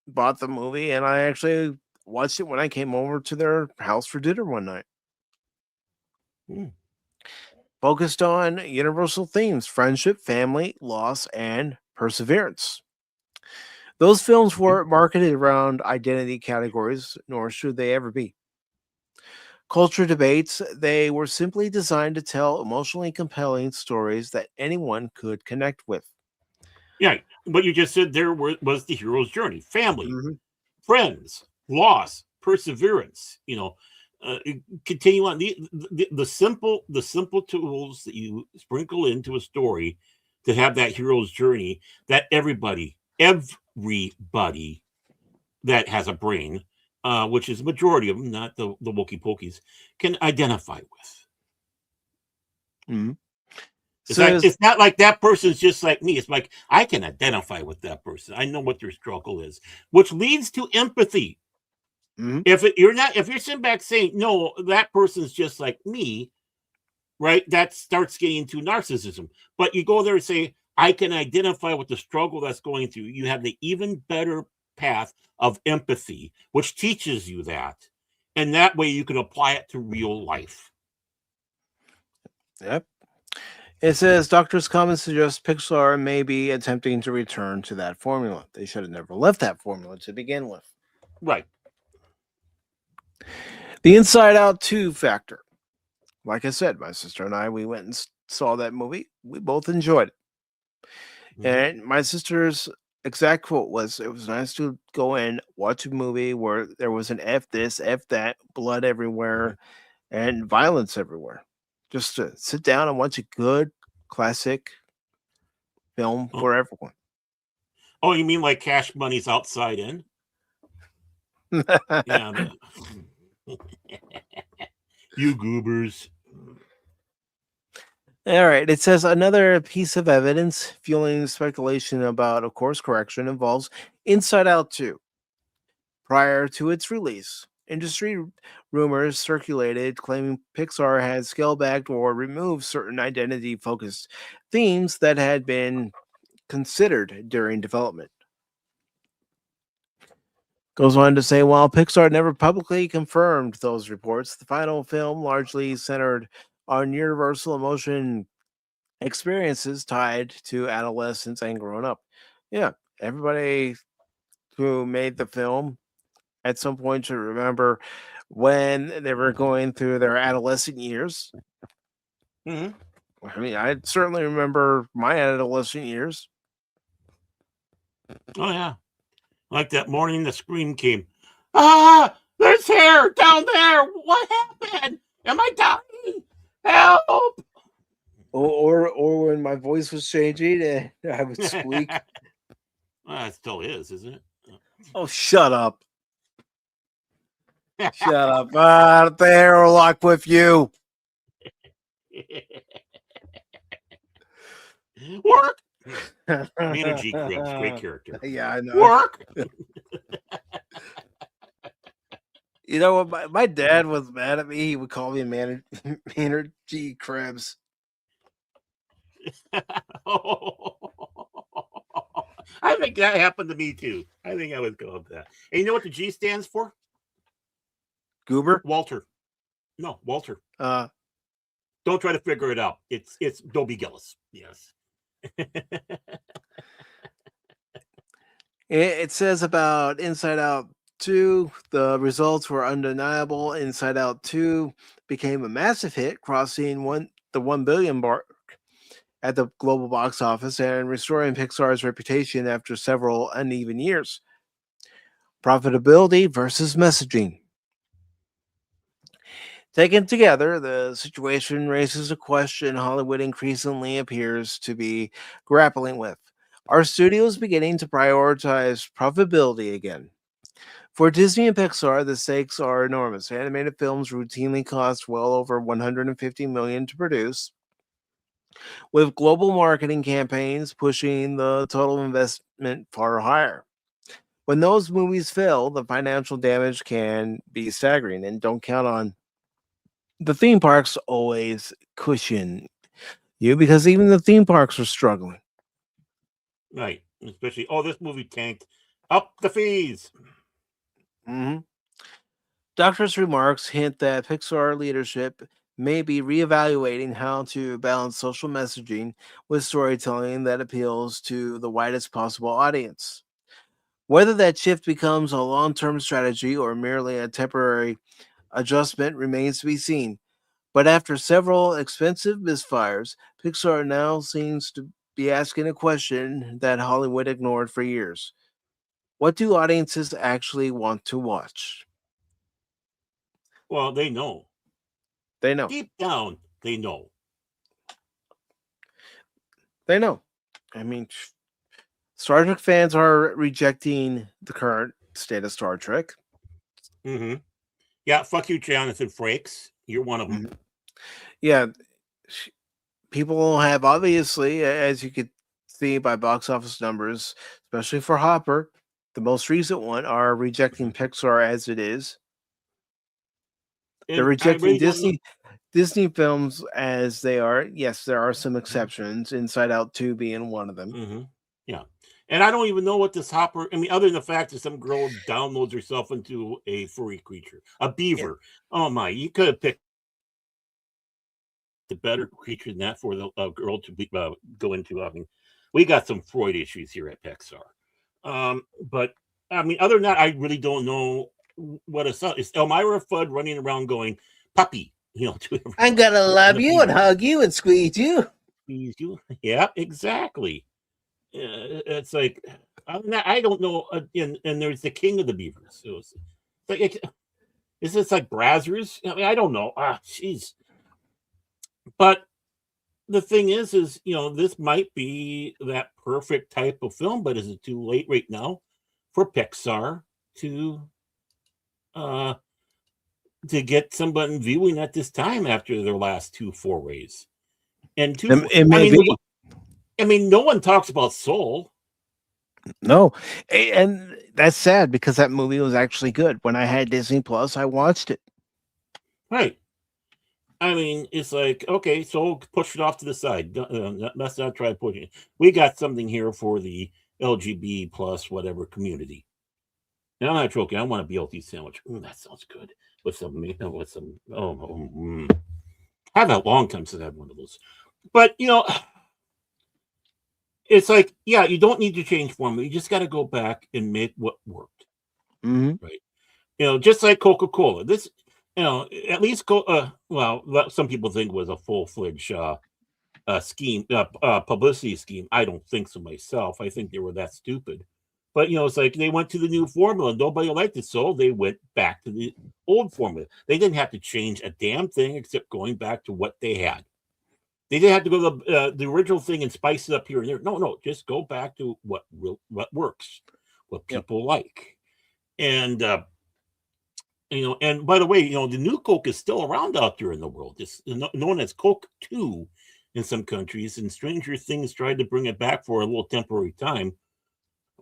bought the movie, and I actually watched it when I came over to their house for dinner one night. Mm. Focused on universal themes: friendship, family, loss, and perseverance. Those films weren't marketed around identity categories, nor should they ever be. Culture debates, they were simply designed to tell emotionally compelling stories that anyone could connect with. Yeah, what you just said there was the hero's journey: family, Mhm. friends, loss, perseverance. Uh, Continue on the simple tools that you sprinkle into a story to have that hero's journey that everybody that has a brain, which is a majority of them, not the wokey pokies, can identify with. Mhm. It's Says, not like that person's just like me. It's like I can identify with that person. I know what their struggle is, which leads to empathy. mhm. If you're sitting back saying no, that person's just like me, right? That starts getting into narcissism. But you go there and say, I can identify with the struggle that's going through. You have the even better path of empathy, which teaches you that. And that way you can apply it to real life. Yep. It says doctors' comments suggest Pixar may be attempting to return to that formula. They should have never left that formula to begin with. Right. The Inside Out 2 factor. Like I said, my sister and I, we went and saw that movie. We both enjoyed it. Mm-hmm. And my sister's exact quote was, "It was nice to go and watch a movie where there was an F this, F that, blood everywhere, and violence everywhere. Just to sit down and watch a good classic film Oh, for everyone." oh, you mean like Cash Money's Outside In? Yeah. You goobers. All right. It says another piece of evidence fueling speculation about a course correction involves Inside Out 2. Prior to its release, industry rumors circulated claiming Pixar had scaled back or removed certain identity focused themes that had been considered during development. Goes on to say, while Pixar never publicly confirmed those reports, the final film largely centered on universal emotion experiences tied to adolescence and growing up. Yeah, everybody who made the film at some point should remember when they were going through their adolescent years. Mm-hmm. I mean, I certainly remember my adolescent years. Oh, yeah. Like that morning the scream came. Ah, there's hair down there. What happened? Am I dying? Help! Or when my voice was changing and I would squeak. Well, it still is, isn't it? Oh, shut up. Shut up. What the hell luck with you? Work. Maynard G. Krebs, great character. Yeah, I know. Work. You know what? My dad was mad at me. He would call me Maynard G. Krebs. I think that happened to me too. I think I was called that. And you know what the G stands for? Goober? Walter. No, Walter. Uh, Don't try to figure it out. It's Dobie Gillis. Yes. it says about Inside Out 2, the results were undeniable. Inside Out 2 became a massive hit, crossing the 1 billion mark at the global box office and restoring Pixar's reputation after several uneven years. Profitability versus messaging. Taken together, the situation raises a question Hollywood increasingly appears to be grappling with. Are studios beginning to prioritize profitability again? For Disney and Pixar, the stakes are enormous. Animated films routinely cost well over $150 million to produce, with global marketing campaigns pushing the total investment far higher. When those movies fail, the financial damage can be staggering, and don't count on the theme parks always cushion you because even the theme parks are struggling. Right. Especially, this movie tanked. Up the fees. Mm-hmm. Docter's remarks hint that Pixar leadership may be reevaluating how to balance social messaging with storytelling that appeals to the widest possible audience. Whether that shift becomes a long-term strategy or merely a temporary adjustment remains to be seen. But after several expensive misfires, Pixar now seems to be asking a question that Hollywood ignored for years. What do audiences actually want to watch? Well, they know. They know. Deep down, they know. They know. I mean, Star Trek fans are rejecting the current state of Star Trek. Mm-hmm. Yeah, fuck you, Jonathan Frakes. You're one of them. Mm-hmm. Yeah, people have obviously, as you could see by box office numbers, especially for Hopper, the most recent one, are rejecting Pixar as it is. And They're rejecting really Disney films as they are. Yes, there are some exceptions, Inside Out 2 being one of them. Mm-hmm. Yeah. And I don't even know what this Hopper, other than the fact that some girl downloads herself into a furry creature, a beaver. Yeah. Oh my, you could have picked the better creature than that for the girl to be, go into. We got some Freud issues here at Pixar. But other than that, I really don't know what it's. Is Elmira Fudd running around going, puppy, I'm gonna love you and hug you and squeeze you. Squeeze you. Yeah, exactly. It's like, I don't know. And there's the king of the beavers. So it's like, is this like Brazzers? I don't know. Jeez. But the thing is, this might be that perfect type of film, but is it too late right now for Pixar to get somebody viewing at this time after their last two forays? And no one talks about Soul. No, and that's sad because that movie was actually good. When I had Disney Plus, I watched it. Right. It's like, okay, so push it off to the side. Let's not try pushing it. We got something here for the LGBT plus whatever community. And I'm not joking. I want a BLT sandwich. That sounds good with some. I have a long time since I had one of those. But it's like, yeah, you don't need to change formula. You just got to go back and make what worked. Mm-hmm. Right. Just like Coca-Cola. This. At least some people think it was a full-fledged scheme, publicity scheme. I don't think so myself. I think they were that stupid. But it's like they went to the new formula. Nobody liked it, so they went back to the old formula. They didn't have to change a damn thing except going back to what they had. They didn't have to go to the original thing and spice it up here and there. No, just go back to what works, what people like, and. And by the way, the new Coke is still around out there in the world. It's known as Coke 2 in some countries, and Stranger Things tried to bring it back for a little temporary time,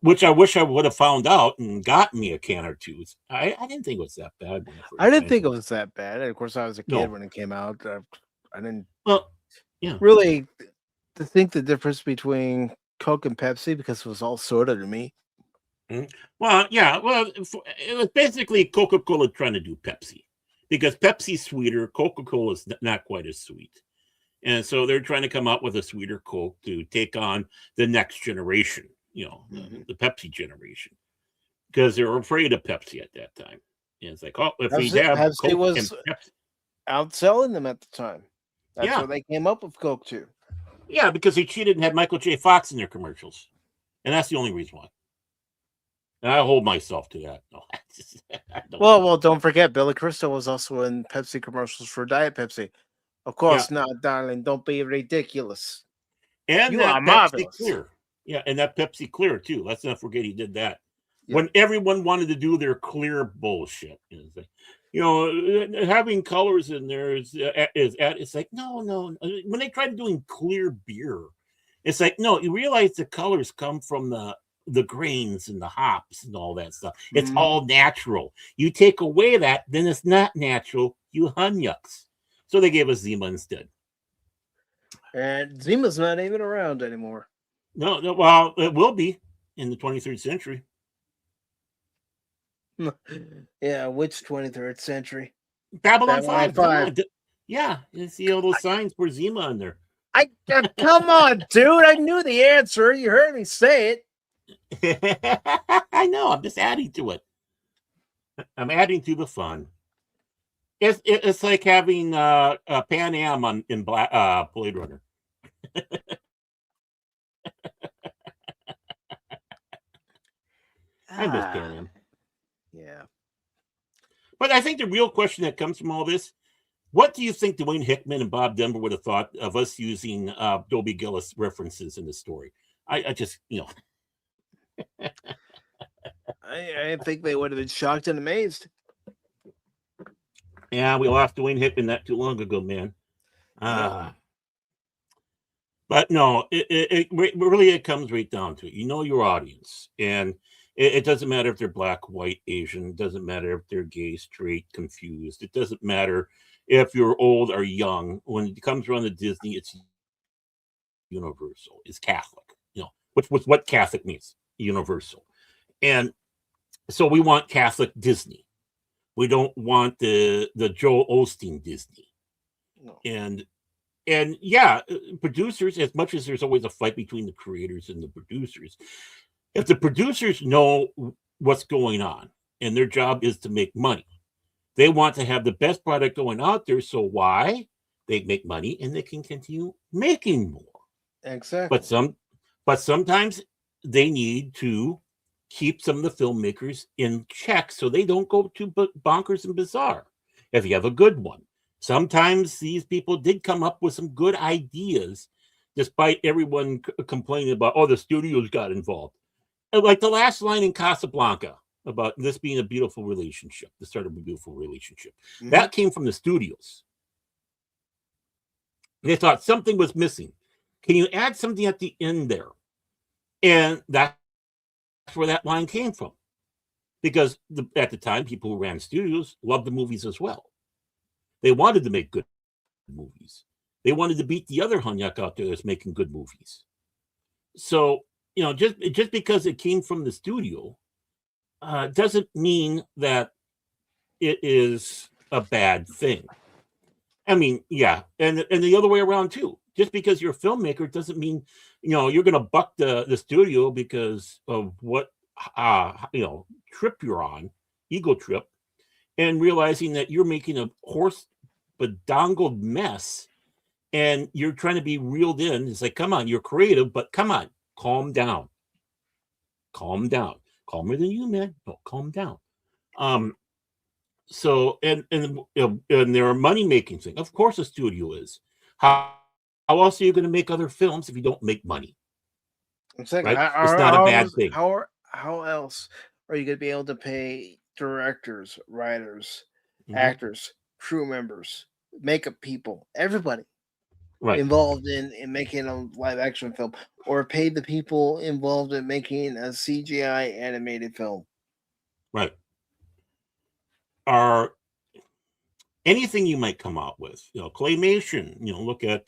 which I wish I would have found out and got me a can or two. I didn't think it was that bad. I didn't think it was that bad. And of course, I was a kid No. when it came out. I didn't Yeah. really think the difference between Coke and Pepsi because it was all soda to me. Well, yeah. Well, it was basically Coca-Cola trying to do Pepsi because Pepsi's sweeter. Coca-Cola is not quite as sweet. And so they're trying to come out with a sweeter Coke to take on the next generation, the Pepsi generation, because they were afraid of Pepsi at that time. And it's like, if we have Pepsi Coke was and Pepsi. outselling them at the time. That's Yeah. where they came up with Coke too. Yeah, because they cheated and had Michael J. Fox in their commercials. And that's the only reason why. And I hold myself to that. No, Well, don't forget, Billy Crystal was also in Pepsi commercials for Diet Pepsi. Of course not, darling. Don't be ridiculous. And You that are Pepsi marvelous. Clear. Yeah, and that Pepsi Clear, too. Let's not forget he did that. Yeah. When everyone wanted to do their clear bullshit. Having colors in there it's like, no. When they tried doing clear beer, it's like, no, you realize the colors come from the grains and the hops and all that stuff. It's all natural. You take away that, then it's not natural. You hunyucks. So they gave us Zima instead. And Zima's not even around anymore. No, well, it will be in the 23rd century. Yeah, which 23rd century? Babylon 5. Come 5. on. Yeah, you see all those signs for Zima on there. Come on, dude. I knew the answer. You heard me say it. I know. I'm just adding to it. I'm adding to the fun. It's like having a Pan Am in Blade Runner. I miss Pan Am. Yeah. But I think the real question that comes from all this, what do you think Dwayne Hickman and Bob Denver would have thought of us using Dobie Gillis references in the story? I just, I think they would have been shocked and amazed. Yeah, we lost Dwayne Hickman not too long ago, man. But no, it comes right down to it. You know your audience, and it doesn't matter if they're black, white, Asian. It doesn't matter if they're gay, straight, confused. It doesn't matter if you're old or young. When it comes around to Disney, it's universal. It's Catholic, which what Catholic means, universal. And so we want Catholic Disney. We don't want the Joel Osteen Disney. No. And yeah, producers, as much as there's always a fight between the creators and the producers, if the producers know what's going on and their job is to make money, they want to have the best product going out there. So why? They make money and they can continue making more. Exactly. But sometimes they need to keep some of the filmmakers in check so they don't go too bonkers and bizarre. If you have a good one, sometimes these people did come up with some good ideas, despite everyone complaining about, the studios got involved. Like the last line in Casablanca about this being a beautiful relationship, the start of a beautiful relationship. Mm-hmm. That came from the studios. They thought something was missing. Can you add something at the end there? And that's where that line came from. Because at the time, people who ran studios loved the movies as well. They wanted to make good movies. They wanted to beat the other Hunyuk out there that's making good movies. So, just because it came from the studio doesn't mean that it is a bad thing. I mean, yeah, and the other way around too. Just because you're a filmmaker doesn't mean, you're going to buck the studio because of what, trip you're on, ego trip, and realizing that you're making a horse bedongled mess and you're trying to be reeled in. It's like, come on, you're creative, but come on, calm down. Calm down. Calmer than you, man. No, calm down. So, and they're a money-making thing. Of course a studio is. How else are you going to make other films if you don't make money? Exactly. Right? It's not a bad thing. How else are you going to be able to pay directors, writers, Mhm. actors, crew members, makeup people, everybody Right. involved in making a live action film, or pay the people involved in making a CGI animated film. Right. Are anything you might come out with, claymation, look at,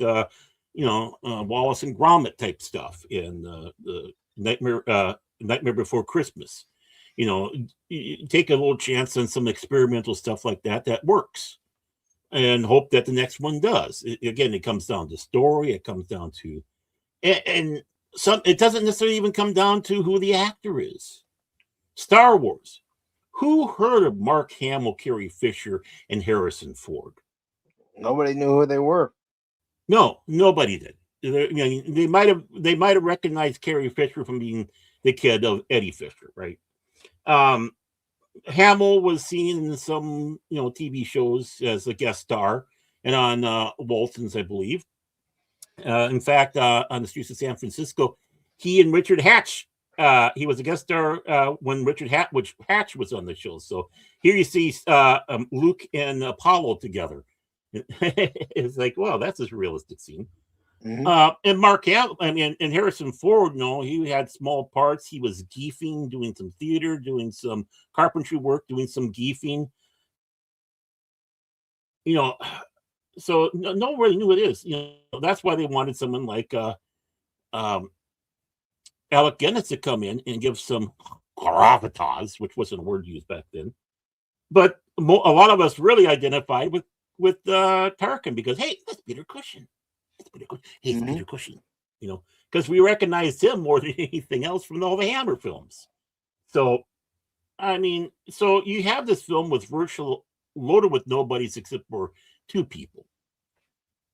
Wallace and Gromit type stuff in the Nightmare Before Christmas. You take a little chance on some experimental stuff like that works, and hope that the next one does. Again, it comes down to story. It comes down to, and some. It doesn't necessarily even come down to who the actor is. Star Wars. Who heard of Mark Hamill, Carrie Fisher, and Harrison Ford? Nobody knew who they were. No, nobody did. They might have recognized Carrie Fisher from being the kid of Eddie Fisher, right? Hamill was seen in some TV shows as a guest star and on Walton's, I believe. In fact, on the streets of San Francisco, he and Richard Hatch. He was a guest star when Hatch was on the show. So here you see Luke and Apollo together. It's like, wow, that's a realistic scene. Mhm. And Mark Hamill, and Harrison Ford, he had small parts. He was geefing, doing some theater, doing some carpentry work, doing some geefing. So no one really knew who it is. That's why they wanted someone like Alec Guinness to come in and give some gravitas, which wasn't a word used back then. But a lot of us really identified with Tarkin because, hey, that's Peter Cushing. Hey, it's Peter Cushing. Because we recognized him more than anything else from all the Hammer films. So, so you have this film with loaded with nobodies except for two people.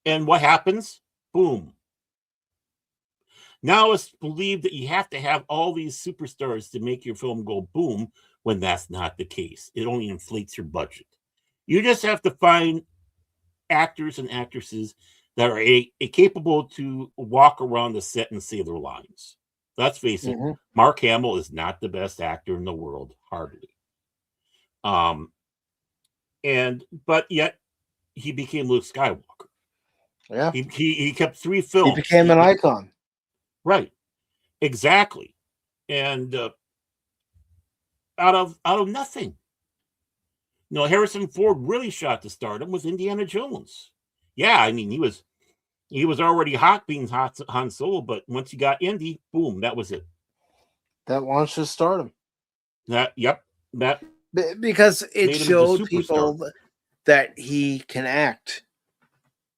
And what happens? Boom. Now it's believed that you have to have all these superstars to make your film go boom, when that's not the case. It only inflates your budget. You just have to find actors and actresses that are capable to walk around the set and say their lines. Let's face it, Mark Hamill is not the best actor in the world, hardly. But yet he became Luke Skywalker. Yeah, he kept 3 films. He became an icon. Right, exactly, and out of nothing. Harrison Ford really shot to stardom with Indiana Jones. Yeah, he was already hot being Han Solo, but once he got Indy, boom, that was it. That launched his stardom. That Because it showed people superstar. that he can act.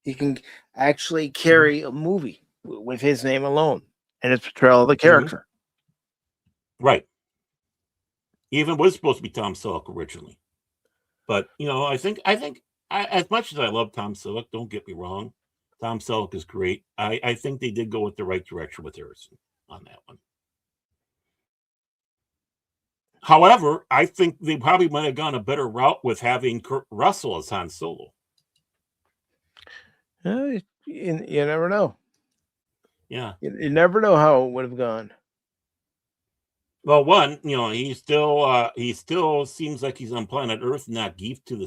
He can actually carry a movie with his name alone and his portrayal of the character. Right. Even was supposed to be Tom Selleck originally. But, I think as much as I love Tom Selleck, don't get me wrong, Tom Selleck is great. I think they did go with the right direction with Harrison on that one. However, I think they probably might have gone a better route with having Kurt Russell as Han Solo. You never know. Yeah. You never know how it would have gone. Well, one, he still seems like he's on planet Earth, not geefed to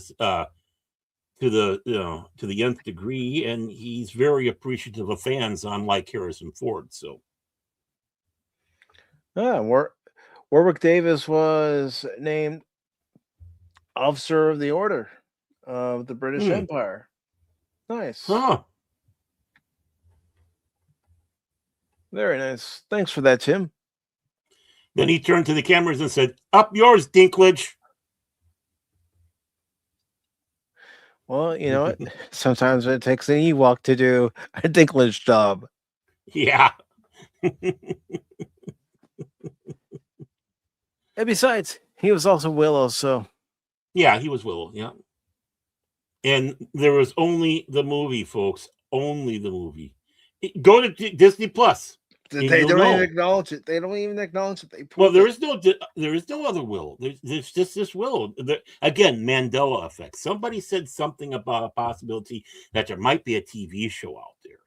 the nth degree, and he's very appreciative of fans, unlike Harrison Ford. So, Warwick Davis was named Officer of the Order of the British Empire. Nice. Huh. Very nice. Thanks for that, Tim. Then he turned to the cameras and said, "Up yours, Dinklage." Well, you know what? Sometimes it takes an Ewok to do a Dinklage job. Yeah. And besides, he was also Willow, so. Yeah, he was Willow, yeah. And there was only the movie, folks. Only the movie. Go to Disney Plus. They don't even acknowledge it. They don't even acknowledge it. Well, there is no other Willow. There's just this Willow. Again, Mandela effect. Somebody said something about a possibility that there might be a TV show out there,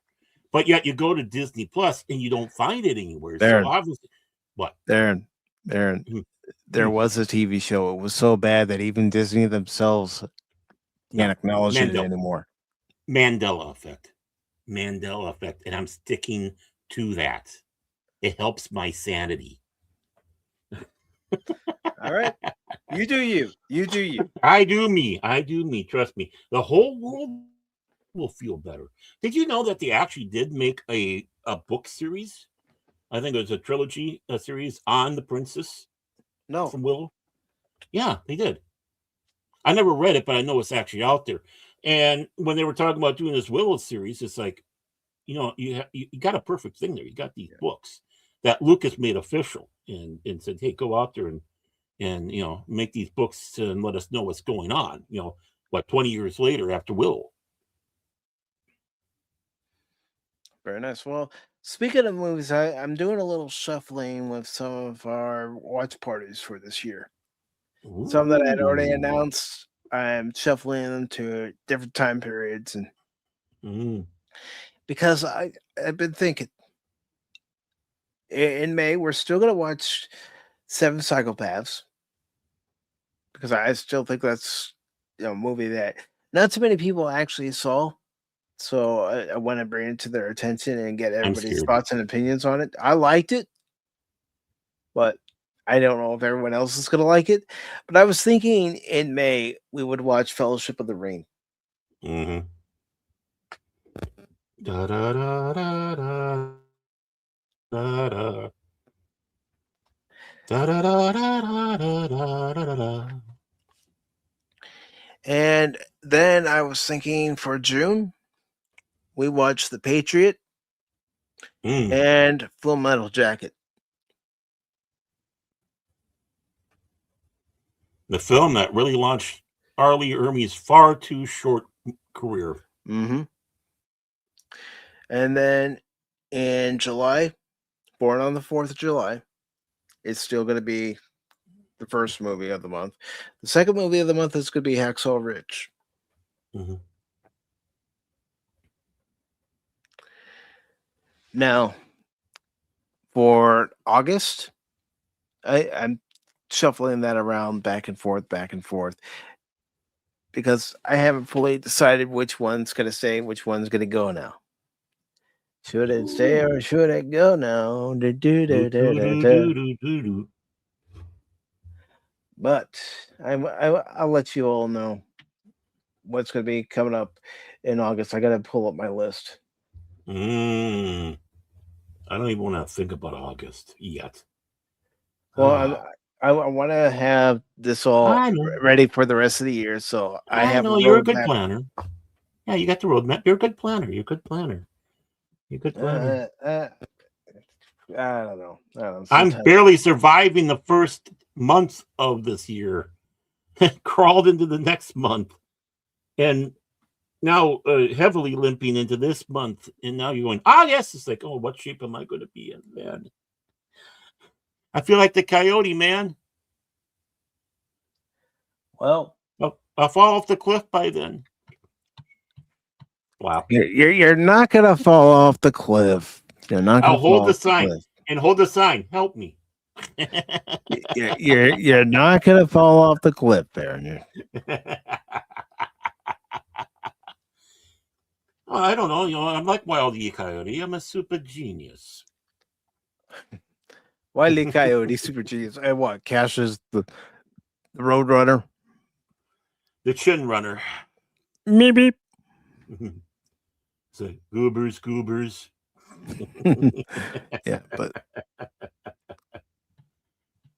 but yet you go to Disney Plus and you don't find it anywhere. Darren. So obviously, what? Darren, there was a TV show. It was so bad that even Disney themselves can't acknowledge it anymore. Mandela effect. Mandela effect. And I'm sticking to that. It helps my sanity. All right. You do you. You do you. I do me. I do me. Trust me. The whole world will feel better. Did you know that they actually did make a book series? I think it was a trilogy series on the princess No. from Willow. Yeah, they did. I never read it, but I know it's actually out there. And when they were talking about doing this Willow series, it's like, you know, you got a perfect thing there. You got these books that Lucas made official and said, hey, go out there and you know, make these books and let us know what's going on. You know, what, 20 years later after Willow. Very nice. Well, speaking of movies, I'm doing a little shuffling with some of our watch parties for this year. Some that I had already announced, I'm shuffling them to different time periods, and because I've been thinking in May we're still gonna watch Seven Psychopaths because I still think that's a movie that not too many people actually saw. So I want to bring it to their attention and get everybody's thoughts and opinions on it. I liked it, but I don't know if everyone else is going to like it. But I was thinking in May we would watch Fellowship of the Ring. Mm-hmm. Da, da, da, da, da, da, da. Da, da, da, da, da, da, da, da. And then I was thinking for June, we watched The Patriot and Full Metal Jacket. The film that really launched Arlie Ermey's far too short career. Mm-hmm. And then in July, Born on the 4th of July, it's still going to be the first movie of the month. The second movie of the month is going to be Hacksaw Ridge. Mm-hmm. Now, for August, I'm shuffling that around back and forth, because I haven't fully decided which one's going to stay, which one's going to go now. Should it stay or should it go now? But I'll let you all know what's going to be coming up in August. I got to pull up my list. I don't even want to think about August yet. Well, I want to have this all ready for the rest of the year. So I have. You're a good planner. Yeah, you got the roadmap. You're a good planner. You're a good planner. I don't know. I'm barely surviving the first month of this year. Crawled into the next month, and now heavily limping into this month. And now you're going, yes. It's like, oh, what shape am I going to be in, man? I feel like the coyote, man. Well, I'll fall off the cliff by then. Wow. You're not gonna fall off the cliff. You're not gonna I'll hold the sign and hold the sign. Help me. You're not gonna fall off the cliff, Baron. I don't know. I'm like Wile E. Coyote. I'm a super genius. Wile E. Coyote, super genius. And what? Cash is the road runner, the chin runner. Maybe. It's like goobers. Yeah, but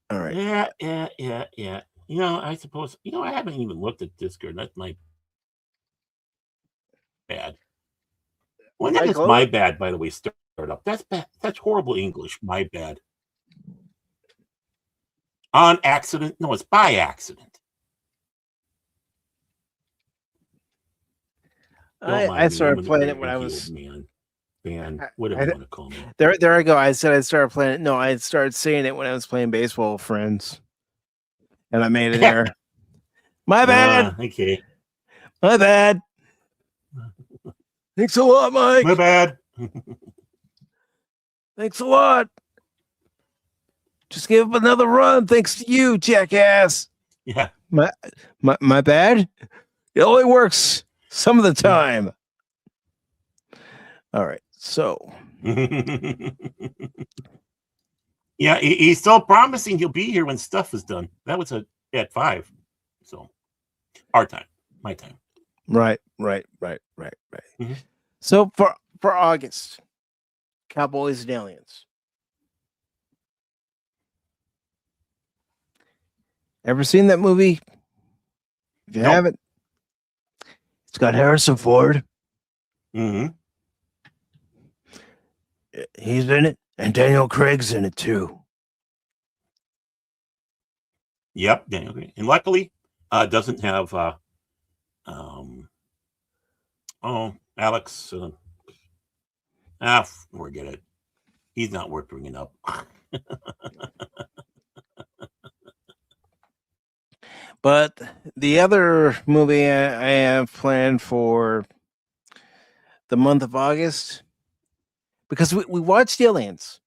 all right. Yeah. I suppose. I haven't even looked at Discord. That's my bad. When that is my bad, by the way, start up. That's bad. That's horrible English. My bad. On accident? No, it's by accident. I started playing it when I was man, whatever you want to call me. There I go. I said I started playing it. No, I started saying it when I was playing baseball with friends, and I made an error. My bad. Okay. My bad. Thanks a lot, Mike. My bad. Thanks a lot. Just give him another run, thanks to you, jackass. Yeah. My bad. It only works some of the time. All right, so Yeah, he's still promising he'll be here when stuff is done. That was at 5. So our time, my time. right. Mhm. So for August, Cowboys and Aliens. Ever seen that movie? If you Nope. haven't, it's got Harrison Ford. Mm-hmm. He's in it, and Daniel Craig's in it too. Yep. Daniel Green. And luckily, doesn't have Alex. Forget it. He's not worth bringing up. But the other movie I have planned for the month of August, because we watched Aliens.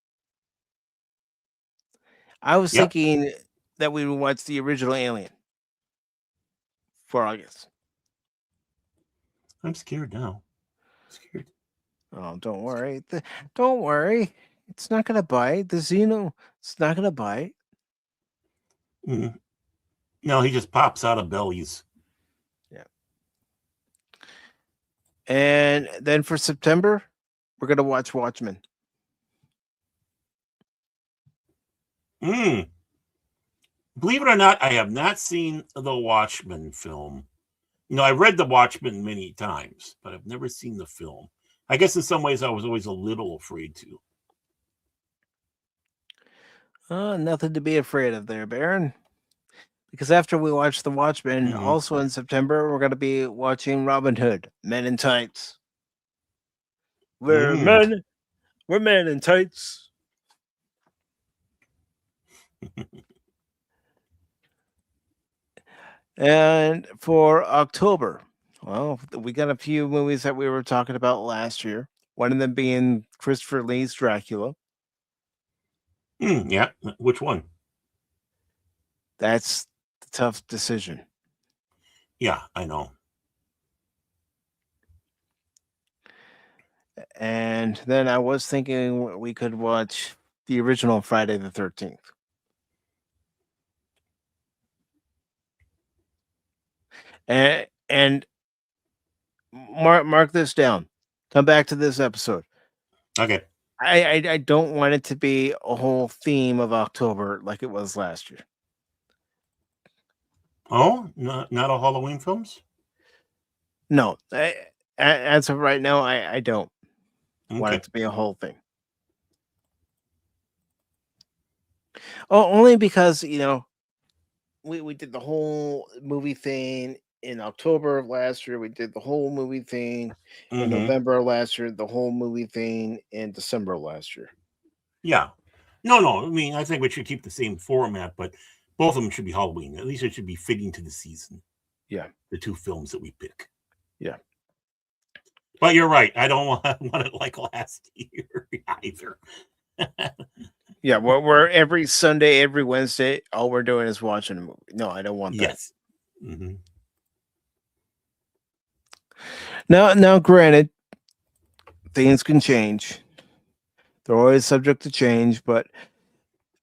I was Yep. thinking that we would watch the original Alien for August. I'm scared now. Scared. Oh, don't worry. Don't worry. It's not going to bite. The Xeno, it's not going to bite. Mm. No, he just pops out of bellies. Yeah. And then for September, we're going to watch Watchmen. Believe it or not, I have not seen the Watchmen film. I've read the Watchmen many times, but I've never seen the film. I guess in some ways I was always a little afraid to. Nothing to be afraid of there, Baron. Because after we watch The Watchmen, also in September, we're going to be watching Robin Hood, Men in Tights. We're men in tights. And for October, well, we got a few movies that we were talking about last year. One of them being Christopher Lee's Dracula. Yeah. Which one? That's the tough decision. Yeah, I know. And then I was thinking we could watch the original Friday the 13th. And mark this down. Come back to this episode. Okay. I don't want it to be a whole theme of October like it was last year. Oh, not all Halloween films? No, as of right now, I don't want Okay. it to be a whole thing. Oh, only because we did the whole movie thing in October of last year. We did the whole movie thing in November of last year. The whole movie thing in December of last year. Yeah. No. I mean, I think we should keep the same format, but both of them should be Halloween. At least it should be fitting to the season. Yeah. The two films that we pick. Yeah. But you're right. I don't want it like last year either. Yeah, we're every Sunday, every Wednesday, all we're doing is watching a movie. No, I don't want that. Yes. Mm-hmm. Now, granted, things can change. They're always subject to change, but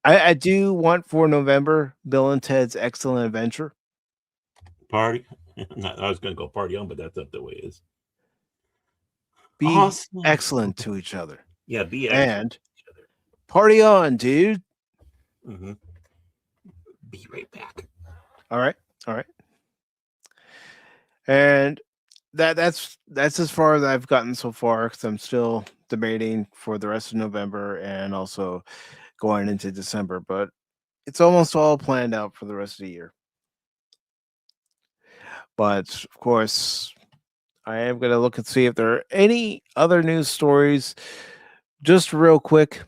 I do want for November Bill and Ted's Excellent Adventure. Party. I was going to go party on, but that's not the way it is. Be awesome. Excellent to each other. Yeah, be excellent and to each other. Party on, dude. Mm-hmm. Be right back. All right. And that's as far as I've gotten so far, because I'm still debating for the rest of November and also going into December, but it's almost all planned out for the rest of the year. But of course, I am going to look and see if there are any other news stories, just real quick,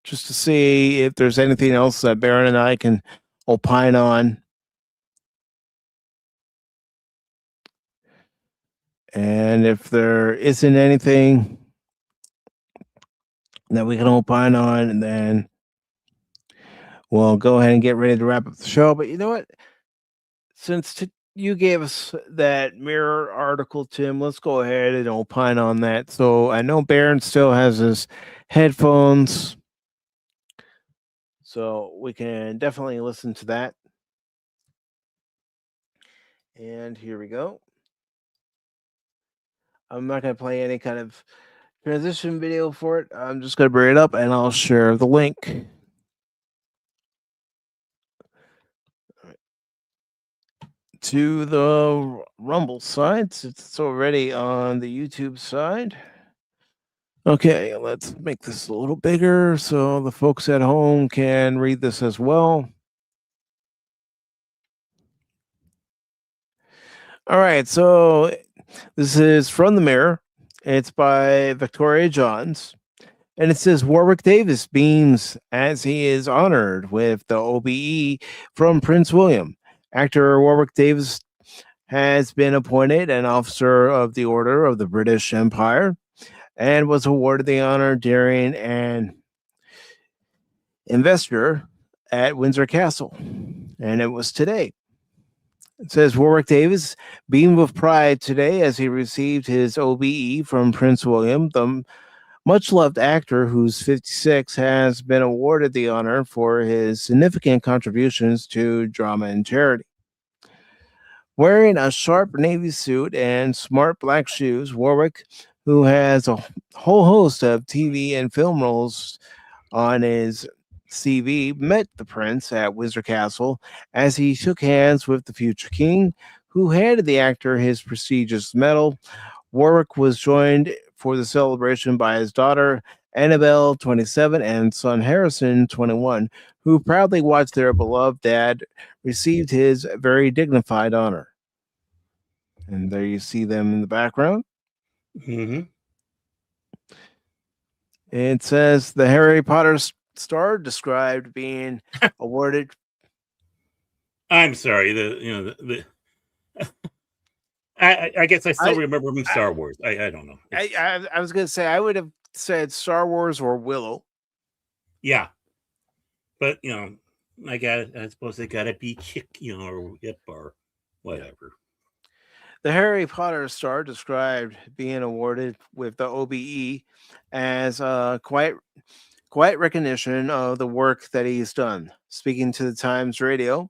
just to see if there's anything else that Baron and I can opine on. And if there isn't anything that we can opine on, then we'll go ahead and get ready to wrap up the show. But you know what? Since you gave us that mirror article, Tim, let's go ahead and opine on that. So I know Baron still has his headphones, so we can definitely listen to that. And here we go. I'm not going to play any kind of transition video for it. I'm just going to bring it up and I'll share the link. To the Rumble side. It's already on the YouTube side. Okay, let's make this a little bigger so the folks at home can read this as well. All right, so this is from the Mirror. It's by Victoria Johns. And it says Warwick Davis beams as he is honored with the OBE from Prince William. Actor Warwick Davis has been appointed an officer of the Order of the British Empire and was awarded the honor during an investor at Windsor Castle. And it was today. It says Warwick Davis beamed with pride today as he received his OBE from Prince William, the much-loved actor who's 56 has been awarded the honor for his significant contributions to drama and charity. Wearing a sharp navy suit and smart black shoes, Warwick, who has a whole host of TV and film roles on his CV, met the prince at Windsor Castle as he shook hands with the future king, who handed the actor his prestigious medal. Warwick was joined for the celebration by his daughter, Annabelle, 27, and son, Harrison, 21, who proudly watched their beloved dad receive his very dignified honor. And there you see them in the background. Mm-hmm. It says the Harry Potter star described being awarded. I'm sorry. I guess I still remember from Star Wars. I don't know. I was going to say I would have said Star Wars or Willow. Yeah, but I suppose they gotta be chick, or hip or whatever. The Harry Potter star described being awarded with the OBE as quite recognition of the work that he's done. Speaking to the Times Radio,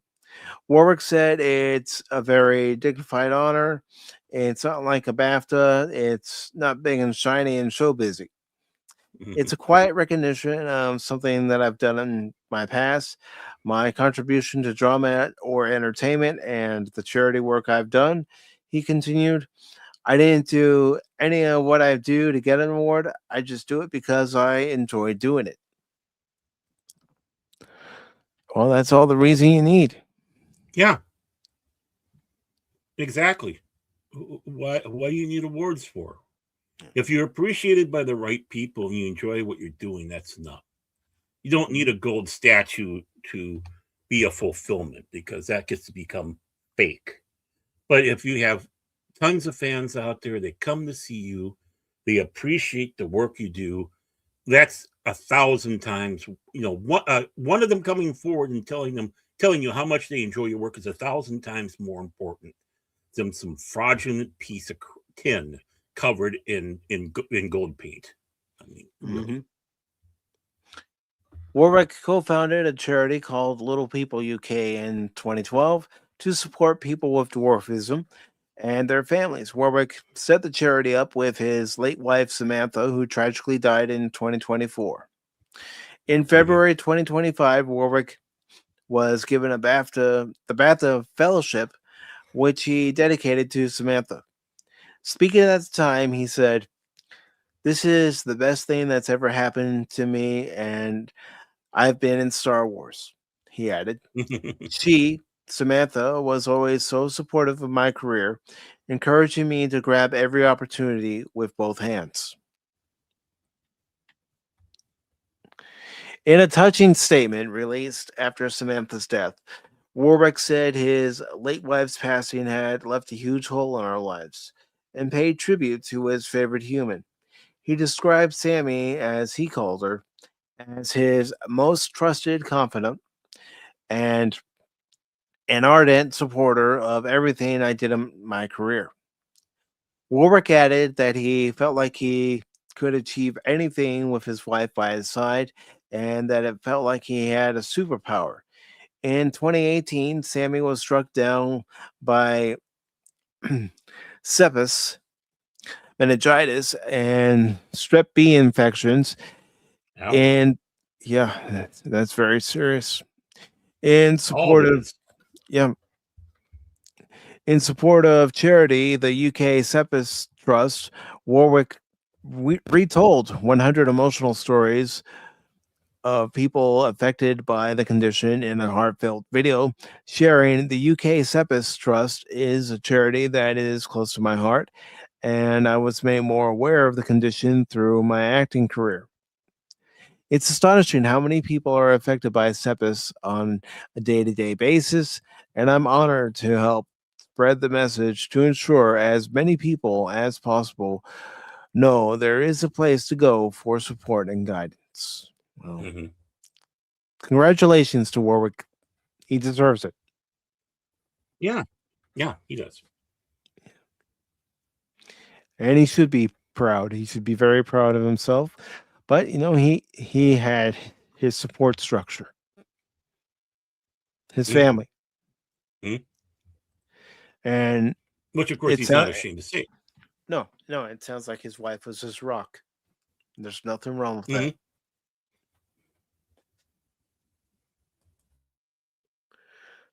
Warwick said it's a very dignified honor. It's not like a BAFTA. It's not big and shiny and show busy. It's a quiet recognition of something that I've done in my past, my contribution to drama or entertainment, and the charity work I've done. He continued, I didn't do any of what I do to get an award. I just do it because I enjoy doing it. Well, that's all the reason you need. Yeah. Exactly. What do you need awards for? If you're appreciated by the right people and you enjoy what you're doing, that's enough. You don't need a gold statue to be a fulfillment, because that gets to become fake. But if you have tons of fans out there, they come to see you, they appreciate the work you do, that's 1,000 times, one of them coming forward and telling you how much they enjoy your work is 1,000 times more important than some fraudulent piece of tin covered in gold paint. I mean, really. Warwick co-founded a charity called Little People UK in 2012 to support people with dwarfism and their families. Warwick set the charity up with his late wife, Samantha, who tragically died in 2024. In February 2025, Warwick was given the BAFTA Fellowship, which he dedicated to Samantha. Speaking at the time, he said, "This is the best thing that's ever happened to me, and I've been in Star Wars," he added. She, Samantha, was always so supportive of my career, encouraging me to grab every opportunity with both hands. In a touching statement released after Samantha's death, Warwick said his late wife's passing had left a huge hole in our lives and paid tribute to his favorite human. He described Sammy, as he called her, as his most trusted confidant, and an ardent supporter of everything I did in my career. Warwick added that he felt like he could achieve anything with his wife by his side and that it felt like he had a superpower. In 2018, Sammy was struck down by sepsis, meningitis, and strep B infections. Ouch. And yeah, that's very serious. In All support of of this. yeah, in support of charity, the UK Sepsis Trust, Warwick retold 100 emotional stories of people affected by the condition in a heartfelt video, sharing the UK Sepsis Trust is a charity that is close to my heart, and I was made more aware of the condition through my acting career. It's astonishing how many people are affected by sepsis on a day-to-day basis, and I'm honored to help spread the message to ensure as many people as possible know there is a place to go for support and guidance. Well, Mm-hmm. congratulations to Warwick. He deserves it. Yeah. Yeah, he does. And he should be proud. He should be very proud of himself. But he had his support structure, his Mhm. family. Mhm. And Which, of course, it he's not sounds ashamed to say. no, it sounds like his wife was his rock. There's nothing wrong with that. Mhm.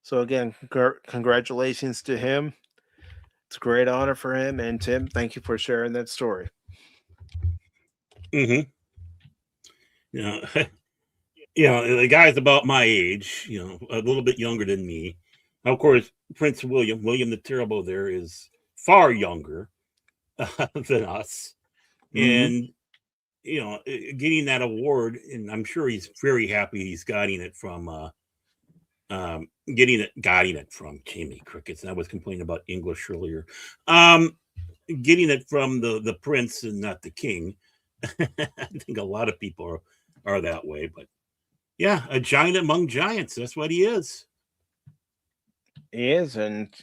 So again, congratulations to him. It's a great honor for him. And Tim, thank you for sharing that story. Mm-hmm. The guy's about my age, a little bit younger than me. Of course, Prince William the Terrible there is far younger than us. Mhm. And, getting that award, and I'm sure he's very happy he's getting it from, getting it from Jimmy Crickets. And I was complaining about English earlier. Getting it from the prince and not the king. I think a lot of people are that way, but yeah, a giant among giants. That's what he is. He is, and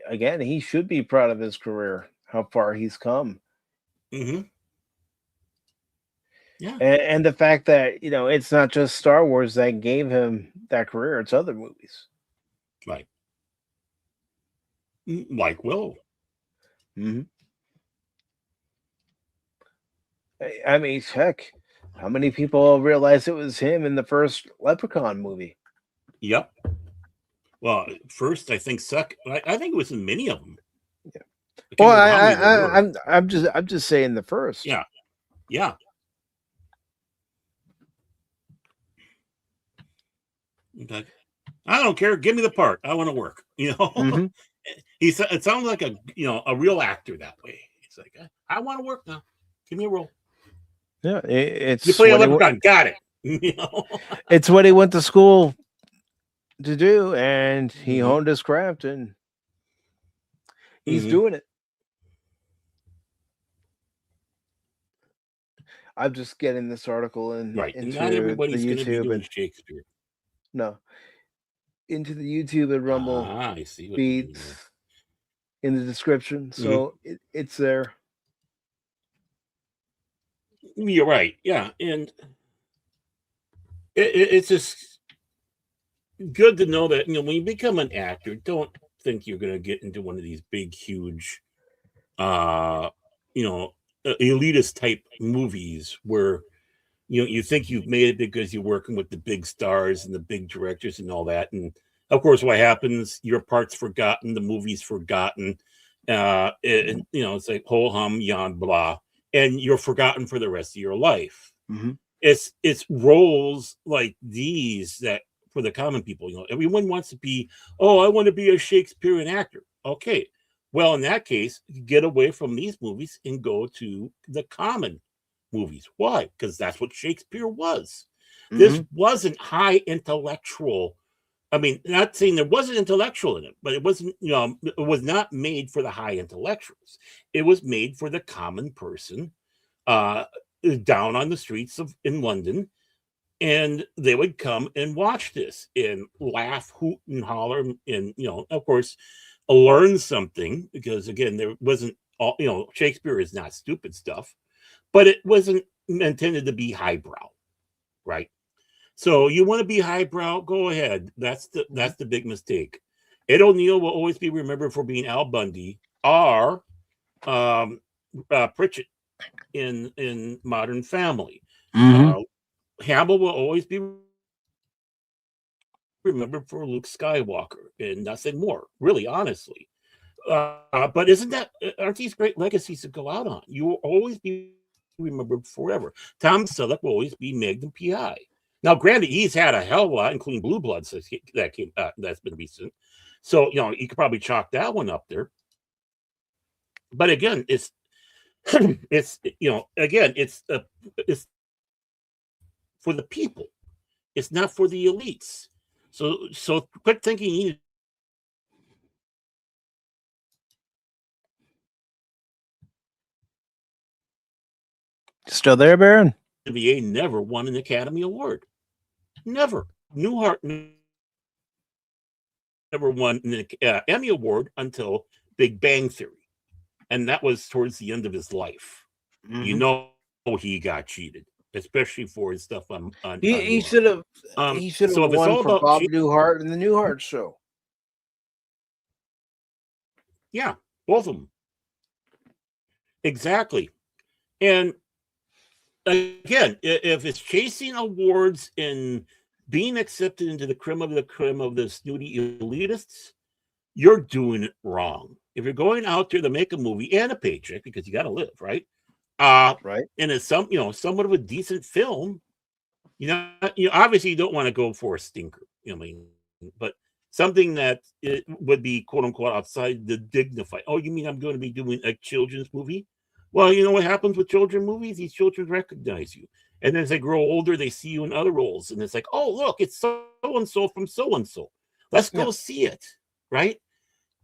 again, he should be proud of his career, how far he's come. Mm-hmm. Yeah. And the fact that, it's not just Star Wars that gave him that career, it's other movies. Right. Like Will. Mm-hmm. I mean, heck, how many people realize it was him in the first Leprechaun movie? Yep. Well, first, I think I think it was in many of them. Yeah. I can't Well, remember how many there were. I'm just saying the first. Yeah. Yeah. Okay. I don't care. Give me the part. I want to work. Mm-hmm. It sounds like a real actor that way. It's like, I want to work now. Give me a role. Yeah, it's You play a what leprechaun. Got it. it's what he went to school to do, and he Mhm. honed his craft, and he's Mhm. doing it. I'm just getting this article Right. And into not the everybody's going to be YouTube doing and Shakespeare. no, into the YouTube and Rumble I see what you mean feeds there. in the description, Mhm. so it's there. You're right. Yeah. And it's just good to know that, when you become an actor, don't think you're going to get into one of these big, huge, uh, elitist type movies where, you think you've made it because you're working with the big stars and the big directors and all that. And of course, what happens, your part's forgotten, the movie's forgotten. It's like ho hum, yon, blah. And you're forgotten for the rest of your life. Mm-hmm. It's roles like these that for the common people, everyone wants to be, oh, I want to be a Shakespearean actor. Okay. Well, in that case, get away from these movies and go to the common movies. Why? Because that's what Shakespeare was. This Mm-hmm. wasn't high intellectual. I mean, not saying there wasn't intellectual in it, but it wasn't, it was not made for the high intellectuals. It was made for the common person, uh, down on the streets in London. and they would come and watch this and laugh, hoot, and holler, and of course, learn something, because again, there wasn't all, Shakespeare is not stupid stuff, but it wasn't intended to be highbrow, right? So you want to be highbrow, go ahead. That's the big mistake. Ed O'Neill will always be remembered for being Al Bundy or Pritchett in Modern Family. Hamill will always be remembered for Luke Skywalker and nothing more, really, honestly. But aren't these great legacies to go out on? You will always be remembered forever. Tom Selleck will always be Magnum PI. Now, granted, he's had a hell of a lot, including Blue Bloods that's been recent. So, you could probably chalk that one up there. But again, it's for the people. It's not for the elites. So quit thinking you Still there, Baron? TVA never won an Academy Award. Never. Newhart never won an Emmy Award until Big Bang Theory. And that was towards the end of his life. You know he got cheated, especially for his stuff on He should have won for Bob Newhart and the Newhart Show. Yeah, both of them. Exactly. And again, if it's chasing awards and being accepted into the creme of the snooty elitists, you're doing it wrong. If you're going out there to make a movie and a paycheck, because you got to live, right? Right. And it's somewhat of a decent film, obviously you don't want to go for a stinker, but something that it would be quote unquote outside the dignified. Oh, you mean I'm going to be doing a children's movie? Well, you know what happens with children's movies? These children recognize you. And as they grow older, they see you in other roles. And it's like, oh, look, it's so-and-so from so-and-so. Let's go see it, right?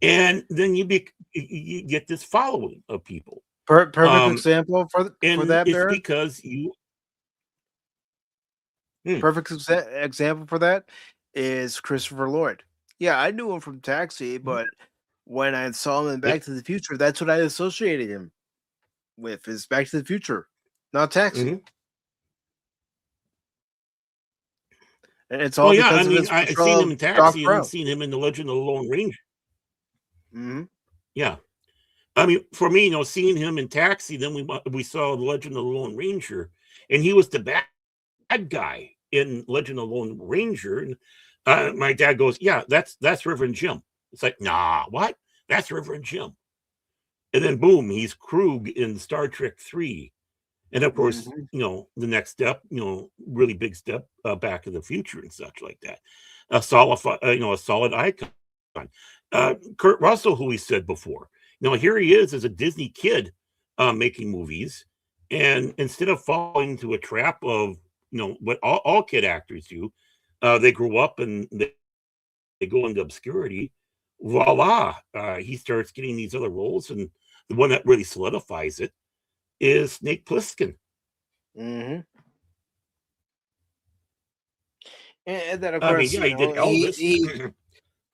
And then you get this following of people. Perfect example for that, it's Baron? because you... Perfect example for that is Christopher Lloyd. Yeah, I knew him from Taxi, but when I saw him in Back to the Future, that's what I associated him with, is Back to the Future, not Taxi. And it's all because of his I've seen him in Taxi and seen him in The Legend of the Lone Ranger. Yeah. I mean, for me, seeing him in Taxi, then we saw The Legend of the Lone Ranger, and he was the bad guy in Legend of the Lone Ranger. And my dad goes, yeah, that's Reverend Jim. It's like, nah, what? That's Reverend Jim. And then boom, he's Krug in Star Trek 3. And of course, the next step, really big step, Back to the Future and such like that. A solid icon. Kurt Russell, who we said before, here he is as a Disney kid making movies, and instead of falling into a trap of what all kid actors do, they grow up and they go into obscurity. Voila, he starts getting these other roles, and the one that really solidifies it is Snake Plissken. And then, of course, he did Elvis.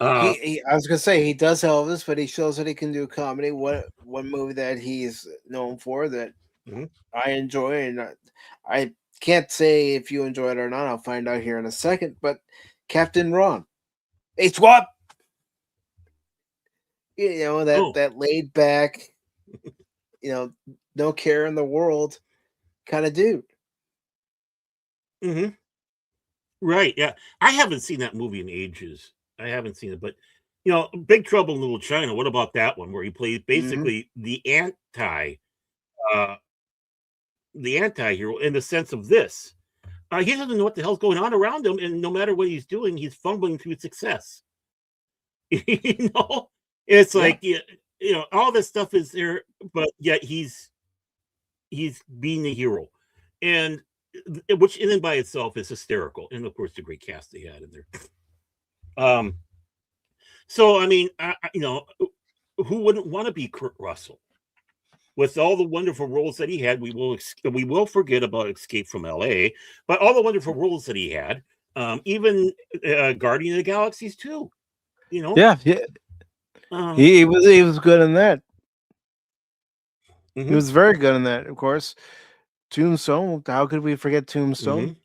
I was gonna say he does Elvis, but he shows that he can do comedy. One movie that he's known for that I enjoy, and I can't say if you enjoy it or not. I'll find out here in a second. But Captain Ron, hey swap, that laid back, no care in the world kind of dude. Right. Yeah. I haven't seen that movie in ages. I haven't seen it, but Big Trouble in Little China. What about that one where he plays basically the anti-hero in the sense of this? He doesn't know what the hell's going on around him, and no matter what he's doing, he's fumbling through success. It's like all this stuff is there, but yet he's being the hero, and which in and by itself is hysterical. And of course, the great cast they had in there. So I mean, who wouldn't want to be Kurt Russell? with all the wonderful roles that he had, we will forget about Escape from L.A., but all the wonderful roles that he had, even Guardian of the Galaxies too. You know, Yeah, he was good in that. He mhm, was very good in that, of course. Tombstone. How could we forget Tombstone? mhm.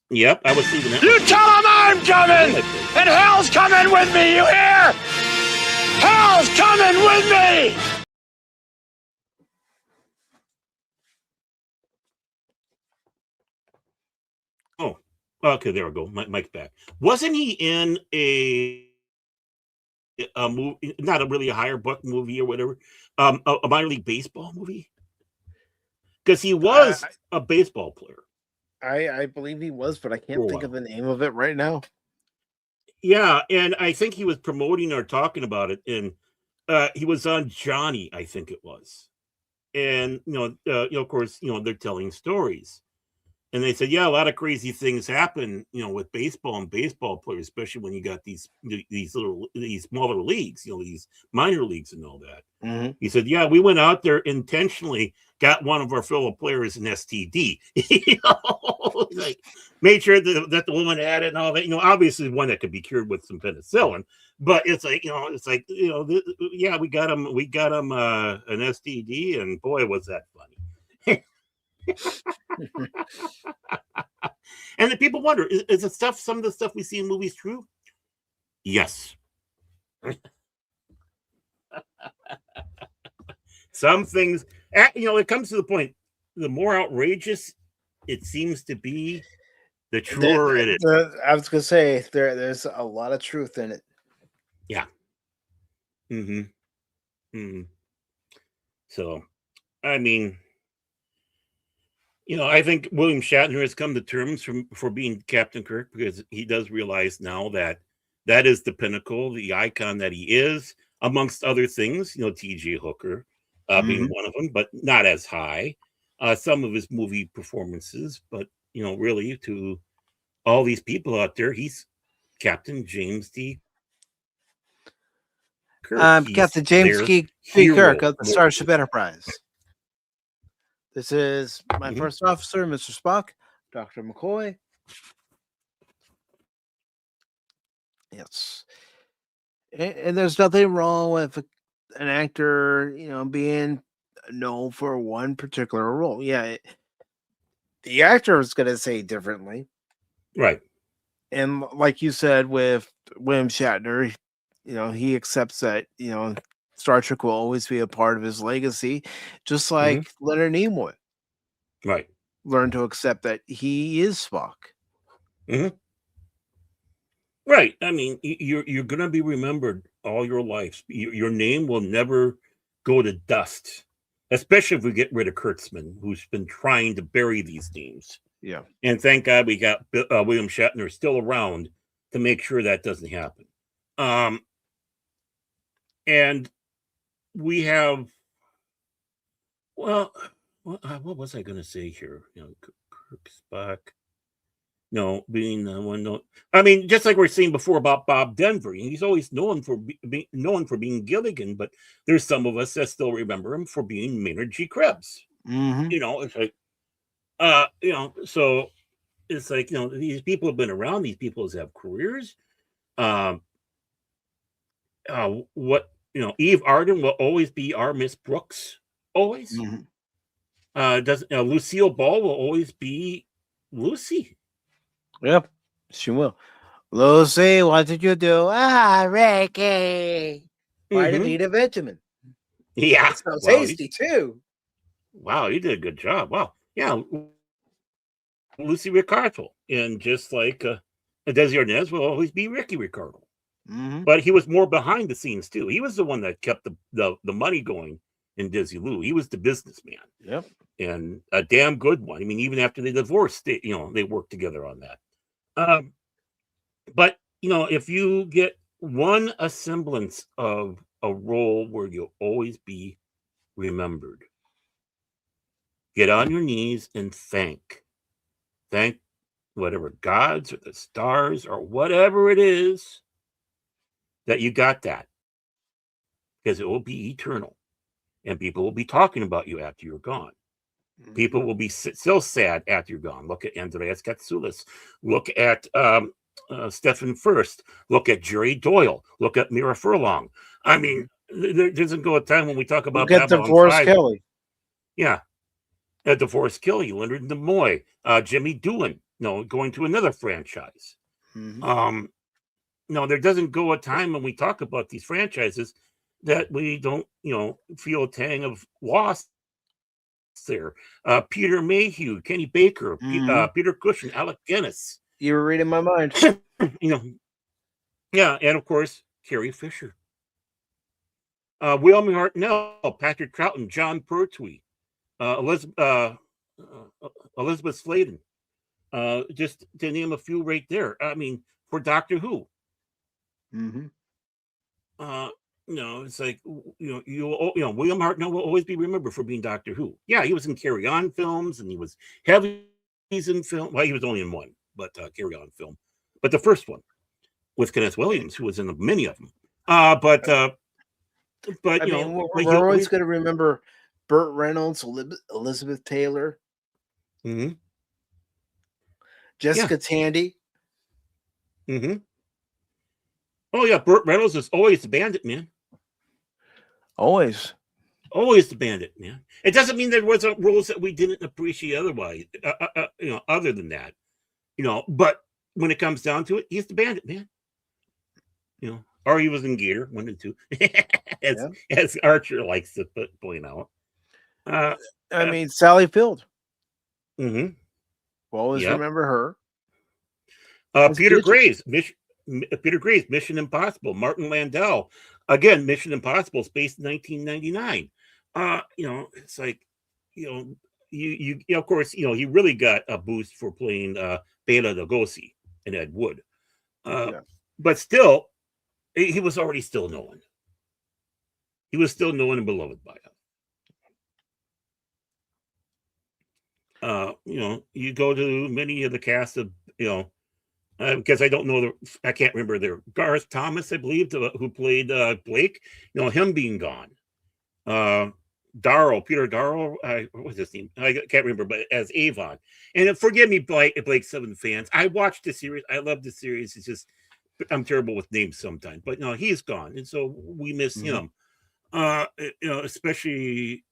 Yep, I was thinking that. You tell him I'm coming! And hell's coming with me, you hear? Hell's coming with me! Oh, okay, there we go. Mike's back. Wasn't he in a movie, not a really a higher buck movie or whatever, a minor league baseball movie? Because he was a baseball player. I believe he was, but I For a can't think of while. the name of it right now. Yeah, and I think he was promoting or talking about it, and he was on Johnny, I think it was. And of course, they're telling stories. And they said, yeah, a lot of crazy things happen, with baseball and baseball players, especially when you got these smaller leagues, these minor leagues and all that. Mhm. He said, yeah, we went out there intentionally, got one of our fellow players an STD, like made sure that the woman had it and all that. Obviously one that could be cured with some penicillin, but it's like, yeah, we got him an STD, and boy, was that funny. And the people wonder, is some of the stuff we see in movies true? Yes. Some things, it comes to the point, the more outrageous it seems to be, the truer it is. I was gonna say there's a lot of truth in it. Yeah. Mm-hmm. Mm-hmm. So, I mean, I think William Shatner has come to terms for being Captain Kirk, because he does realize now that is the pinnacle, the icon that he is, amongst other things. T.J. Hooker being Mhm. one of them, but not as high. Some of his movie performances, but really, to all these people out there, he's Captain James D. Kirk. He's Captain James their P. Kirk hero. of the Starship Enterprise. This is my Mhm. first officer, Mr. Spock, Dr. McCoy. Yes. And there's nothing wrong with an actor, being known for one particular role. Yeah, the actor is going to say differently. Right. And like you said with William Shatner, he accepts that, Star Trek will always be a part of his legacy, just Mhm. like Leonard Nimoy Right. learned to accept that he is Spock. Mhm. Right. I mean, you're going to be remembered all your life. Your name will never go to dust, especially if we get rid of Kurtzman, who's been trying to bury these names. Yeah. And thank God we got William Shatner still around to make sure that doesn't happen. And we have, well, what was I going to say here? Kirk, Spock. No, being the one. No, I mean, just like we're saying before about Bob Denver, he's always known for being Gilligan, but there's some of us that still remember him for being Maynard G. Krebs. Mm-hmm. It's like, so it's like, these people have been around. These people have careers. What Eve Arden will always be our Miss Brooks. Always. Mm-hmm. Does Lucille Ball will always be Lucy. Yep, she will. Lucy, what did you do? Ricky. Why did Mm-hmm. eat a Benjamin? Yeah. It smells Wow, tasty too. wow, you did a good job. Wow. Yeah. Lucy Ricardo. And just like Desi Arnaz will always be Ricky Ricardo. Mm-hmm. But he was more behind the scenes too. He was the one that kept the money going in Desi Lou. He was the businessman. Yep. And a damn good one. I mean, even after they divorced, they worked together on that. But if you get one semblance of a role where you'll always be remembered, get on your knees and thank whatever gods or the stars or whatever it is that you got that. because it will be eternal, and people will be talking about you after you're gone. People will be still sad after you're gone. Look at Andreas Katsoulis. Look at Stephen Furst. Look at Jerry Doyle. Look at Mira Furlong. I mean, there doesn't go a time when we talk about Look at Babylon DeForest 5. Kelly. Yeah. DeForest Kelly, Leonard Nimoy, Jimmy Doohan, going to another franchise. No, there doesn't go a time when we talk about these franchises that we don't, feel a tang of loss there. Peter Mayhew, Kenny Baker, Peter Cushing, Alec Guinness. You were reading my mind. Yeah, and of course, Carrie Fisher. William Hartnell, Patrick Troughton, John Pertwee, Elizabeth Sladen. Just to name a few right there. I mean, for Doctor Who. It's like William Hartnell will always be remembered for being Doctor Who. Yeah, he was in Carry On films, and he was heavy. He's in film. Well, he was only in one, but Carry On film. But the first one with Kenneth Williams, who was in many of them. But I mean, we're always going to remember Burt Reynolds, Elizabeth Taylor, Jessica Tandy. Oh yeah, Burt Reynolds is always the bandit, man. Always the bandit, man. It doesn't mean there wasn't roles that we didn't appreciate otherwise, other than that, But when it comes down to it, he's the bandit, man. Or he was in Gear 1 and 2, as Archer likes to point out. I mean, Sally Field. We'll always remember her. Peter Graves, Mission Impossible. Martin Landau, again, Mission Impossible, based in 1999. It's like, you of course, he really got a boost for playing Bela Lugosi and Ed Wood. But still, he was already still known. He was still known and beloved by us. You go to many of the cast of, because I don't know, I can't remember their Garth Thomas, I believe, who played Blake. Him being gone. Peter Darrow, what was his name? I can't remember, but as Avon. And forgive me, Blake 7 fans. I watched the series. I love the series. It's just I'm terrible with names sometimes. But no, he's gone, and so we miss him. Especially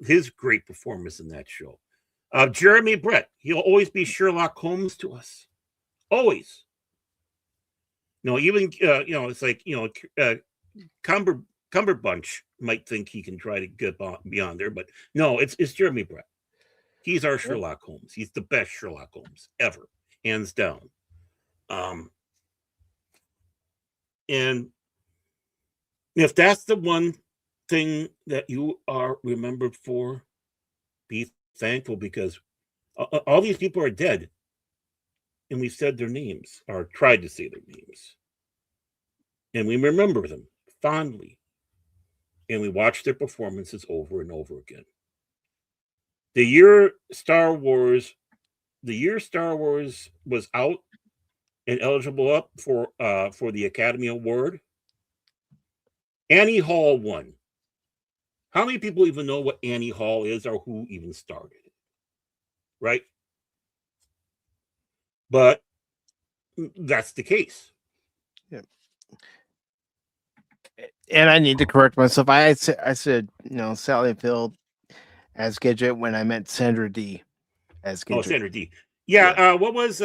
his great performance in that show. Jeremy Brett, he'll always be Sherlock Holmes to us. Always. Even it's like Cumberbunch might think he can try to get beyond there, but no, it's Jeremy Brett. He's our Sherlock Holmes. He's the best Sherlock Holmes ever, hands down. And if that's the one thing that you are remembered for, be thankful, because all these people are dead. And we've said their names, or tried to say their names. And we remember them fondly. And we watch their performances over and over again. The year Star Wars was out and eligible up for the Academy Award, Annie Hall won. How many people even know what Annie Hall is, or who even started it? Right? But that's the case. Yeah. And I need to correct myself. I said Sally Field as Gidget when I meant Sandra Dee as Gidget. Oh, Sandra Dee. Yeah. What was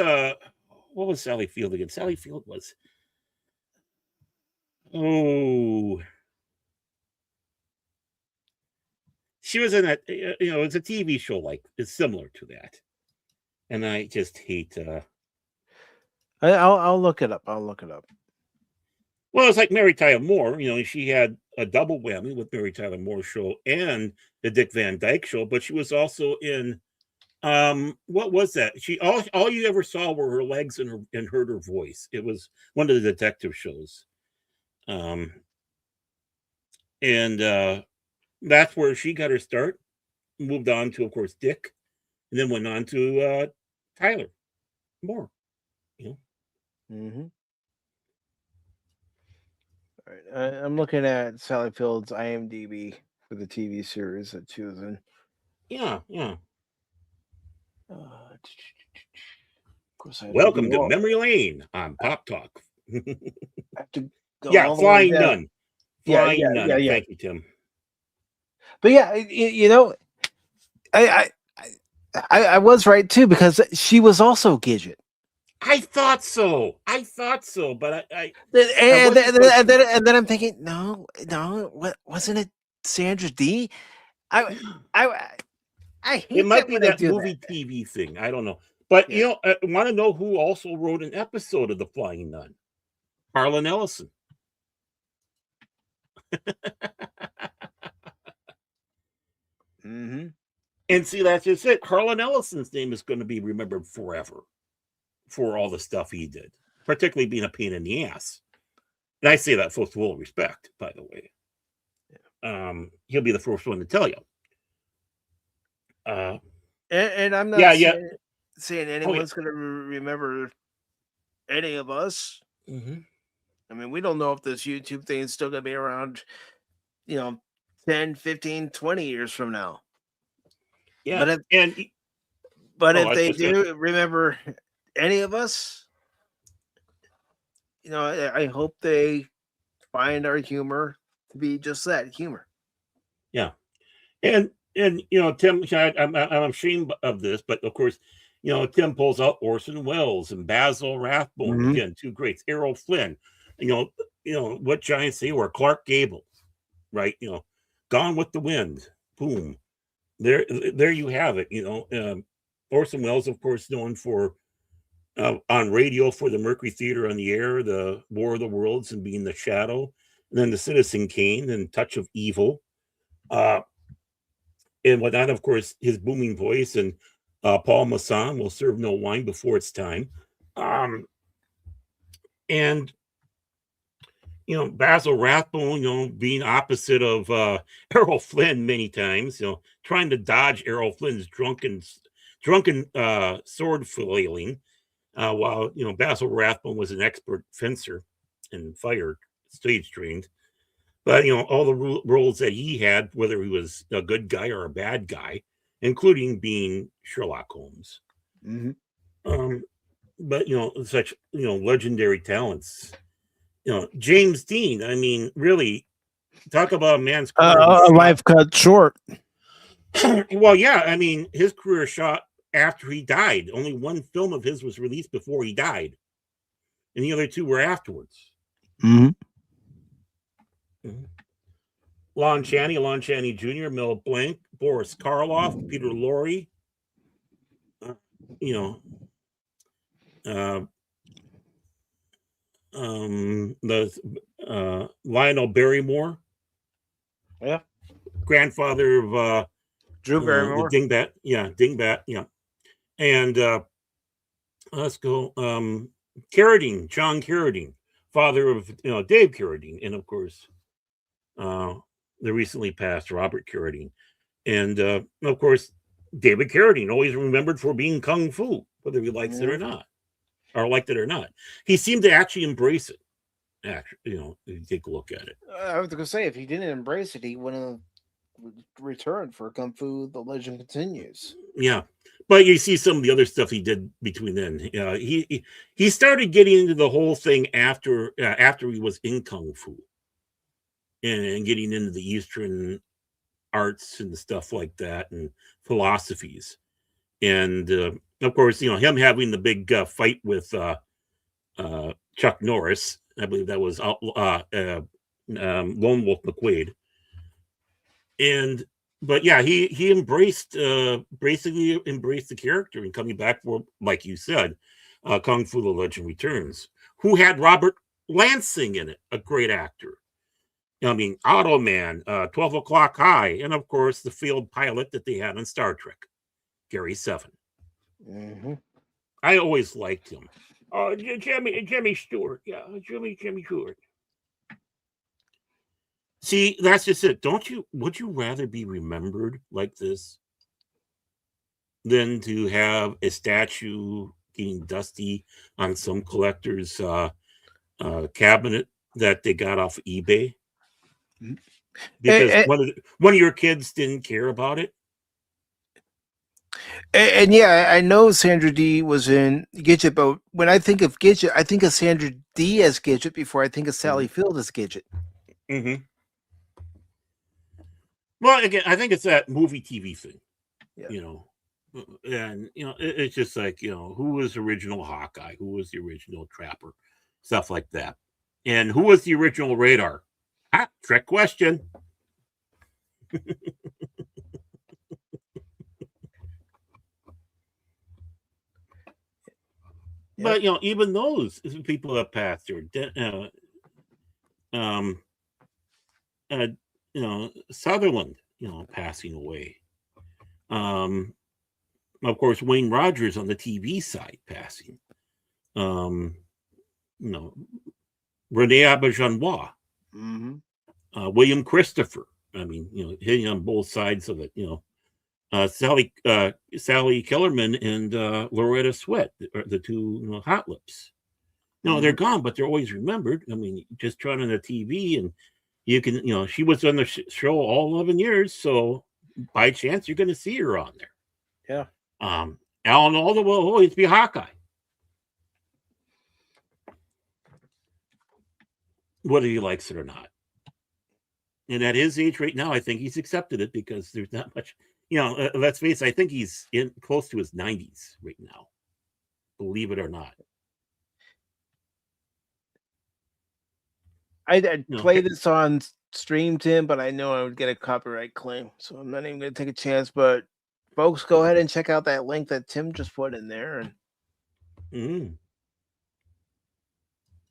Sally Field again? Sally Field was. She was in that. It's a TV show it's similar to that, and I just hate. I'll look it up. Well, it's like Mary Tyler Moore. She had a double whammy with Mary Tyler Moore's show and the Dick Van Dyke Show, but she was also in what was that? All you ever saw were her legs and heard her voice. It was one of the detective shows, and that's where she got her start. Moved on to, of course, Dick, and then went on to Tyler Moore. All right. I'm looking at Sally Field's IMDb for the TV series that she was in. Yeah, yeah. Of course, I have Welcome to to go, Memory Lane on Pop Talk. I have to go Yeah, all the way Flying down. Nun. Yeah, Flying Nun. yeah. Thank you, Tim. But yeah, you know, I was right too, because she was also Gidget. I thought so, but I And wasn't then, quite and, sure. then, and then I'm thinking, no, what wasn't it Sandra Dee? I hate It might that be when they that do movie that. TV thing. I don't know. But Yeah. I want to know who also wrote an episode of The Flying Nun? Harlan Ellison. Mm-hmm. And see, that's just it. Harlan Ellison's name is going to be remembered forever for all the stuff he did, particularly being a pain in the ass. And I say that with full respect, by the way. He'll be the first one to tell you. And I'm not saying Oh, anyone's going to remember any of us. Mm-hmm. I mean, we don't know if this YouTube thing is still going to be around, 10, 15, 20 years from now. Yeah. But if they do remember any of us, I hope they find our humor to be just that, humor. Yeah. And Tim, I'm ashamed of this, but of course, Tim pulls out Orson Welles and Basil Rathbone, again, two greats. Errol Flynn, what giants they were. Clark Gable, right? Gone with the Wind, boom. There you have it. Orson Welles, of course, known for on radio for the Mercury Theater on the Air, the War of the Worlds, and being the Shadow, and then the Citizen Kane and Touch of Evil. And whatnot, of course, his booming voice and Paul Masson will serve no wine before it's time. And Basil Rathbone, being opposite of Errol Flynn many times, trying to dodge Errol Flynn's drunken sword flailing, while Basil Rathbone was an expert fencer and fighter, stage trained. But all the roles that he had, whether he was a good guy or a bad guy, including being Sherlock Holmes. Mm-hmm. But such legendary talents. James Dean. I mean, really, talk about a man's career. A life cut short. Well, yeah. I mean, his career shot after he died. Only one film of his was released before he died, and the other two were afterwards. Mm-hmm. Lon Chaney Jr., Mel Blanc, Boris Karloff, Peter Lorre, Lionel Barrymore, grandfather of Drew Barrymore, Dingbat, and let's go, Carradine, John Carradine, father of Dave Carradine, and of course the recently passed Robert Carradine, and of course David Carradine, always remembered for being kung fu, whether he likes it or not, or liked it or not. He seemed to actually embrace it. Actually, if you take a look at it. I was going to say, if he didn't embrace it, he wouldn't have returned for Kung Fu: The Legend Continues. Yeah, but you see some of the other stuff he did between then. He started getting into the whole thing after he was in Kung Fu, and getting into the Eastern arts and stuff like that, and philosophies, and of course, him having the big fight with Chuck Norris. I believe that was Lone Wolf McQuade, but yeah, he basically embraced the character, and coming back for, like you said, Kung Fu: The Legend Returns, who had Robert Lansing in it, a great actor. I mean, Automan, 12 O'Clock High, and of course the field pilot that they had on Star Trek, Gary Seven. Mm-hmm. I always liked him. Jimmy Stewart, Jimmy Stewart. See, that's just it. Would you rather be remembered like this than to have a statue getting dusty on some collector's cabinet that they got off eBay Mhm. because And, one of your kids didn't care about it. and yeah, I know Sandra D was in Gidget, but when I think of Gidget, I think of Sandra D as Gidget before I think of Sally Field as Gidget. Mm-hmm. Well, again, I think it's that movie TV thing, Yeah. you know, and it's just like who was the original Hawkeye, who was the original Trapper, stuff like that, and who was the original Radar? Trick question. But even those people have passed, or Sutherland, passing away. Of course, Wayne Rogers on the TV side passing. Rene Auberjonois, William Christopher. I mean, hitting on both sides of it. Sally Kellerman and Loretta Swett, the two hot lips. No, they're gone, but they're always remembered. I mean, just turn on the TV and you can, she was on the show all 11 years, so by chance you're going to see her on there. Yeah. Alan Alda will always be Hawkeye. Whether he likes it or not. And at his age right now, I think he's accepted it because there's not much, let's face it, I think he's close to his 90s right now. Believe it or not. I'd play this on stream, Tim, but I know I would get a copyright claim, so I'm not even going to take a chance. But folks, go ahead and check out that link that Tim just put in there. And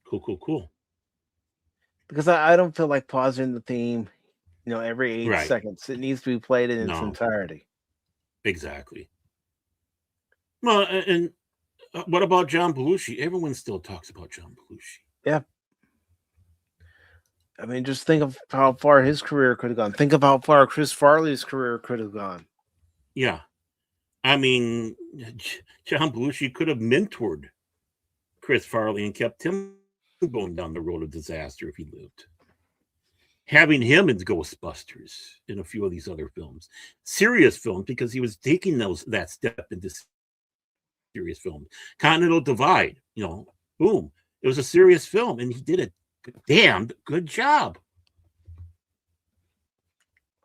Cool. Because I don't feel like pausing the theme, every 8 seconds. It needs to be played in its entirety. Exactly. Well, and what about John Belushi? Everyone still talks about John Belushi. Yeah. I mean, just think of how far his career could have gone. Think of how far Chris Farley's career could have gone. Yeah. I mean, John Belushi could have mentored Chris Farley and kept him going down the road of disaster if he lived. Having him in Ghostbusters and a few of these other films. Serious films, because he was taking that step into serious film. Continental Divide, boom. It was a serious film, and he did a damn good job.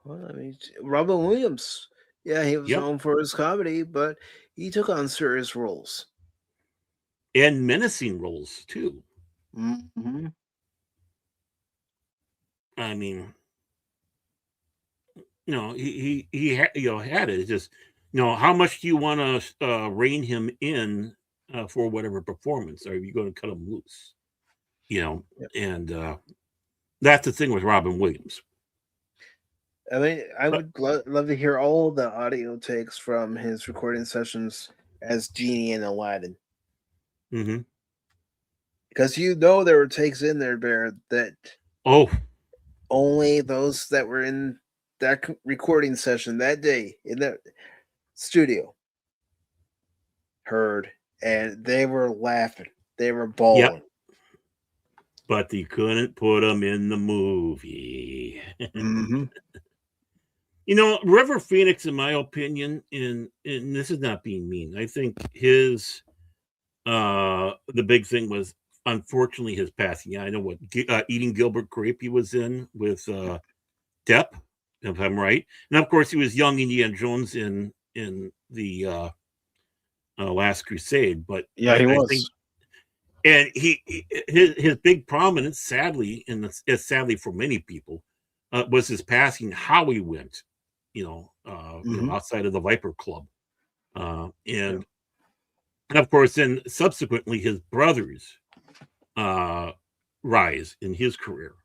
Well, I mean, Robin Williams, he was known for his comedy, but he took on serious roles. And menacing roles, too. Mm-hmm. I mean, he had it. It's just, how much do you want to rein him in for whatever performance? Or are you going to cut him loose? And that's the thing with Robin Williams. I mean, I would love to hear all the audio takes from his recording sessions as Genie and Aladdin. Mm-hmm. Because there were takes in there, Bear, that only those that were in that recording session that day in the studio heard, and they were laughing. They were bawling. Yep. But they couldn't put them in the movie. Mm-hmm. River Phoenix, in my opinion, and this is not being mean, I think his the big thing was, unfortunately, his passing. I know what Eating Gilbert Grape he was in with Depp, if I'm right. And of course, he was young Indiana Jones in the Last Crusade. But yeah, he was. think, and his big prominence, sadly, and it's sadly for many people, was his passing. How he went, outside of the Viper Club, and of course, then subsequently his brothers rise in his career.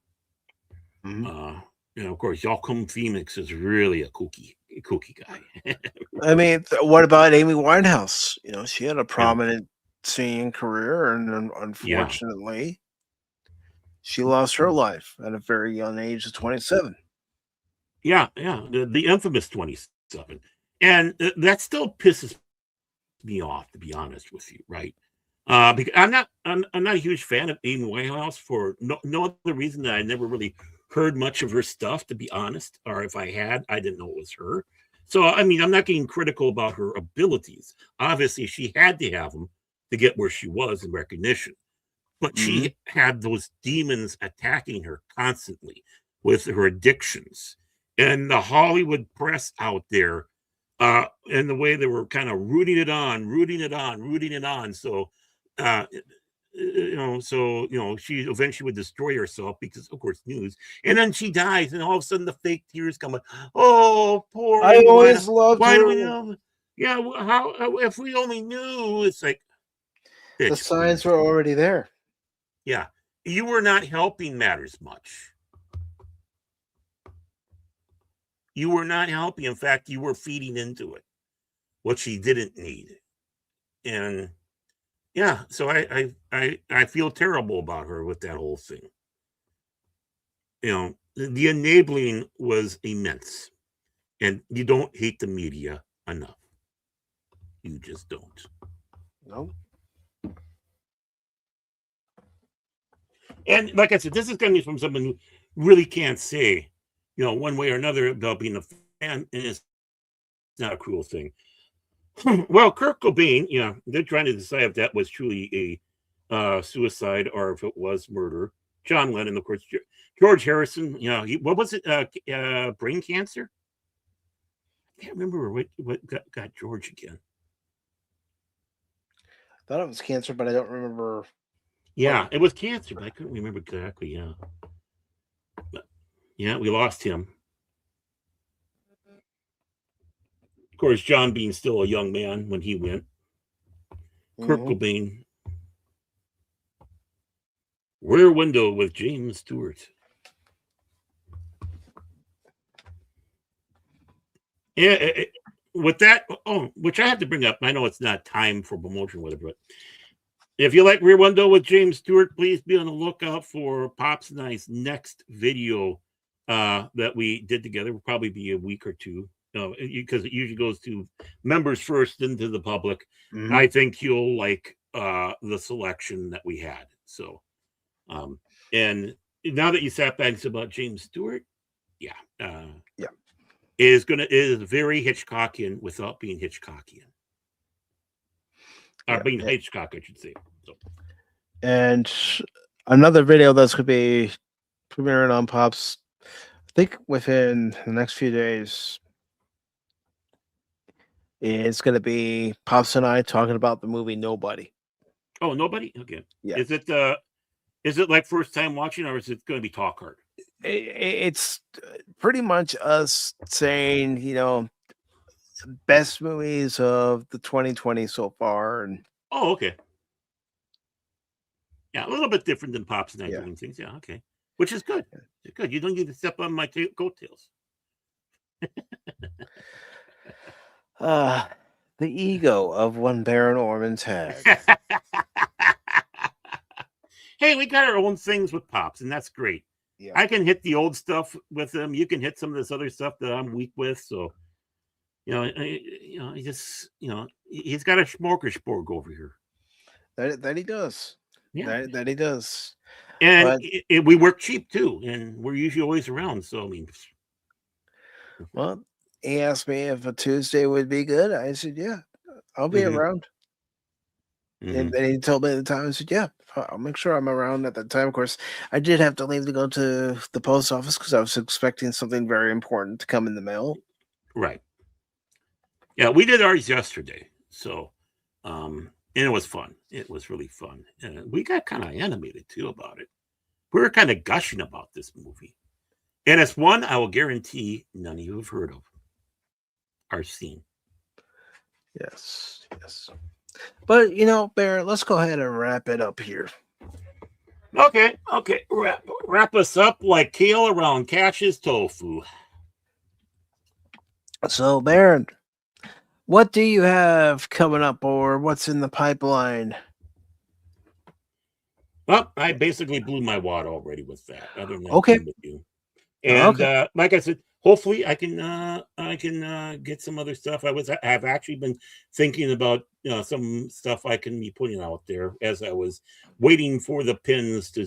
Mm-hmm. Of course, Joaquin Phoenix is really a kooky guy. I mean, what about Amy Winehouse? She had a prominent singing career, and unfortunately, she lost her life at a very young age of 27. Yeah, the infamous 27, and that still pisses me off, to be honest with you, right? Because I'm not a huge fan of Amy Winehouse for no other reason that I never really heard much of her stuff, to be honest. Or if I had, I didn't know it was her. So I mean, I'm not getting critical about her abilities. Obviously, she had to have them to get where she was in recognition. But she had those demons attacking her constantly with her addictions. And the Hollywood press out there, and the way they were kind of rooting it on. So, uh, she eventually would destroy herself because, of course, news. And then she dies, and all of a sudden the fake tears come. Like, oh, poor. I Amy always Winehouse. loved Why do we her. know? Yeah, how if we only knew? It's like, The bitch, signs please. were already there. Yeah, you were not helping matters much. You were not helping. In fact, you were feeding into it, what she didn't need. And yeah, so I feel terrible about her with that whole thing. You know, the enabling was immense, and you don't hate the media enough. You just don't. No. And like I said, this is coming from someone who really can't say, one way or another about being a fan, and it's not a cruel thing. Well, Kurt Cobain, they're trying to decide if that was truly a suicide or if it was murder. John Lennon, of course, George Harrison, what was it? Brain cancer? I can't remember what got George again. I thought it was cancer, but I don't remember. Yeah, it was cancer, but I couldn't remember exactly. Yeah. But, yeah, we lost him. Of course, John being still a young man when he went. Kurt Cobain. Rear Window with James Stewart. Yeah, with that, which I have to bring up. I know it's not time for promotion, whatever, but if you like Rear Window with James Stewart, please be on the lookout for Pops and I's next video that we did together. Will probably be a week or two, because it usually goes to members first, then to the public. I think you'll like the selection that we had. So, and now that you sat back and said about James Stewart, yeah, is very Hitchcockian without being Hitchcockian. Being Hitchcock, I should say. So. And another video that's going to be premiering on Pops, I think within the next few days, is going to be Pops and I talking about the movie Nobody. Oh, Nobody? Okay. Yeah. Is it like first time watching, or is it going to be talk hard? It's pretty much us saying, best movies of the 2020 so far. And oh, okay. Yeah, a little bit different than Pops and I doing things. Yeah, okay. Which is good. It's good. You don't need to step on my coattails. The ego of one Baron Orman's head. Hey, we got our own things with Pops, and that's great. Yeah. I can hit the old stuff with him. You can hit some of this other stuff that I'm weak with. So, he's got a smorgasbord over here. That he does. Yeah, that he does. And we work cheap too, and we're usually always around. So I mean, well, he asked me if a Tuesday would be good. I said, yeah, I'll be around. And then he told me at the time. I said, yeah, I'll make sure I'm around at that time. Of course, I did have to leave to go to the post office because I was expecting something very important to come in the mail. Right. Yeah, we did ours yesterday. So, and it was fun. It was really fun. And we got kind of animated too about it. We were kind of gushing about this movie. And it's one I will guarantee none of you have heard of or seen. Yes, yes. But, Bear, let's go ahead and wrap it up here. Okay. Wrap us up like kale around Cash's tofu. So, Baron, what do you have coming up, or what's in the pipeline? Well, I basically blew my wad already with that. Other than that, okay. with you. And like I said, hopefully I can get some other stuff. Have actually been thinking about some stuff I can be putting out there as I was waiting for the pins to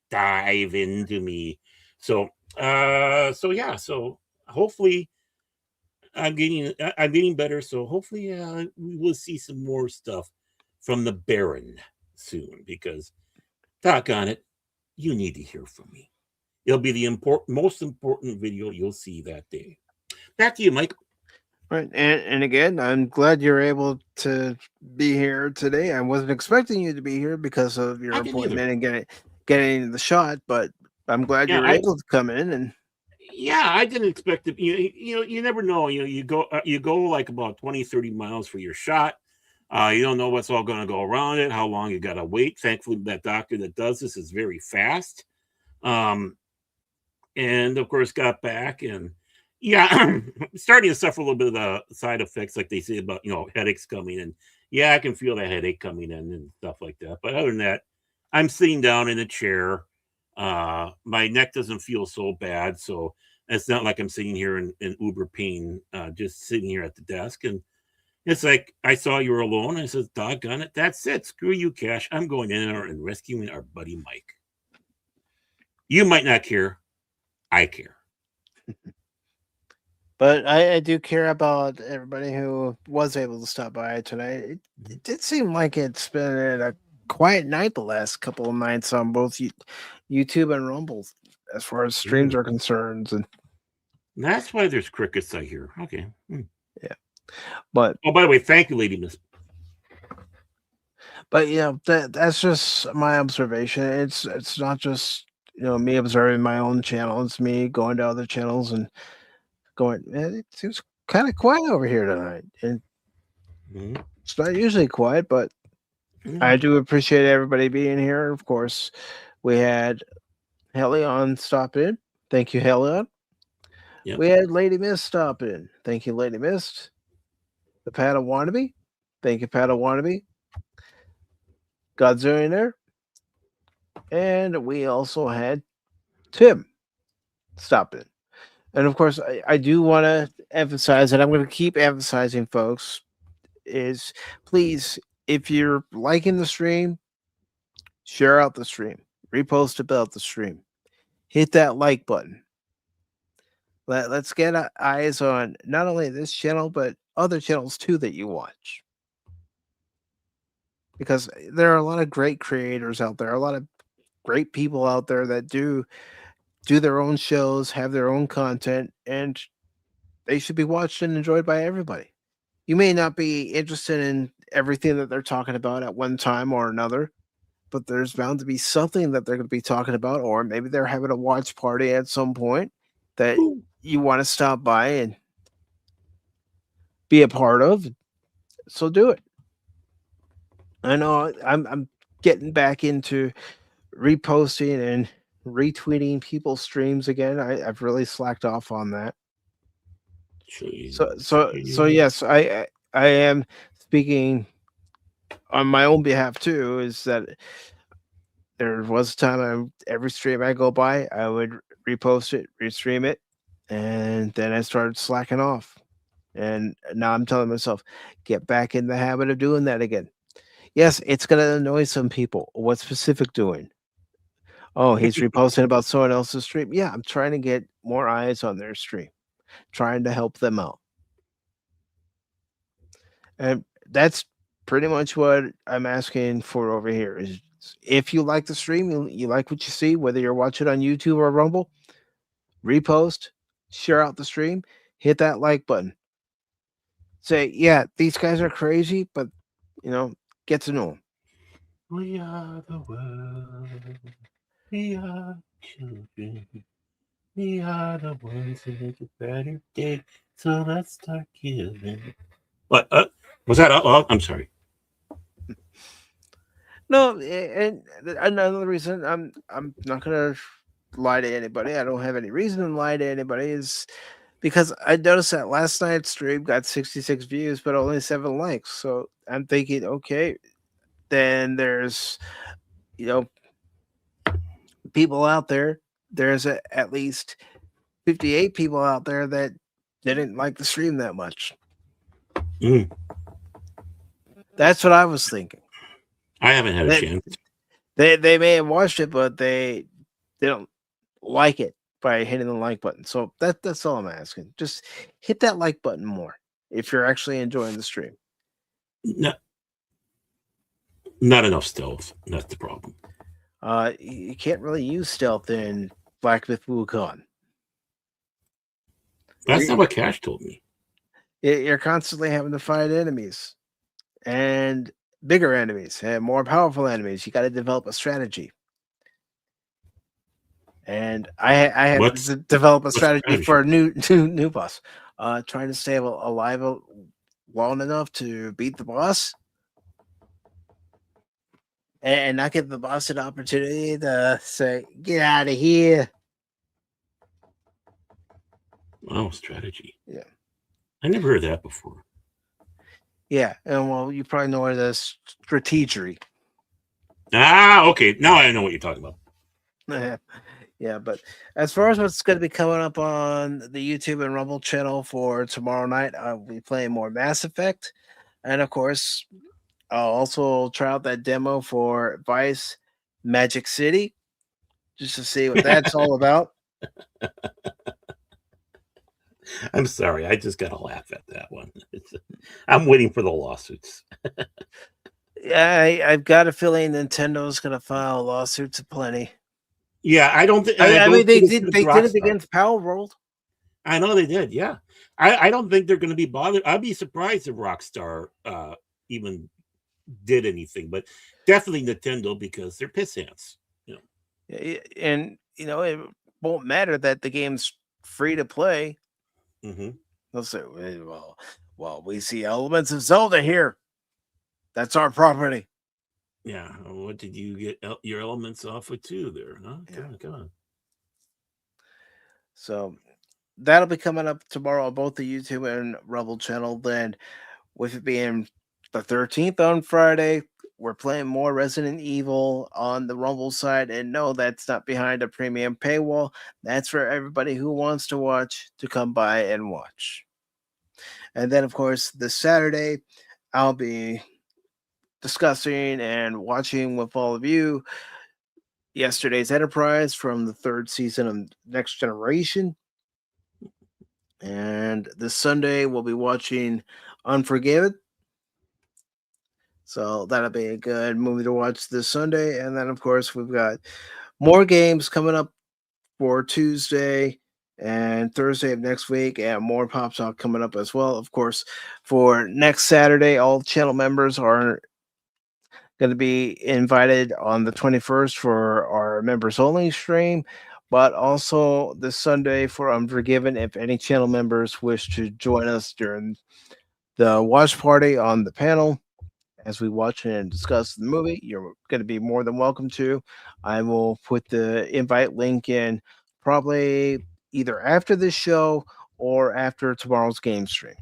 dive into me. So yeah, so hopefully I'm getting better. So hopefully we will see some more stuff from the Baron soon, because doggone it, you need to hear from me. It'll be the most important video you'll see that day. Back to you, Mike. Right, and again, I'm glad you're able to be here today. I wasn't expecting you to be here because of your I didn't either. appointment and getting the shot, but I'm glad Yeah, you're able to come in. And yeah, I didn't expect it. You never know. You go like about 20, 30 miles for your shot. You don't know what's all going to go around it, how long you got to wait. Thankfully, that doctor that does this is very fast. And of course, got back, and yeah, starting to suffer a little bit of the side effects, like they say about headaches coming in. Yeah, I can feel that headache coming in and stuff like that. But other than that, I'm sitting down in a chair. My neck doesn't feel so bad, so it's not like I'm sitting here in uber pain, just sitting here at the desk. And it's like, I saw you were alone. I said, doggone it, that's it. Screw you, Cash. I'm going in there and rescuing our buddy Mike. You might not care. I care. But I do care about everybody who was able to stop by tonight. It did seem like it's been a quiet night the last couple of nights on both YouTube and Rumble, as far as streams are concerned. And that's why there's crickets, I hear. Okay. Yeah. But by the way, thank you, Lady Miss. But that's just my observation. It's not just me observing my own channel. It's me going to other channels and going, man, it seems kind of quiet over here tonight. And it's not usually quiet, but I do appreciate everybody being here. Of course, we had Helion stop in. Thank you, Helion. Yep. We had Lady Miss stop in. Thank you, Lady Miss. The Padawannabe. Thank you, Padawannabe. Godzilla there. And we also had Tim stop in. And of course, I do want to emphasize, and I'm going to keep emphasizing, folks, is please, if you're liking the stream, share out the stream, repost about the stream, hit that like button. Let's get eyes on not only this channel, but other channels too that you watch. Because there are a lot of great creators out there, a lot of great people out there that do their own shows, have their own content, and they should be watched and enjoyed by everybody. You may not be interested in everything that they're talking about at one time or another, but there's bound to be something that they're going to be talking about, or maybe they're having a watch party at some point that you want to stop by and be a part of. So do it. I know I'm getting back into reposting and retweeting people's streams again. I've really slacked off on that. So yes, I am speaking on my own behalf too. Is that there was a time every stream I go by, I would repost it, restream it, and then I started slacking off. And now I'm telling myself, get back in the habit of doing that again. Yes, it's going to annoy some people. What's Pacific doing? Oh, he's reposting about someone else's stream. Yeah, I'm trying to get more eyes on their stream, trying to help them out. And that's pretty much what I'm asking for over here. Is if you like the stream, you like what you see, whether you're watching on YouTube or Rumble, repost, share out the stream, hit that like button. Say, yeah, these guys are crazy, but, get to know them. We are the world. We are children. We are the ones who make a better day. So let's start giving. What? Was that? Oh, I'm sorry. No, and another reason I'm not gonna lie to anybody. I don't have any reason to lie to anybody. Is because I noticed that last night's stream got 66 views, but only 7 likes. So I'm thinking, okay, then there's, people out there. There's at least 58 people out there that didn't like the stream that much. Mm. That's what I was thinking. I haven't had a chance. They may have watched it, but they don't like it by hitting the like button. So that's all I'm asking. Just hit that like button more if you're actually enjoying the stream. No, not enough stealth. That's the problem. You can't really use stealth in Black Myth Wukong. That's not what Cash told me. You're constantly having to fight enemies and bigger enemies and more powerful enemies. You got to develop a strategy. And I had to develop a strategy for a new boss. Trying to stay alive long enough to beat the boss and not give the boss an opportunity to say, "Get out of here." Wow, strategy. Yeah. I never heard that before. Yeah, and well, you probably know it as strategery. Ah, okay. Now I know what you're talking about. Yeah, but as far as what's going to be coming up on the YouTube and Rumble channel for tomorrow night, I'll be playing more Mass Effect. And of course, I'll also try out that demo for Vice Magic City just to see what that's all about. I'm sorry. I just got to laugh at that one. I'm waiting for the lawsuits. Yeah, I've got a feeling Nintendo's going to file lawsuits aplenty. Yeah, I don't think. I mean, they did it against Power World. I know they did. Yeah, I don't think they're going to be bothered. I'd be surprised if Rockstar even did anything, but definitely Nintendo because they're piss hands. You know, and you know it won't matter that the game's free to play. Mm-hmm. They'll say, "Well, we see elements of Zelda here. That's our property." Yeah. What did you get your elements off with too there? Huh? Yeah. Come on. So that'll be coming up tomorrow on both the YouTube and Rumble channel. Then, with it being the 13th on Friday, we're playing more Resident Evil on the Rumble side. And no, that's not behind a premium paywall. That's for everybody who wants to watch to come by and watch. And then, of course, this Saturday, I'll be discussing and watching with all of you yesterday's Enterprise from the 3rd season of Next Generation. And this Sunday, we'll be watching Unforgiven. So that'll be a good movie to watch this Sunday. And then, of course, we've got more games coming up for Tuesday and Thursday of next week, and more Pop Talk coming up as well. Of course, for next Saturday, all channel members are going to be invited on the 21st for our members only stream, but also this Sunday for Unforgiven. If any channel members wish to join us during the watch party on the panel as we watch and discuss the movie, you're going to be more than welcome to. I will put the invite link in probably either after this show or after tomorrow's game stream.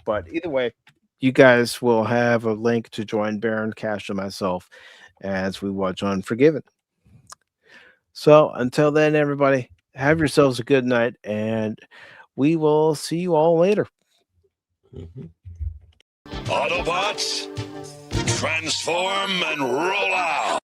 But either way, you guys will have a link to join Baron, Cash, and myself as we watch Unforgiven. So until then, everybody, have yourselves a good night, and we will see you all later. Mm-hmm. Autobots, transform and roll out!